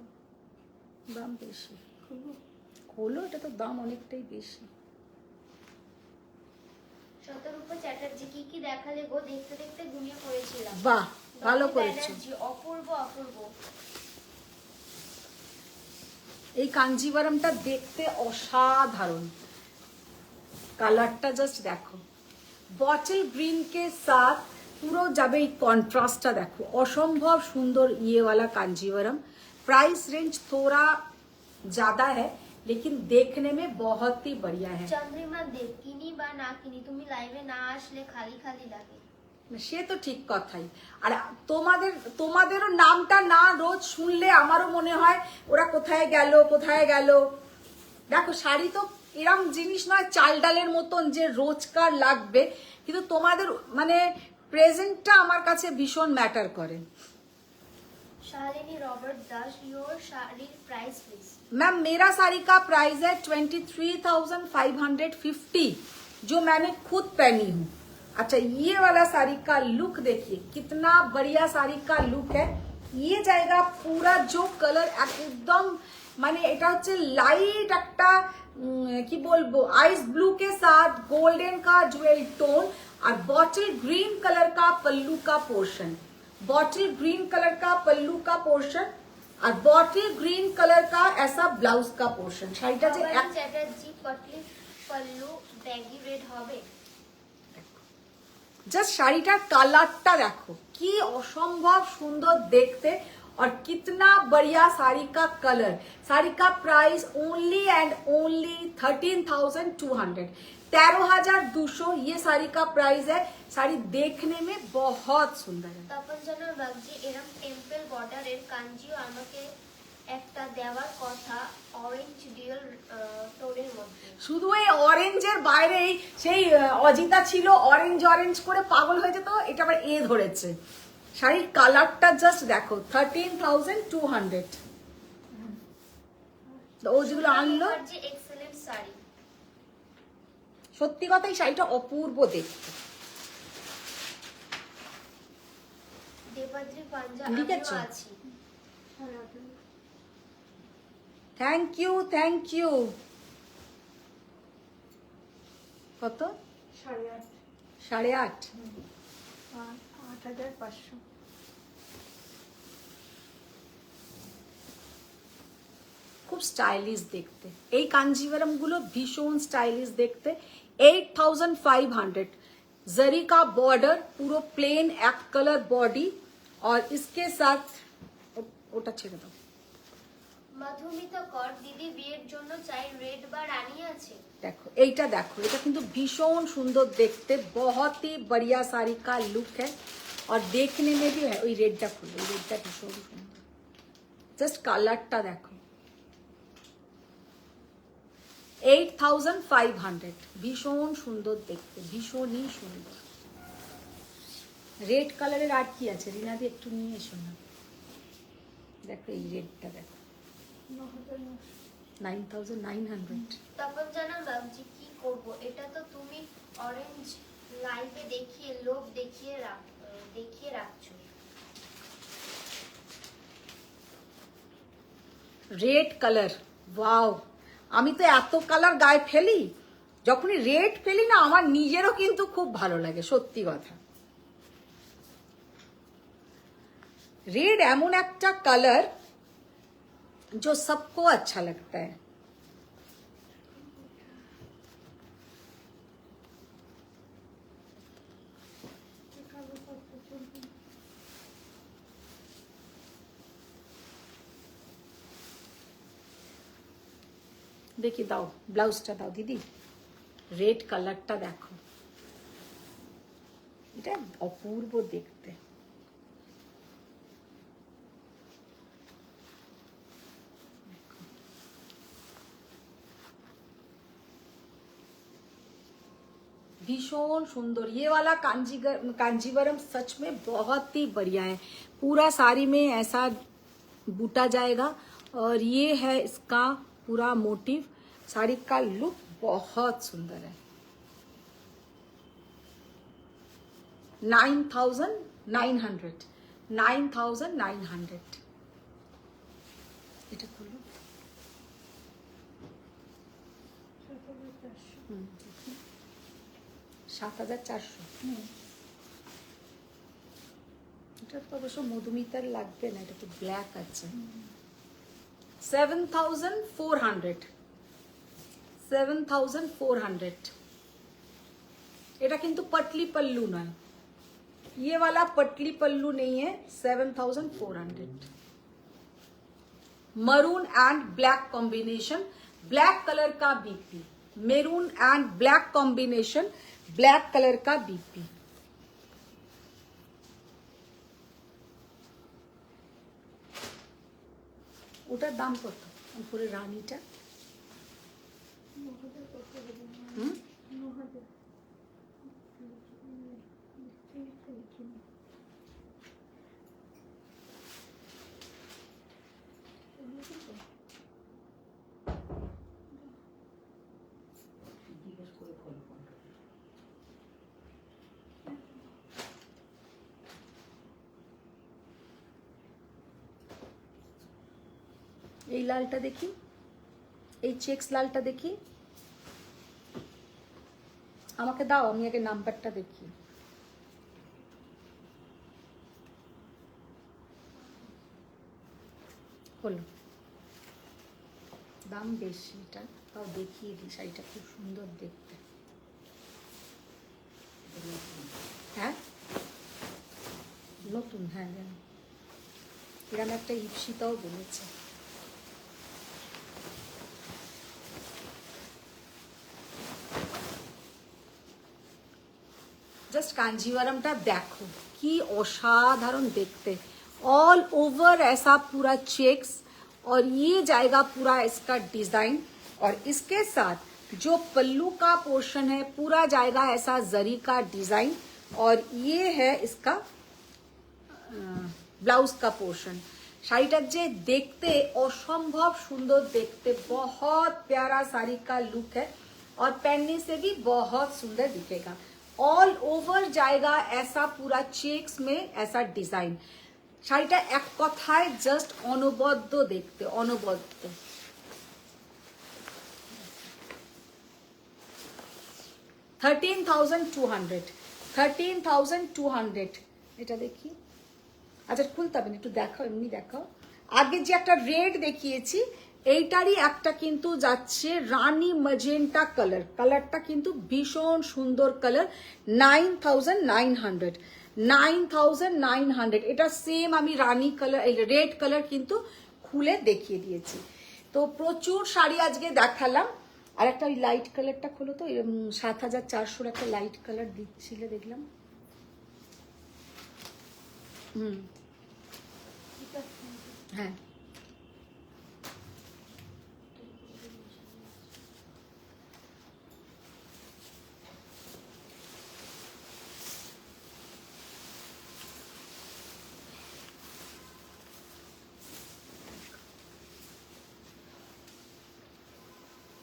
দাম বেশি খুলবো? হলো, এটা তো দাম অনেকটাই বেশি। শতরূপা চ্যাটার্জি কি কি দেখালে গো, দেখতে দেখতে ঘুমিয়ে পড়েছিলাম। বাহ, ভালো ডলি করেছো। ব্যানার্জি, অপূর্ব অপূর্ব। এই কাঞ্জিভারমটা দেখতে অসাধারণ, কালারটা জাস্ট দেখো, বটল গ্রিন কে সাথ পুরো যাবে। এই কন্ট্রাস্টটা দেখো, অসম্ভব সুন্দর ये वाला कांजीवरम। प्राइस रेंज थोड़ा ज्यादा है लेकिन देखने में बहुत ही बढ़िया है। চন্দ্রিমা দেব, কিনি বা না কিনি, তুমি লাইভে না আসলে খালি খালি লাগে। সে তো ঠিক কথাই। আর তোমাদেরও নামটা না রোজ শুনলে আমারও মনে হয় ওরা কোথায় গেল কোথায় গেল। দেখো শাড়ি তো এরম জিনিস নয় চাল ডালের মতন যে রোজকার লাগবে, কিন্তু তোমাদের মানে প্রেজেন্টটা আমার কাছে ভীষণ ম্যাটার করে। শালিনী রবার্ট দাস, योर শাড়ির প্রাইস প্লিজ। मैम मेरा साड़ी का प्राइस है 23,550 जो मैंने खुद पहनी हूँ। अच्छा ये वाला साड़ी का लुक देखिए, कितना बढ़िया साड़ी का लुक है। ये जाएगा पूरा जो कलर एकदम माने এটা হচ্ছে লাইট একটা কি বলবো आइस ब्लू के साथ गोल्डन का ज्वेल टोन और बॉटल ग्रीन कलर का पल्लू का पोर्शन, बॉटल ग्रीन कलर का पल्लू का पोर्शन और बॉटल ग्रीन कलर का ऐसा ब्लाउज का पोर्शन। শাড়িটা যে ভবানী চ্যাটার্জি, পটলি পল্লু ব্যাগি রেড হবে। জাস্ট শাড়িটার কালারটা দেখো কি অসম্ভব সুন্দর দেখতে और कितना बढ़िया साड़ी का कलर। साड़ी का प्राइस ओनली एंड ओनली 13,200, 13,200 ये साड़ी का प्राइस है। साड़ी देखने में बहुत सुंदर है। তপনজনা বাগজি, এরম টেম্পল বর্ডারের কাঞ্জিও আমাকে একটা দেওয়ার কথা, অরেঞ্জ ডিউল টোনের মধ্যে। শুধু এই অরেঞ্জের বাইরেই সেই অজিতা ছিল অরেঞ্জ অরেঞ্জ করে পাগল হয়ে যেত, এটা আবার এ ধরেছে। শাড়ির কালারটা জাস্ট দেখো 13,200। ও যেগুলো আনলো মুখার্জি, এক্সেলেন্ট শাড়ি। সত্যি কথা এই শাড়িটা অপূর্ব দেখতে। দেবাদ্রি পাঞ্জা, লিখেছো? আমিও আছি। Thank you thank you. কত? 8,500। 8,500। 8,500। খুব স্টাইলিশ দেখতে এই কাঞ্জিভারম গুলো, ভীষণ স্টাইলিশ দেখতে। 8,500 जरी का बॉर्डर, पूरा प्लेन एक कलर बॉडी और इसके साथ ওটা ছেড়ে দাও। মধুমিতা কর, দিদি বিয়ের জন্য চাই রেড বা রানী আছে। দেখো এইটা দেখো, এটা কিন্তু ভীষণ সুন্দর দেখতে, बहुत ही बढ़िया साड़ी का लुक है और देखने में भी है। ওই রেডটা খুলো, ওই রেডটা ভীষণ সুন্দর, জাস্ট কালারটা দেখো। 8,500, ভীষণ সুন্দর দেখতে, ভীষণই সুন্দর। রেড কালারের আর কি আছে রিনাদি, একটু নিয়ে এসো না। দেখো এই রেডটা দেখো, 9,900। তপনজনা বাগজি, কি করব, এটা তো তুমি অরেঞ্জ লাইভে দেখিয়ে লোভ দেখিয়ে রাখছো। Red colour, wow. আমি তো এত কালার গায়ে ফেলি, যখনই রেড ফেলি না আমার নিজেরও কিন্তু খুব ভালো লাগে, সত্যি কথা। रेड एमन একটা कलर जो सबको अच्छा लगता है। देखिए दाओ ब्लाउजটা দাও দিদি, রেড কালারটা দেখো, এটা অপূর্ব দেখতে। भीषण सुंदर ये वाला कांजीवरम सच में बहुत ही बढ़िया है। पूरा साड़ी में ऐसा बूटा जाएगा और ये है इसका पूरा मोटिव। साड़ी का लुक बहुत सुंदर है। 9,900 9,900 এটা খুলো। 7,400 এটা তো অবশ্য মধুমিতার লাগবে না, এটা তো ব্ল্যাক আছে। 7,400 7,400 এটা কিন্তু पटली पल्लू नয়, ये वाला पटली पल्लू नहीं है। 7,400 maroon and black combination, black colour का BP, maroon and black combination, black colour का बीपी। ওটার দাম কত? উপরে রানীটা হুম জিজ্ঞেস করে ফোন করো। এই লালটা দেখি, এই চেক্স লালটা দেখি, আমাকে দাও, আমি আগে নাম্বারটা দেখি। হলো, দাম বেশি, এটা তাও দেখিয়ে দিই। শাড়িটা খুব সুন্দর দেখতে। হ্যাঁ নতুন, হ্যাঁ জানি। এরকম একটা ইপসিতাও বলেছে। জাস্ট কাঞ্জিভারমটা দেখো কি অসাধারণ দেখতে, ऑल ओवर ऐसा पूरा चेक्स और ये जाएगा पूरा इसका डिजाइन, और इसके साथ जो पल्लू का पोर्शन है पूरा जाएगा ऐसा जरी का डिजाइन, और ये है इसका ब्लाउज का पोर्शन। শাড়িটা যে দেখতে असंभव सुंदर देखते, बहुत प्यारा साड़ी का लुक है, और पहनने से भी बहुत सुंदर दिखेगा। ऑल ओवर जाएगा ऐसा पूरा चेक्स में ऐसा डिजाइन। শাড়িটা এক কথায় জাস্ট অনবদ্য দেখতে, অনবদ্য। $13,200 এটা দেখি। আচ্ছা খুলতে হবে না, একটু দেখাও, এমনি দেখাও। আগে যে একটা রেড দেখিয়েছি এইটারই একটা কিন্তু যাচ্ছে রানী ম্যাজেন্টা কালার, কালারটা কিন্তু ভীষণ সুন্দর কালার। 9,900 9,900 এটা সেম আমি রানী কালার, রেড কালার কিন্তু খুলে দেখিয়ে দিয়েছি। তো প্রচুর শাড়ি আজকে দেখালাম। আর একটা ওই লাইট কালারটা খোলো তো, 7,400 একটা লাইট কালার দিচ্ছিলে দেখলাম। হ্যাঁ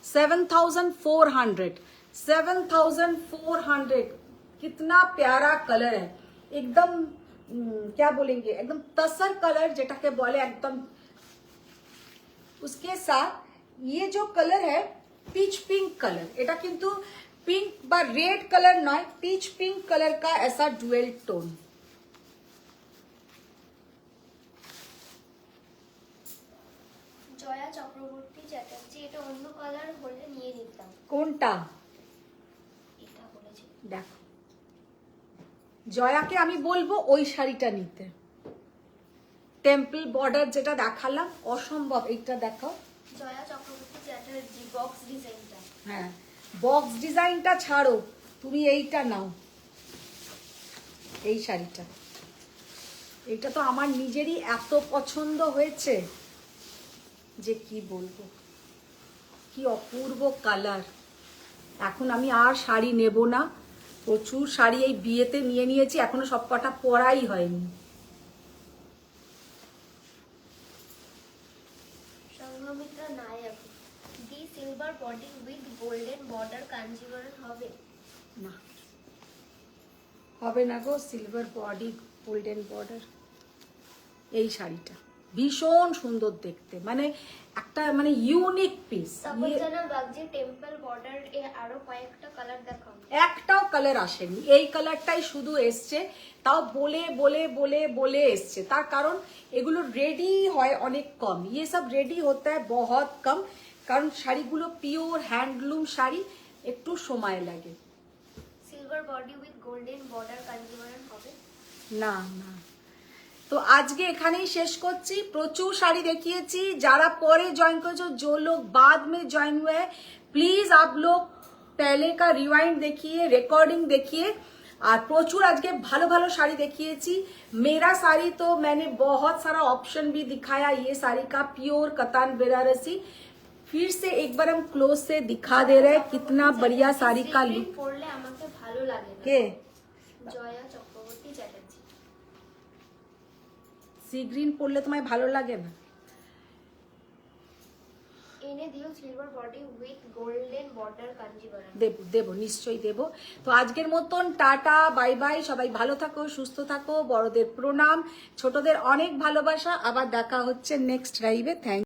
$7,400 कितना प्यारा कलर है, एकदम क्या बोलेंगे, एकदम तसर कलर যেটাকে বলে एकदम। उसके साथ ये जो कलर है पीच पिंक कलर, এটা কিন্তু পিঙ্ক বা রেড কালার নয়, পিচ পিঙ্ক কালার का ऐसा डुअल टोन। জয়া চক্রবর্তী চ্যাটার্জি, এটা অন্য কালার হলে নিয়ে নিতাম। কোনটা এটা বলেছি দেখো, জয়াকে আমি বলবো ওই শাড়িটা নিতে। টেম্পল বর্ডার যেটা দেখালাম অসম্ভব, এইটা দেখাও। জয়া চক্রবর্তী চ্যাটার্জি বক্স ডিজাইনটা। হ্যাঁ বক্স ডিজাইনটা ছাড়ো, তুমি এইটা নাও, এই শাড়িটা। এইটা তো আমার নিজেরই এত পছন্দ হয়েছে যে কি বলবো, কি অপূর্ব কালার। এখন আমি আর শাড়ি নেব না, প্রচুর শাড়ি এই বিয়েতে নিয়ে নিয়েছি, এখনো সব কটা পরাই হয়নি। Sanghamitra Nayak, the silver body with golden border Kanjivaram হবে? না, হবে না গো। সিলভার বডি গোল্ডেন বর্ডার, এই শাড়িটা ভীষণ সুন্দর দেখতে, মানে একটা মানে ইউনিক পিস। তপস্যানা বাগজি টেম্পল বর্ডার এ আরো কয়েকটা কালার দেখাও। একটাও কালার আসেনি, এই কালারটাই শুধু এসছে, তাও বলে বলে বলে বলে এসছে। তার কারণ এগুলো রেডি হয় অনেক কম, ইয়ে সব রেডি হতে হয় বহুত কম, কারণ শাড়িগুলো পিওর হ্যান্ডলুম শাড়ি, একটু সময় লাগে। Silver body with golden border Kanjivaram হবে? না না। তো আজকে এখানেই শেষ করছি। প্রচুর শাড়ি দেখিয়েছি। যারা পরে জয়েন করেছো, जो लोग बाद में ज्वाइन हुए हैं, प्लीज आप लोग पहले का रिवाइंड देखिए, रिकॉर्डिंग देखिए। और প্রচুর আজকে ভালো ভালো শাড়ি দেখিয়েছি। मेरा साड़ी तो मैंने बहुत सारा ऑप्शन भी दिखाया, ये साड़ी का प्योर कतान बेनारसी। फिर से एक बार हम क्लोज से दिखा दे रहे हैं कितना बढ़िया साड़ी का लुक। পরলে আমাকে ভালো লাগে না। के জয়া চক্রবর্তী চ্যাটার্জি। সি গ্রিন পরলে তোমায় ভালো লাগে না? এনে দিও silver body with golden border Kanjeevaram. দেবো দেবো, নিশ্চয়ই দেবো। তো আজকের মতন টাটা, বাই বাই। সবাই ভালো থাকো, সুস্থ থাকো। বড়দের প্রণাম, ছোটদের অনেক ভালোবাসা। আবার দেখা হচ্ছে নেক্সট লাইভে। থ্যাংক